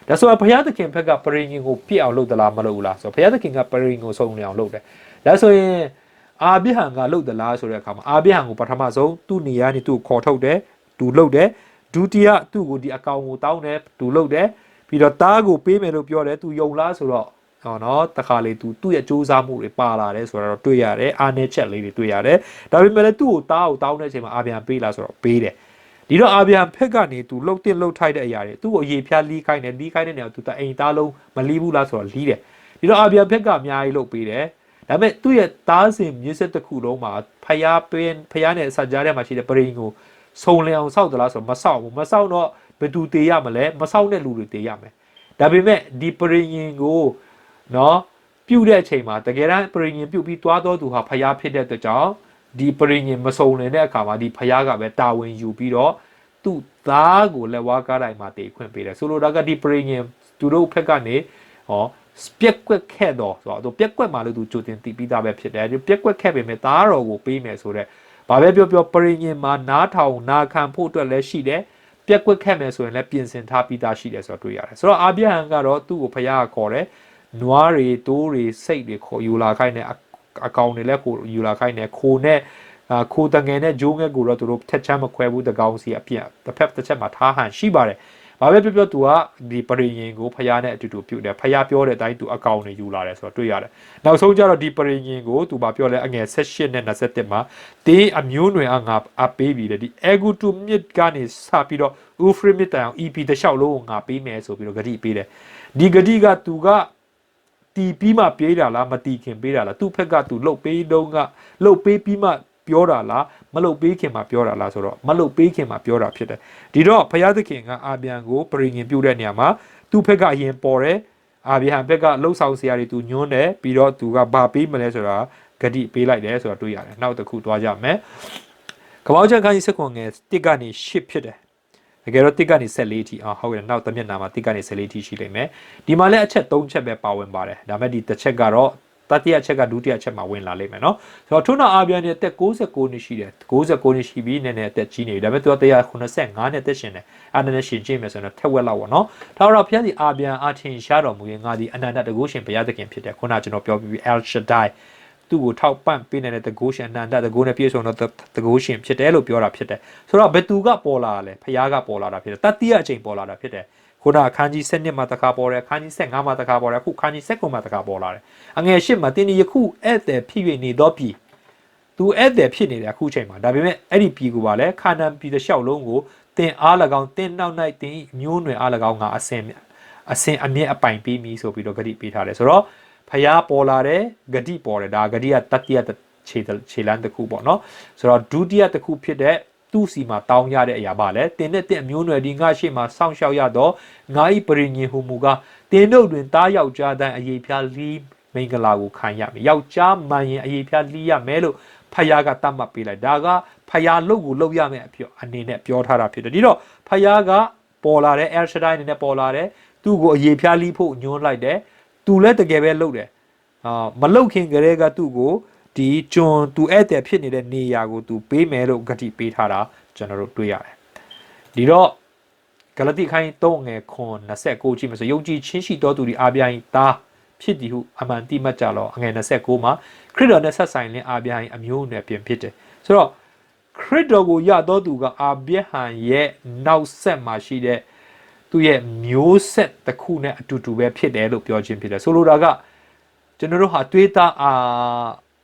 ဒါဆိုတော့ဘုရားသခင်ဘက်ကပရိညင်ကိုပြက်အောင်လုပ်သလားမလုပ်ဘူးလားဆိုတော့ဘုရားသခင်ကပရိညင်ကိုဆုံးနေအောင်လုပ်တယ်ဒါဆိုရင်အာဗြဟံကလုပ်သလားဆိုတဲ့အခါမှာအာဗြဟံကိုပထမဆုံးသူ့နေရာနေသူ့ကိုခေါ်ထုတ်တယ်သူလုပ်တယ်ဒုတိယသူ့ကိုဒီအကောင့်ကိုတောင်းတယ်သူလုပ်တယ်ပြီးတော့တားကိုပေးမယ်လို့ပြောတယ်သူယုံလားဆိုတော့နော်တခါလေသူ့ရဲ့စူးစမ်းမှုတွေပါလာတယ်ဆိုတော့တွေ့ရတယ်အားနည်းချက်လေးတွေတွေ့ရတယ်ဒါပေမဲ့လည်းသူ့ကိုတားကိုတောင်းတဲ့အချိန်မှာအာဗြဟံပေးလားဆိုတော့ပေးတယ်ဒီတော့အာဗြဟံဖက်ကနေသူလှုပ်တင်လှုပ်ထိုက်တဲ့အရာတွေသူ့ကိုအရေးဖျားလီးခိုင်းတယ်လီးခိုင်းတဲ့နေရာသူတအိမ်သားလုံးမလီးဘူးလားဆိုတော့လီးတယ်ဒီတော့အာဗြဟံဖက်ကအများကြီးလှုပ်ပေးတယ်ဒါပေမဲ့သူ့ရဲ့သားစဉ်မြစ်ဆက်တစ်ခုလုံးမှာဖယားနဲ့စကြားထဲမှာရှိတဲ့ပရိန်ကိုစုံလင်အောင်စောက်သလားဆိုတော့မစောက်ဘူးမစောက်တော့ဘယ်သူတေးရမလဲမစောက်တဲ့လူတွေတေးရမယ်ဒါပေမဲ့ဒီပရိန်ကိုနော်ပြုတ်တဲ့အချိန်မှာတကယ်တမ်းပရိညင်ပြုတ်ပြီးသွားတော့သူဟာဖျားဖြစ်တဲ့အတွက်ကြောင့်ဒီပရိညင်မစုံလင်တဲ့အခါမှာဒီဖျားကပဲတာဝန်ယူပြီးတော့သူ့သားကိုလက်ဝါးကားတိုင်းမှာတည်ခွင့်ပေးတယ်ဆိုလိုတာကဒီပရိညင်သူတို့ဖက်ကနေပြက်ကွက်ခဲ့တော့ဆိုတော့သူပြက်ကွက်မှလို့သူကြိုတင်တည်ပြီးသားပဲဖြစ်တယ်ဒီပြက်ကွက်ခဲ့ပေမဲ့သားတော်ကိုပေးမယ်ဆိုတော့ဘာပဲပြောပရိညင်မှာနားထောင်နာခံဖို့အတွက်လည်းရှိတယ်ပြက်ကွက်ခဲ့မယ်ဆိုရင်လည်းပြင်ဆင်ထားပြီးသားရှိတယ်ဆိုတော့တွေ့ရတယ်ဆိုတော့အာဗြဟံကတော့သူ့ကိုဖျားခေါ်တယ်နွားတွေတိုးတွေစိတ်တွေခေါ်ယူလာခိုင်းတယ်အကောင်တွေလည်းကိုယူလာခိုင်းတယ်ခိုနဲ့ခိုတငယ်နဲ့ဂျိုးငယ်ကိုတော့သူတို့ထက်ချမ်းမခွဲဘူးတကောင်စီအပြည့်တစ်ဖက်တစ်ချက်မှာထားဟန်ရှိပါတယ်။ဘာပဲပြောသူကဒီပရိယင်ကိုဖျားနဲ့အတူတူပြုတ်တယ်ဖျားပြောတဲ့အတိုင်းသူအကောင်တွေယူလာတယ်ဆိုတော့တွေ့ရတယ်။နောက်ဆုံးကျတော့ဒီပရိယင်ကိုသူပြောလဲအငယ်18နဲ့27မှာတင်းအမျိုးနွယ်ငါအပေးပြီးတယ်ဒီအေဂူတူမြစ်ကနေစပြီးတော့ဥဖရမစ်တိုင်အောင် EP တစ်လျှောက်လုံးကိုငါပေးမယ်ဆိုပြီးတော့ဂတိပေးတယ်။ဒီဂတိကသူကတီးပြီးမှပြေးတာလားမတီးခင်ပေးတာလားသူ့ဖက်ကသူလှုပ်ပေးတော့ကလှုပ်ပေးပြီးမှပြောတာလားမလှုပ်ပေးခင်မှာပြောတာလားဆိုတော့မလှုပ်ပေးခင်မှာပြောတာဖြစ်တယ်ဒီတော့ဘုရားသခင်ကအာဗြဟံကိုပရိညင်ပြုတဲ့နေရာမှာသူ့ဖက်ကအရင်ပေါ်တယ်အာဗြဟံဖက်ကလှုပ်ဆောင်စရာတွေသူညွှန်းတယ်ပြီးတော့သူကဘာပေးမလဲဆိုတာဂတိပေးလိုက်တယ်ဆိုတာတွေ့ရတယ်နောက်တစ်ခုသွားကြမယ်ကပောက်ချက်ခိုင်းစခွန်ငယ်1ကနေ8ဖြစ်တယ်တကယ်တော့1ကနေ14ထိဟုတ်တယ်နောက်တစ်မျက်နှာမှာ1ကနေ14ထိရှိလိမ့်မယ်ဒီမှာလည်းအချက်3ချက်ပဲပါဝင်ပါတယ်ဒါမဲ့ဒီတစ်ချက်ကတော့တတိယချက်ကဒုတိယချက်မှာဝင်လာလိမ့်မယ်နော်ဆိုတော့ထုနအာဗြဟံရဲ့အသက်69နှစ်ရှိတယ်69နှစ်ရှိပြီးနည်းနည်းအသက်ကြီးနေပြီဒါပေမဲ့သူက185နှစ်အသက်ရှင်တယ်အဲ့ဒါနဲ့ရှင်ကြည့်မယ်ဆိုတော့ထက်ဝက်လောက်ပေါ့နော်ဒါတော့ဘုရားဒီအာဗြဟံအထင်ရှားတော်မူရင်ငါဒီအနန္တတကုရှင်ဘုရားသခင်ဖြစ်တယ်ခုနကျွန်တော်ပြောပြီး El Shaddai သူ့ကိုထောက်ပံ့ပေးနေတဲ့တကုရှင်အနန္တတကုနဲ့ပြည့်စုံတော့တကုရှင်ဖြစ်တယ်လို့ပြောတာဖြစ်တယ်ဆိုတော့ဘယ်သူကပေါ်လာလဲဘုရားကပေါ်လာတာဖြစ်တယ်တတိယအချိန်ပေါ်လာတာဖြစ်တယ်ခုနအခန်းကြီး7မှာတခါပေါ်တယ်အခန်းကြီး15မှာတခါပေါ်တယ်အခုအခန်းကြီး19မှာတခါပေါ်လာတယ်အငယ်8မှာတင်းဒီယခုဧည့်သည်ဖြစ်၍နေတော့ပြီသူဧည့်သည်ဖြစ်နေတယ်အခုချိန်မှာဒါပေမဲ့အဲ့ဒီပြည်ကိုပါလဲခါနန်ပြည်တစ်လျှောက်လုံးကိုတင်အား၎င်းတင်နောက်၌တင်မျိုးနွယ်အား၎င်းငါအစင်အမြင့်အပိုင်ပေးမည်ဆိုပြီးတော့ဂတိပေးထားတယ်ဆိုတော့ဖျားပေါ်လာတယ်ဂတိပေါ်တယ်ဒါဂတိကတတိယခြေလမ်းတစ်ခုပေါ့နော်ဆိုတော့ဒုတိယတစ်ခုဖြစ်တဲ့သူ့စီမှာတောင်းရတဲ့အရာပါလေတင်းနဲ့တင်းအမျိုးနွယ်ဒီငါရှိမှာစောင့်ရှောက်ရတော့ငါဤပရိညင်ဟူမူကတင်းတို့တွင်တားယောက်ျားတိုင်းအရေးဖျားလီးမိန်ကလာကိုခံရမယ်ယောက်ျားမှန်ရင်အရေးဖျားလီးရမယ်လို့ဖယားကတတ်မှတ်ပေးလိုက်ဒါကဖယားလုတ်ကိုလုတ်ရမယ်အဖြစ်အနေနဲ့ပြောထားတာဖြစ်တယ်ဒီတော့ဖယားကပေါ်လာတဲ့ El Shaddai အနေနဲ့ပေါ်လာတယ်သူ့ကိုအရေးဖျားလီးဖို့ညွှန်းလိုက်တယ်သူလည်းတကယ်ပဲလုတ်တယ် မလုတ်ခင်ကလေးကသူ့ကိုဒီကျွန်သူအဲ့တဲ့ဖြစ်နေတဲ့နေရာကိုသူပေးမယ်လို့ဂတိပေးထားတာကျွန်တော်တို့တွေ့ရတယ်ဒီတော့ဂလတိခိုင်း3ငယ်ခွန်29ကြည့်မယ်ဆိုယုံကြည်ချင်းရှိတော်သူဒီအာဗျာရင်သားဖြစ်သည်ဟုအမှန်တိမှတ်ကြလောအငယ်29မှာခရစ်တော်နဲ့ဆက်ဆိုင်လင်းအာဗျာရင်အမျိုးအနွယ်ပြင်ဖြစ်တယ်ဆိုတော့ခရစ်တော်ကိုယတော်သူကအာဗျဟံရဲ့နောက်ဆက်မှာရှိတဲ့သူရဲ့မျိုးဆက်တစ်ခုနဲ့အတူတူပဲဖြစ်တယ်လို့ပြောခြင်းဖြစ်တယ်ဆိုလိုတာကကျွန်တော်တို့ဟာတွေးသား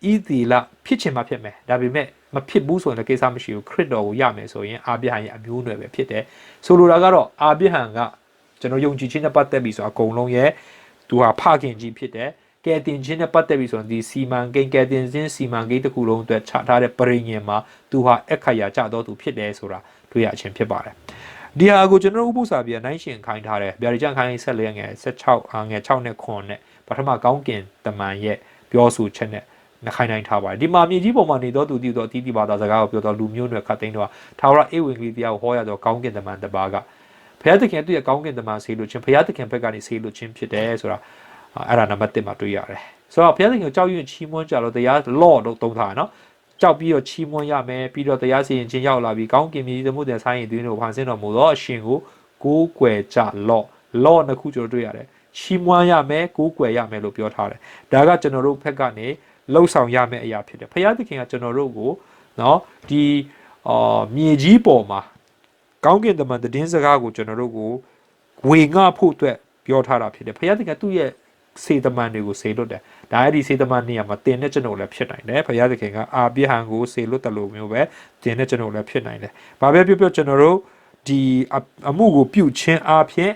ဤသီလဖြစ်ချင်မှဖြစ်မယ်ဒါပေမဲ့မဖြစ်ဘူးဆိုရင်လည်းကိစ္စမရှိဘူးခရစ်တော်ကိုရမယ်ဆိုရင်အာဗျဟံရဲ့အမျိုးအနွယ်ပဲဖြစ်တယ်ဆိုလိုတာကတော့အာဗျဟံကကျွန်တော်ယုံကြည်ခြင်းနဲ့ပတ်သက်ပြီးဆိုအကုန်လုံးရဲ့သူဟာဖခင်ကြီးဖြစ်တယ်ကယ်တင်ခြင်းနဲ့ပတ်သက်ပြီးဆိုရင်ဒီစီမံကိန်းကယ်တင်ခြင်းစီမံကိန်းတစ်ခုလုံးအတွက်ချထားတဲ့ပရိညင်မှာသူဟာအခရာကြတော့သူဖြစ်တယ်ဆိုတာတွေ့ရခြင်းဖြစ်ပါတယ်ဒီဟာကိုကျွန်တော်ဥပု္ပ္ပစာပြနိုင်ရှင်ခိုင်းထားတယ်ဗျာဒီကြံခိုင်း14ငယ်16ငယ်6နဲ့9နဲ့ပထမကောင်းကင်တမန်ရဲ့ပြောဆိုချက်နဲ့နှခိုင်းနိုင်ထားပါတယ်ဒီမှာမြေကြီးပေါ်မှာနေတော့သူတည်တော့အတီးတီးပါတာစကားကိုပြောတော့လူမျိုးနွယ်ခတ်သိန်းတော့ထာဝရအေဝံဂေလိတရားကိုဟောရတော့ကောင်းကင်တမန်တစ်ပါးကဘုရားသခင်သူ့ရဲ့ကောင်းကင်တမန်ဆေးလို့ချင်းဘုရားသခင်ဘက်ကနေဆေးလို့ချင်းဖြစ်တယ်ဆိုတာအဲ့ဒါနံပါတ်1မှာတွေ့ရတယ်ဆိုတော့ဘုရားသခင်ကိုကြောက်ရွံ့ချီးမွမ်းကြတော့တရား law လို့သုံးထားတာနော်ကြောက်ပြီးတော့ချီးမွမ်းရမယ်ပြီးတော့တရားစီရင်ခြင်းရောက်လာပြီးကောင်းကင်မြေသမုဒ္ဒရာဆိုင်ရင်တွင်တို့ဖန်ဆင်းတော်မူသောအရှင်ကိုကိုးကွယ်ကြ law နှစ်ခုကျွန်တော်တွေ့ရတယ်ချီးမွမ်းရမယ်ကိုးကွယ်ရမယ်လို့ပြောထားတယ်ဒါကကျွန်တော်တို့ဘက်ကနေလှုပ်ဆောင်ရမယ့်အရာဖြစ်တယ်ဘုရားသခင်ကကျွန်တော်တို့ကိုနော်ဒီမြေကြီးပေါ်မှာကောင်းကင်တမန်သတင်းစကားကိုကျွန်တော်တို့ကိုဝေငှဖို့အတွက်ပြောထားတာဖြစ်တယ်ဘုရားသခင်သူ့ရဲ့စေတမန်တွေကိုစေလွတ်တယ်ဒါအဲ့ဒီစေတမန်နေရာမှာတင်တဲ့ကျွန်တော်လည်းဖြစ်နိုင်တယ်ဘုရားသခင်ကအာဗျဟံကိုစေလွတ်တယ်လို့မျိုးပဲတင်တဲ့ကျွန်တော်လည်းဖြစ်နိုင်တယ်ဘာပဲပြောကျွန်တော်တို့ဒီအမှုကိုပြုခြင်းအပြင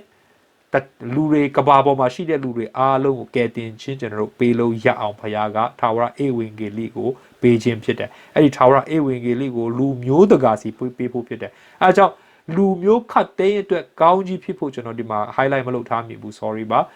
်လူတွေကဘာပေါ်မှာရှိတဲ့လူတွေအားလုံးကိုကယ်တင်ခြင်းကျွန်တော်တို့ပေးလို့ရအောင်ဘုရားကထာဝရအေဝံဂေလိကိုပေးခြင်းဖြစ်တယ်အဲ့ဒီထာဝရအေဝံဂေလိကိုလူမျိုးတကာစီပေးဖို့ဖြစ်တယ်အဲဒါကြောင့်လူမျိုးခတ်သိမ်းအတွက်ကောင်းကြီးဖြစ်ဖို့ကျွန်တော်ဒီမှာ highlight မလုပ်ထားမိဘူး sorry ပါ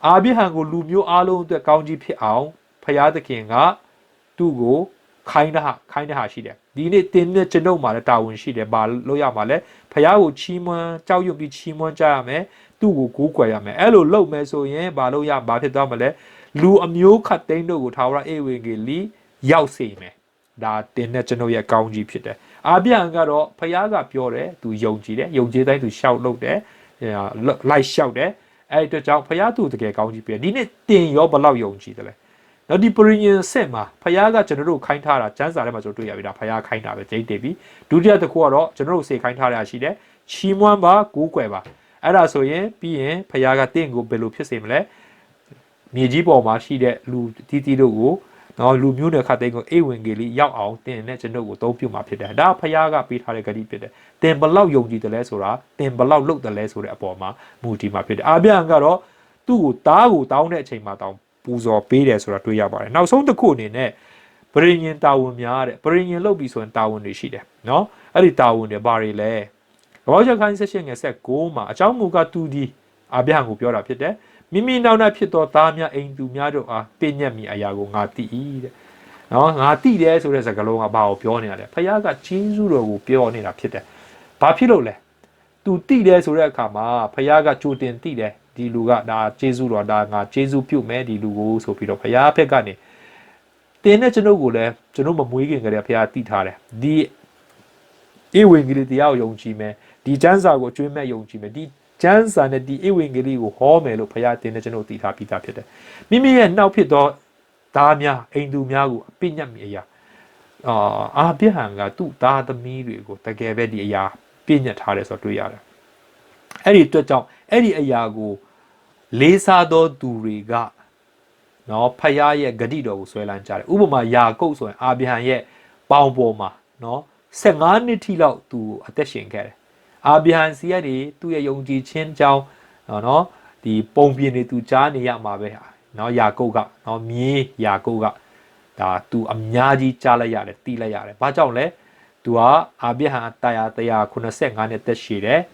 အာဗျဟံကိုလူမျိုးအားလုံးအတွက်ကောင်းကြီးဖြစ်အောင်ဘုရားသခင်ကသူ့ကိုခိုင်းတဲ့ဟာရှိတယ်ဒီနေ့တင်းနဲ့ကျွန်ုပ်မှာလည်းတာဝန်ရှိတယ်ဘာလို့ရမှာလဲဘုရားကိုချီးမွမ်းကြောက်ရွံ့ပြီးချီးမွမ်းကြရမယ်သူ့ကိုကိုးကွယ်ရမယ်အဲ့လိုလုပ်မယ်ဆိုရင်ဘာလို့ရဘာဖြစ်သွားမလဲလူအမျိုးခတ်သိမ်းတို့ကိုထာဝရအေဝံဂေလိရောက်စေမယ်ဒါတင်းနဲ့ကျွန်ုပ်ရဲ့ကောင်းကြီးဖြစ်တယ်အာဗျဟံကတော့ဘုရားကပြောတယ်သူယုံကြည်တယ်ယုံကြည်တိုင်းသူရှောက်လုပ်တယ်လိုက်ရှောက်တယ်အဲ့အတွက်ကြောင့်ဖယားသူတကယ်ကောင်းကြီးပြဒီနေ့တင်ရောဘလောက်ယုံကြည်တယ်လဲနော်ဒီပရိညင်ဆက်မှာဖယားကကျွန်တော်တို့ခိုင်းထားတာကျမ်းစာထဲမှာကျွန်တော်တွေ့ရပြီဒါဖယားခိုင်းတာပဲကျိတ်တယ်ပြီဒုတိယတစ်ခုကတော့ကျွန်တော်တို့စေခိုင်းထားတာရှိတယ်ချီးမွမ်းပါကိုးကွယ်ပါအဲ့ဒါဆိုရင်ပြီးရင်ဖယားကတင့်ကိုဘယ်လိုဖြစ်စေမလဲမြေကြီးပေါ်မှာရှိတဲ့လူတီးတီးတို့ကိုနော်လူမျိုးတွေခတ်သိမ်းကိုအေဝံဂေလိရောက်အောင်တင်နဲ့ကျွန်တော်ကိုသုံးပြုမှာဖြစ်တယ်ဒါဖယားကပေးထားတဲ့ဂတိဖြစ်တယ်တင်ဘလောက်ယုံကြည်တယ်လဲဆိုတာတင်ဘလောက်လုပ်တယ်လဲဆိုတဲ့အပေါ်မှာမူတည်မှာဖြစ်တယ်အာဗျံကတော့သူ့ကိုတားကိုတောင်းတဲ့အချိန်မှာတောင်းပူဇော်ပေးတယ်ဆိုတာတွေ့ရပါတယ်နောက်ဆုံးတစ်ခုအနေနဲ့ပရိညင်တာဝန်များတဲ့ပရိညင်လုပ်ပြီးဆိုရင်တာဝန်တွေရှိတယ်နော်အဲ့ဒီတာဝန်တွေဘာတွေလဲဘောချက်ခိုင်းဆက်ရှင်ငယ်ဆက်9မှာအကြောင်းမူကသူဒီအာဗျံကိုပြောတာဖြစ်တယ်မိမိနောက်၌ဖြစ်သောသားများအိမ်သူများတို့အားပြည့်ညက်မိအရာကိုငါသိ၏တဲ့နော်ငါသိတယ်ဆိုတဲ့စကားလုံးကဘာကိုပြောနေရလဲဖခင်ကဂျေဇုတော်ကိုပြောနေတာဖြစ်တယ်ဘာဖြစ်လို့လဲ तू သိတယ်ဆိုတဲ့အခါမှာဖခင်ကကြိုတင်သိတယ်ဒီလူကဒါဂျေဇုတော်ဒါငါဂျေဇုပြုတ်မယ်ဒီလူကိုဆိုပြီးတော့ဖခင်ဘက်ကနေတင်းတဲ့ကျွန်ုပ်ကိုလည်းကျွန်ုပ်မမွေးခင်ကတည်းကဖခင်သိထားတယ်ဒီဧဝံဂေလိတရားကိုယုံကြည်မယ်ဒီကျမ်းစာကိုအကျွမ်းမဲ့ယုံကြည်မယ်ဒီကျမ်းစာနဲ့ဒီဧဝံဂေလိကိုဟောမယ်လို့ဖခင်တင်တဲ့ကျွန်တော်သိထားပြီးသားဖြစ်တယ်မိမိရဲ့နောက်ဖြစ်သောသားများအိမ်သူများကိုအပိညတ်မိအရာအာဗျဟံကသူ့သားသမီးတွေကိုတကယ်ပဲဒီအရာပြည့်ညတ်ထားတယ်ဆိုတော့တွေ့ရတယ်အဲ့ဒီအတွက်ကြောင့်အဲ့ဒီအရာကိုလေးစားသောသူတွေကနော်ဖခင်ရဲ့ဂတိတော်ကိုဆွဲလန်းကြတယ်ဥပမာယာကုပ်ဆိုရင်အာဗျဟံရဲ့ပေါင်ပေါ်မှာနော်15နှစ်ထိလောက်သူအသက်ရှင်ခဲ့တယ်အာဗျဟံစီရက်တွေသူ့ရဲ့ယုံကြည်ခြင်းကြောင့်နော်ဒီပုံပြင်တွေသူကြားနေရမှာပဲနော်ယာကုပ်ကနော်မြေးယာကုပ်ကဒါသူအများကြီးကြားလိုက်ရတယ်တီးလိုက်ရတယ်ဘာကြောင့်လဲသူကအာဗျဟံ185နှစ်သက်ရှည်တယ်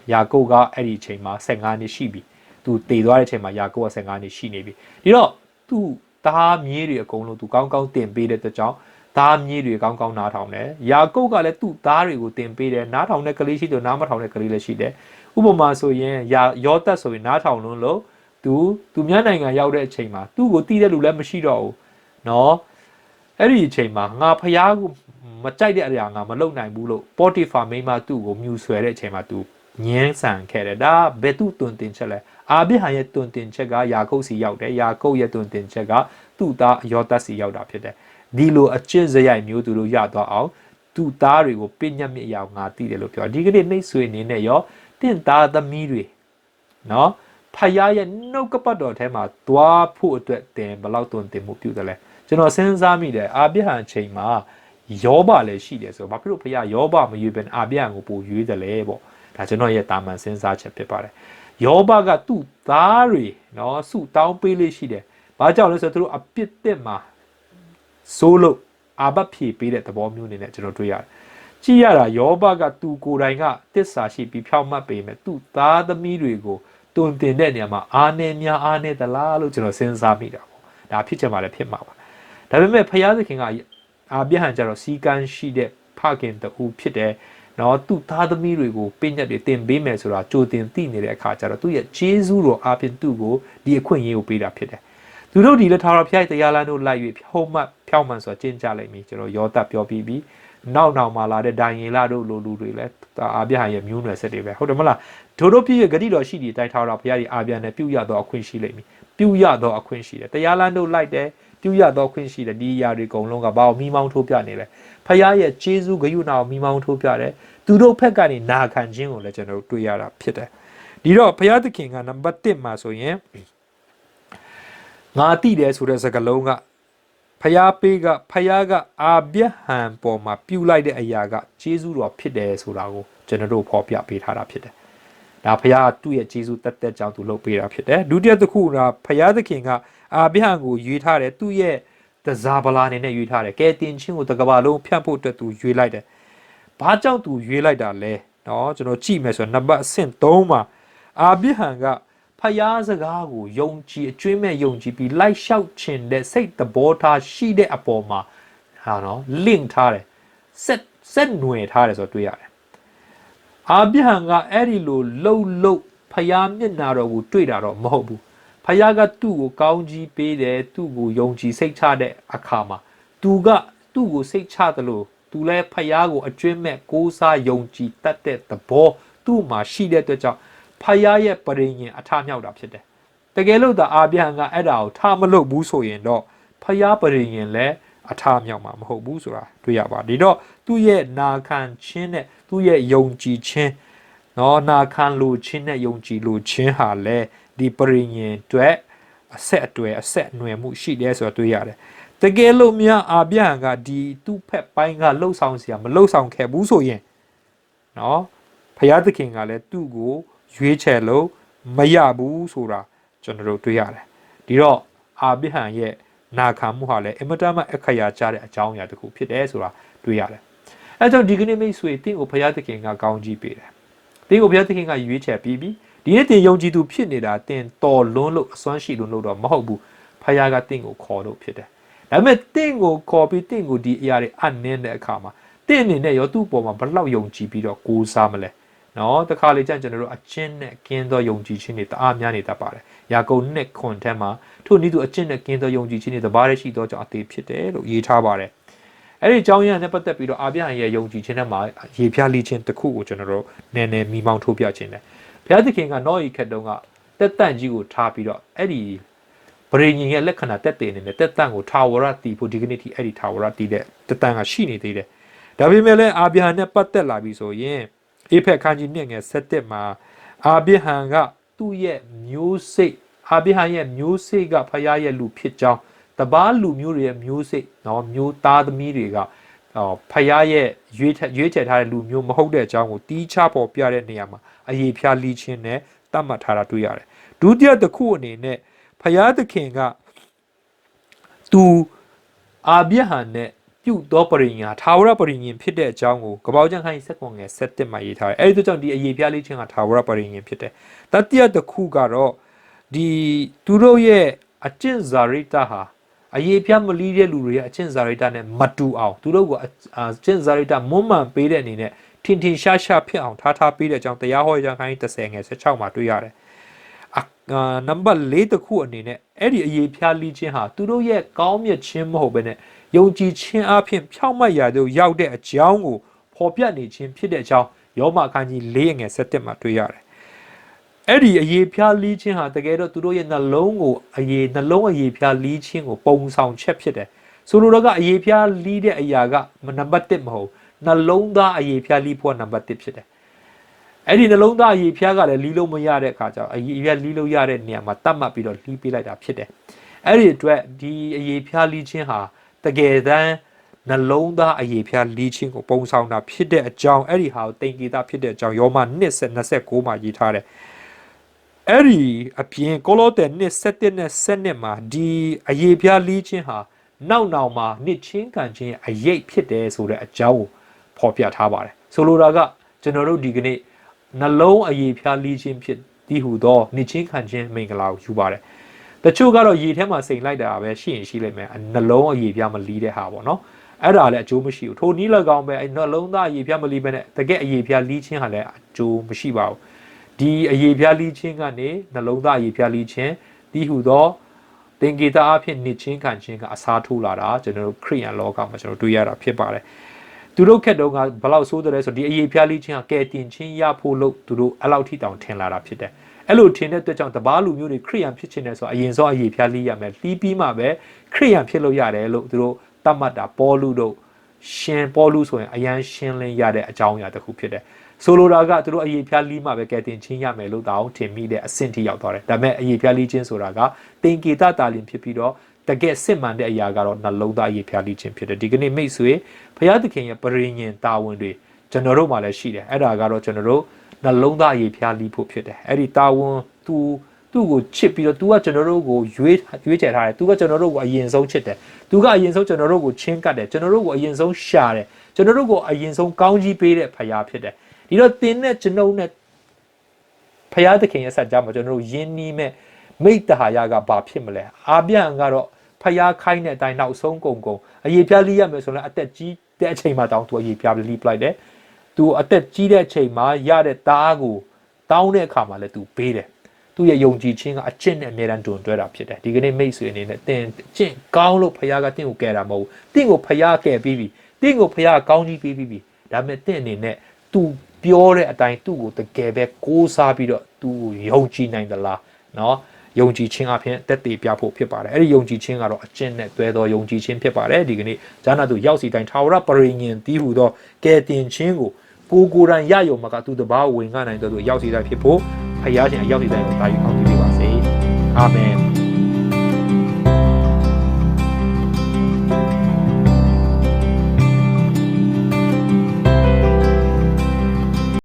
ယာကုပ်ကအဲ့ဒီအချိန်မှာ15နှစ်ရှိပြီသူတည်သွားတဲ့အချိန်မှာယာကုပ်က15နှစ်ရှိနေပြီဒီတော့သူသားမြေးတွေအကုန်လုံးသူကောင်းကောင်းတင်ပေးတဲ့အတွက်ကြောင့်သားမြေးတွေကောင်းကောင်းနားထောင်တယ်ယာကုပ်ကလည်းသူ့သားတွေကိုတင်ပေးတယ်နားထောင်တဲ့ကလေးရှိတယ်နားမထောင်တဲ့ကလေးလည်းရှိတယ်ဥပမာဆိုရင်ယောသက်ဆိုရင်နားထောင်လို့ သူများနိုင်ငံရောက်တဲ့အချိန်မှာသူ့ကိုတီးတဲ့လူလည်းမရှိတော့ဘူးနော်အဲ့ဒီအချိန်မှာငါဖျားကိုမကြိုက်တဲ့အရာငါမလုပ်နိုင်ဘူးလို့ Potiphar မိန်းမသူ့ကိုမြူဆွဲတဲ့အချိန်မှာသူငင်းဆန်ခဲ့တယ်ဒါဘယ်သူတွင်တင်ချက်လဲအာဘိဟံရဲ့တွင်တင်ချက်ကယာကုပ်စီရောက်တယ်ယာကုပ်ရဲ့တွင်တင်ချက်ကသူ့သားယောသတ်စီရောက်တာဖြစ်တယ်ဒီလိုအကျင့်စရိုက်မျိုးသူတို့ရသွားအောင်သူ့သားတွေကိုပြညတ်မြစ်အရာငါသိတယ်လို့ပြောဒီကနေ့နှိမ့်ဆွေနေနဲ့ရောတင့်သားသမီးတွေနော်ဖယားရဲ့နှုတ်ကပတ်တော်ထဲမှာသွားဖို့အတွက်တင်ဘလောက်တွင်တင်မှုပြုတယ်လဲကျွန်တော်စဉ်းစားမိတယ်အာဘိဟံအချိန်မှာယောဘလည်းရှိတယ်ဆိုတော့ဘာဖြစ်လို့ဖယားယောဘမရွေးဘဲအာဘိဟံကိုပို့ရွေးတယ်လဲပေါ့ဒါကျွန်တော်ရဲ့တာမန်စဉ်းစားချက်ဖြစ်ပါတယ်ယောဘကသူ့သားတွေနော်စုတောင်းပေးလေးရှိတယ်ဘာကြောင့်လဲဆိုတော့သူတို့အပြစ်တက်မှာစိုးလို့အာဘဖြေပေးတဲ့သဘောမျိုးနေနဲ့ကျွန်တော်တွေ့ရတယ်ကြည့်ရတာယောဘကသူကိုယ်တိုင်ကတစ္ဆာရှိပြီးဖြောင့်မတ်ပေးမယ်သူ့သားသမီးတွေကိုတွင်တင်တဲ့နေရာမှာအာနေများအာနေသလားလို့ကျွန်တော်စဉ်းစားမိတာပေါ့ဒါဖြစ်ချင်ပါလေဖြစ်မှာပါဒါပေမဲ့ဖယားသခင်ကအာဘိဟံကျတော့စီကန်းရှိတဲ့ဖခင်တူဖြစ်တယ်နော်သူ့သားသမီးတွေကိုပညတ်တွေတင်ပေးမယ်ဆိုတာကြိုတင်သိနေတဲ့အခါကျတော့သူ့ရဲ့ဂျေဇုတော်အားဖြင့်သူ့ကိုဒီအခွင့်အရေးကိုပေးတာဖြစ်တယ်သူတို့ဒီလက်ထာဝရဘုရားတရားလမ်းတို့လိုက်၍ဟုံးမှတ်ဖြောင့်မှန်စွာကျင့်ကြလိမ့်မည်ကျွန်တော်ယောသပြောပြီးနောက်မှာလာတဲ့ဒိုင်ယေလတို့လိုလူတွေလည်းအာဘိဟံရဲ့မျိုးနွယ်ဆက်တွေပဲဟုတ်တယ်မလားတို့ပြည့်ရဲ့ဂတိတော်ရှိသည့်တိုင်ထာဝရဘုရားဒီအာဘိဟံနဲ့ပြုရသောအခွင့်ရှိလိမ့်မည်ပြုရသောအခွင့်ရှိတယ်တရားလမ်းတို့လိုက်တယ်ပြုရသောအခွင့်ရှိတယ်ဒီအရာတွေအကုန်လုံးကဘာလို့မိမောင်းထိုးပြနေလဲဘုရားရဲ့ဂျေဇုဂရုဏာကိုမိမောင်းထိုးပြတယ်သူတို့ဖက်ကနေနာခံခြင်းကိုလည်းကျွန်တော်တို့တွေ့ရတာဖြစ်တယ်ဒီတော့ဘုရားသခင်ကနံပါတ်1မှာဆိုရင်ငါတိတယ်ဆိုတဲ့စကားလုံးကဖယားကအာဘိဟံပေါ်မှာပြုလိုက်တဲ့အရာကဂျေဇုတော်ဖြစ်တယ်ဆိုတာကိုကျွန်တော်တို့ဖော်ပြပေးထားတာဖြစ်တယ်ဒါဖယားသူ့ရဲ့ဂျေဇုတက်ကြောင့်သူလုပ်ပေးတာဖြစ်တယ်ဒုတိယတစ်ခုကဖယားသခင်ကအာဘိဟံကိုရွေးထားတယ်သူ့ရဲ့တစားပလာအနေနဲ့ရွေးထားတယ်ကဲတင်ချင်းကိုတကဘာလုံးဖြန့်ဖို့အတွက်သူရွေးလိုက်တယ်ဘာကြောင့်သူရွေးလိုက်တာလဲเนาะကျွန်တော်ကြည့်မယ်ဆိုတော့နံပါတ်3မှာအာဘိဟံကဖယားစကားကိုယုံကြည်အကျွေးမဲ့ယုံကြည်ပြီးလိုက်လျှောက်ခြင်းတဲ့စိတ်သဘောထားရှိတဲ့အပေါ်မှာဟာနော် link ထားတယ်ဆက်နွယ်ထားတယ်ဆိုတော့တွေ့ရတယ်အာဘိဟံကအဲ့ဒီလိုလှုပ်ဖယားမျက်နာတော်ကိုတွေ့တာတော့မဟုတ်ဘူးဖယားကသူ့ကိုကောင်းကြီးပေးတယ်သူ့ကိုယုံကြည်စိတ်ချတဲ့အခါမှာသူ့ကိုစိတ်ချတယ်လို့သူလည်းဖယားကိုအကျွင့်မဲ့ကိုးစားယုံကြည်တတ်တဲ့သဘောသူ့မှာရှိတဲ့အတွက်ကြောင့်ဖယားရဲ့ပရိညင်အထမြောက်တာဖြစ်တယ်တကယ်လို့သာအာဘိဟံကအဲ့ဒါကိုထားမလို့ဘူးဆိုရင်တော့ဖယားပရိညင်လည်းအထမြောက်မှာမဟုတ်ဘူးဆိုတာတွေ့ရပါတယ်ဒီတော့သူ့ရဲ့နာခံခြင်းနဲ့သူ့ရဲ့ယုံကြည်ခြင်းနော်နာခံလို့ခြင်းနဲ့ယုံကြည်လို့ခြင်းဟာလည်းဒီပရိညင်အတွက်အဆက်အနွယ်မှုရှိတယ်ဆိုတာတွေ့ရတယ်တကယ်လို့များအာဘိဟံကဒီသူ့ဖက်ပိုင်းကလှုပ်ဆောင်စရာမလှုပ်ဆောင်ခဲ့ဘူးဆိုရင်နော်ဖယားသခင်ကလည်းသူ့ကိုရွေးချယ်လို့မရဘူးဆိုတာကျွန်တော်တို့တွေ့ရတယ်ဒီတော့အာဘိဟံရဲ့နာခံမှုဟာလည်းအင်မတန်မှအခရာကျတဲ့အကြောင်းအရာတစ်ခုဖြစ်တယ်ဆိုတာတွေ့ရတယ်အဲကြောင့်ဒီကနေ့မိတ်ဆွေတင့်ကိုဖယားသခင်ကကောင်းကြီးပေးတယ်တင့်ကိုဖယားသခင်ကရွေးချယ်ပြီးဒီနေ့တင်ယုံကြည်သူဖြစ်နေတာတင်တော်လွန်းလို့အစွမ်းရှိလို့တော့မဟုတ်ဘူးဖယားကတင့်ကိုခေါ်လို့ဖြစ်တယ်ဒါပေမဲ့တင့်ကိုခေါ်ပြီးတင့်ကိုဒီအရာတွေအနှင်းတဲ့အခါမှာတင့်အနေနဲ့ရောသူ့ပေါ်မှာဘလောက်ယုံကြည်ပြီးတော့ကိုးစားမလဲနော်တခါလေကျရင်ကျွန်တော်တို့အချင်းနဲ့ကင်းသောယုံကြည်ခြင်းတွေတအားများနေတတ်ပါတယ်ယာကုပ်နဲ့ခွန်ထဲမှာထို့နည်းသူအချင်းနဲ့ကင်းသောယုံကြည်ခြင်းတွေတပါးရရှိသောကြောင့်အသေးဖြစ်တယ်လို့ရေးထားပါတယ်အဲ့ဒီအကြောင်းရင်းနဲ့ပတ်သက်ပြီးတော့အာဘိဟံရဲ့ယုံကြည်ခြင်းထဲမှာရေဖြားလိခြင်းတစ်ခုကိုကျွန်တော်တို့နည်းနည်းမိမောင်းထိုးပြခြင်းတယ်ဘုရားသခင်ကနောဤခက်တုံးကတက်တန့်ကြီးကိုထားပြီးတော့အဲ့ဒီဗရိညင်ရဲ့လက္ခဏာတက်တည်နေတဲ့တက်တန့်ကိုထာဝရတည်ဖို့ဒီကနေ့ထိအဲ့ဒီထာဝရတည်တဲ့တက်တန့်ကရှိနေသေးတယ်ဒါပေမဲ့လည်းအာဘိဟံနဲ့ပတ်သက်လာပြီဆိုရင်အေဖက်ခန်းကြီးမြင့်ငယ်7မှာအာဘိဟံကသူ့ရဲ့မျိုးစိတ်အာဘိဟံရဲ့မျိုးစိတ်ကဖယားရဲ့လူဖြစ်ကြောင်းတပားလူမျိုးတွေရဲ့မျိုးစိတ်နော်မျိုးသားသမီးတွေကဖယားရဲ့ရွေးချယ်ထားတဲ့လူမျိုးမဟုတ်တဲ့အကြောင်းကိုတီးခြားပေါ်ပြတဲ့နေရာမှာအရေးဖြားလိခြင်းနဲ့တတ်မှတ်ထားတာတွေ့ရတယ်ဒုတိယတစ်ခုအနေနဲ့ဖယားသခင်ကသူအာဘိဟံနဲ့ပြုသောပရိညာထာဝရပရိညင်ဖြစ်တဲ့အကြောင်းကိုကပောက်ကျမ်းခန်းကြီး7ငယ်7မှာရေးထားတယ်အဲဒီကြောင့်ဒီအရေးပြလေးခြင်းကထာဝရပရိညင်ဖြစ်တယ်တတိယတစ်ခုကတော့ဒီသူတို့ရဲ့အကျင့်ဇာရိတဟာအရေးပြမလီးတဲ့လူတွေရဲ့အကျင့်ဇာရိတနဲ့မတူအောင်သူတို့ကအကျင့်ဇာရိတမွမ်းမံပေးတဲ့အနေနဲ့ထင်ထင်ရှားရှားဖြစ်အောင်ထားပေးတဲ့အကြောင်းတရားဟောကြားခန်းကြီး10ငယ်16မှာတွေ့ရတယ် နံပါတ်4တစ်ခုအနေနဲ့အဲ့ဒီအရေးဖျားလီးခြင်းဟာသူတို့ရဲ့ကောင်းမြတ်ခြင်းမဟုတ်ဘဲနဲ့ယုံကြည်ခြင်းအပြင်ဖြောင့်မတ်ရာသို့ရောက်တဲ့အကြောင်းကိုဖော်ပြနေခြင်းဖြစ်တဲ့အကြောင်းယောမအခန်းကြီး4ငယ်7မှာတွေ့ရတယ်အဲ့ဒီအရေးဖျားလီးခြင်းဟာတကယ်တော့သူတို့ရဲ့နှလုံးအရေးဖျားလီးခြင်းကိုပုံဆောင်ချက်ဖြစ်တယ်ဆိုလိုတော့ကအရေးဖျားလီးတဲ့အရာကနံပါတ်1မဟုတ်နှလုံးသားအရေးဖျားလီးဖို့နံပါတ်1ဖြစ်တယ်အဲ့ဒီနှလုံးသားအရေးဖျားကလည်းလီးလို့မရတဲ့အခါကျတော့အရေးဖျားလီးလို့ရတဲ့နေရာမှာတတ်မှတ်ပြီးတော့လီးပေးလိုက်တာဖြစ်တယ်အဲ့ဒီအတွက်ဒီအရေးဖျားလီးခြင်းဟာတကယ်တမ်းနှလုံးသားအရေးဖျားလီးခြင်းကိုပုံဆောင်တာဖြစ်တဲ့အကြောင်းအဲ့ဒီဟာကိုတင်กีတာဖြစ်တဲ့အကြောင်းယောမ2:29မှာရေးထားတယ်အဲ့ဒီအပြင်ကိုလောသဲ2:7နဲ့7မှာဒီအရေးဖျားလီးခြင်းဟာနောက်မှာနှစ်ချင်းခံခြင်းအရေးဖြစ်တယ်ဆိုတဲ့အကြောင်းကိုဖော်ပြထားပါတယ်ဆိုလိုတာကကျွန်တော်တို့ဒီကနေ့နှလုံးအရေးဖျားလီးခြင်းဖြစ်ဒီဟူသောနှစ်ချင်းခံခြင်းမင်္ဂလာကိုယူပါတယ်တချို့ကတော့ရေထဲမှာစိန်လိုက်တာပဲရှိရင်ရှိလိမ့်မယ်နှလုံးအရေးဖျားမလီးတဲ့ဟာပေါ့နော်အဲ့ဒါလည်းအကျိုးမရှိဘူးထိုနည်း၎င်းပဲအဲ့နှလုံးသားအရေးဖျားမလီးပဲနဲ့တကယ်အရေးဖျားလီးခြင်းဟာလည်းအကျိုးမရှိပါဘူးဒီအရေးဖျားလီးခြင်းကနေနှလုံးသားအရေးဖျားလီးခြင်းဒီဟူသောသင်္ကေတအဖြစ်နှစ်ချင်းခံခြင်းကအစားထိုးလာတာကျွန်တော်တို့ခရိယန်လောကမှာကျွန်တော်တွေ့ရတာဖြစ်ပါတယ်သူတို့ခက်တော့ကဘလောက်ဆိုးတယ်ဆိုဒီအရေးဖျားလီးခြင်းကကဲတင်ခြင်းရဖို့လို့သူတို့အဲ့လောက်ထိတောင်ထင်လာတာဖြစ်တယ်အဲ့လိုထင်တဲ့အတွက်ကြောင့်တပားလူမျိုးတွေခရိယန်ဖြစ်ခြင်းနဲ့ဆိုအရင်ဆုံးအရေးဖျားလီးရမယ်ပြီးပြီးမှပဲခရိယန်ဖြစ်လို့ရတယ်လို့သူတို့တတ်မှတ်တာပေါလုတို့ရှင်ပေါလုဆိုရင်အရန်ရှင်းလင်းရတဲ့အကြောင်းအရာတစ်ခုဖြစ်တယ်ဆိုလိုတာကသူတို့အရေးဖျားလီးမှပဲကဲတင်ချင်းရမယ်လို့တောင်းထင်မိတဲ့အဆင့်ထိရောက်သွားတယ်ဒါပေမဲ့အရေးဖျားလီးခြင်းဆိုတာကတင်ကေတတာလင်ဖြစ်ပြီးတော့တကယ်စစ်မှန်တဲ့အရာကတော့နှလုံးသားအရေးဖျားလီးခြင်းဖြစ်တယ်ဒီကနေ့မိတ်ဆွေဘုရားသခင်ရဲ့ပရိညင်တာဝန်တွေကျွန်တော်တို့မှာလည်းရှိတယ်အဲ့ဒါကတော့ကျွန်တော်တို့နှလုံးသားအရေးဖျားလီးဖို့ဖြစ်တယ်အဲ့ဒီတာဝန်သူ့ကိုချစ်ပြီးတော့ तू ကကျွန်တော်တို့ကိုရွေးချယ်ထားတယ် तू ကကျွန်တော်တို့ကိုအရင်ဆုံးချစ်တယ် तू ကအရင်ဆုံးကျွန်တော်တို့ကိုချင်းကပ်တယ်ကျွန်တော်တို့ကိုအရင်ဆုံးရှာတယ်ကျွန်တော်တို့ကိုအရင်ဆုံးကောင်းကြီးပေးတဲ့ဖခင်ဖြစ်တယ်ဒီတော့တင်းနဲ့ကျွန်ုပ်နဲ့ဖခင်သခင်ရဲ့ဆက်ကြမှာကျွန်တော်တို့ယဉ်နီးမဲ့မိတ္တဟာယကဘာဖြစ်မလဲအာပြန်ကတော့ဖခင်ခိုင်းတဲ့အတိုင်းနောက်ဆုံးကုန်အရေးပြားလီးရမယ်ဆိုရင်အသက်ကြီးတဲ့အချိန်မှာတောင်း तू အရေးပြားလီးပလိုက်တယ် तू အသက်ကြီးတဲ့အချိန်မှာရတဲ့သားကိုတောင်းတဲ့အခါမှာလည်း तू ပေးတယ်သူ့ရဲ့ယုံကြည်ခြင်းကအကျင့်နဲ့အမြဲတမ်းတွန်းတွဲတာဖြစ်တယ်ဒီကနေ့မိတ်ဆွေအနေနဲ့သင်ကျင့်ကောင်းလို့ဖခင်ကတင့်ကိုကယ်တာမဟုတ်ဘူးတင့်ကိုဖခင်ကယ်ပြီးပြီတင့်ကိုဖခင်ကောင်းကြီးပေးပြီးပြီဒါပေမဲ့တင့်အနေနဲ့ तू ပြောတဲ့အတိုင်းသူ့ကိုတကယ်ပဲကိုးစားပြီးတော့ तू ကိုယုံကြည်နိုင်သလားเนาะယုံကြည်ခြင်းအပြင်တက်တည်ပြဖို့ဖြစ်ပါတယ်အဲ့ဒီယုံကြည်ခြင်းကတော့အကျင့်နဲ့တွဲသောယုံကြည်ခြင်းဖြစ်ပါတယ်ဒီကနေ့ဂျာနာသူရောက်စီတိုင်းထာဝရပရိညင်တီးဟူသောကယ်တင်ခြင်းကိုကိုယ်တိုင်ရယုံမှာကသူတပါးဝင်ငှနိုင်တဲ့သူရောက်စီတိုင်းဖြစ်ဖို့ဖခင်ရှင်အရောက်စီတိုင်းကိုတာယူကောင်းကြီးပေးပါစေအာမင်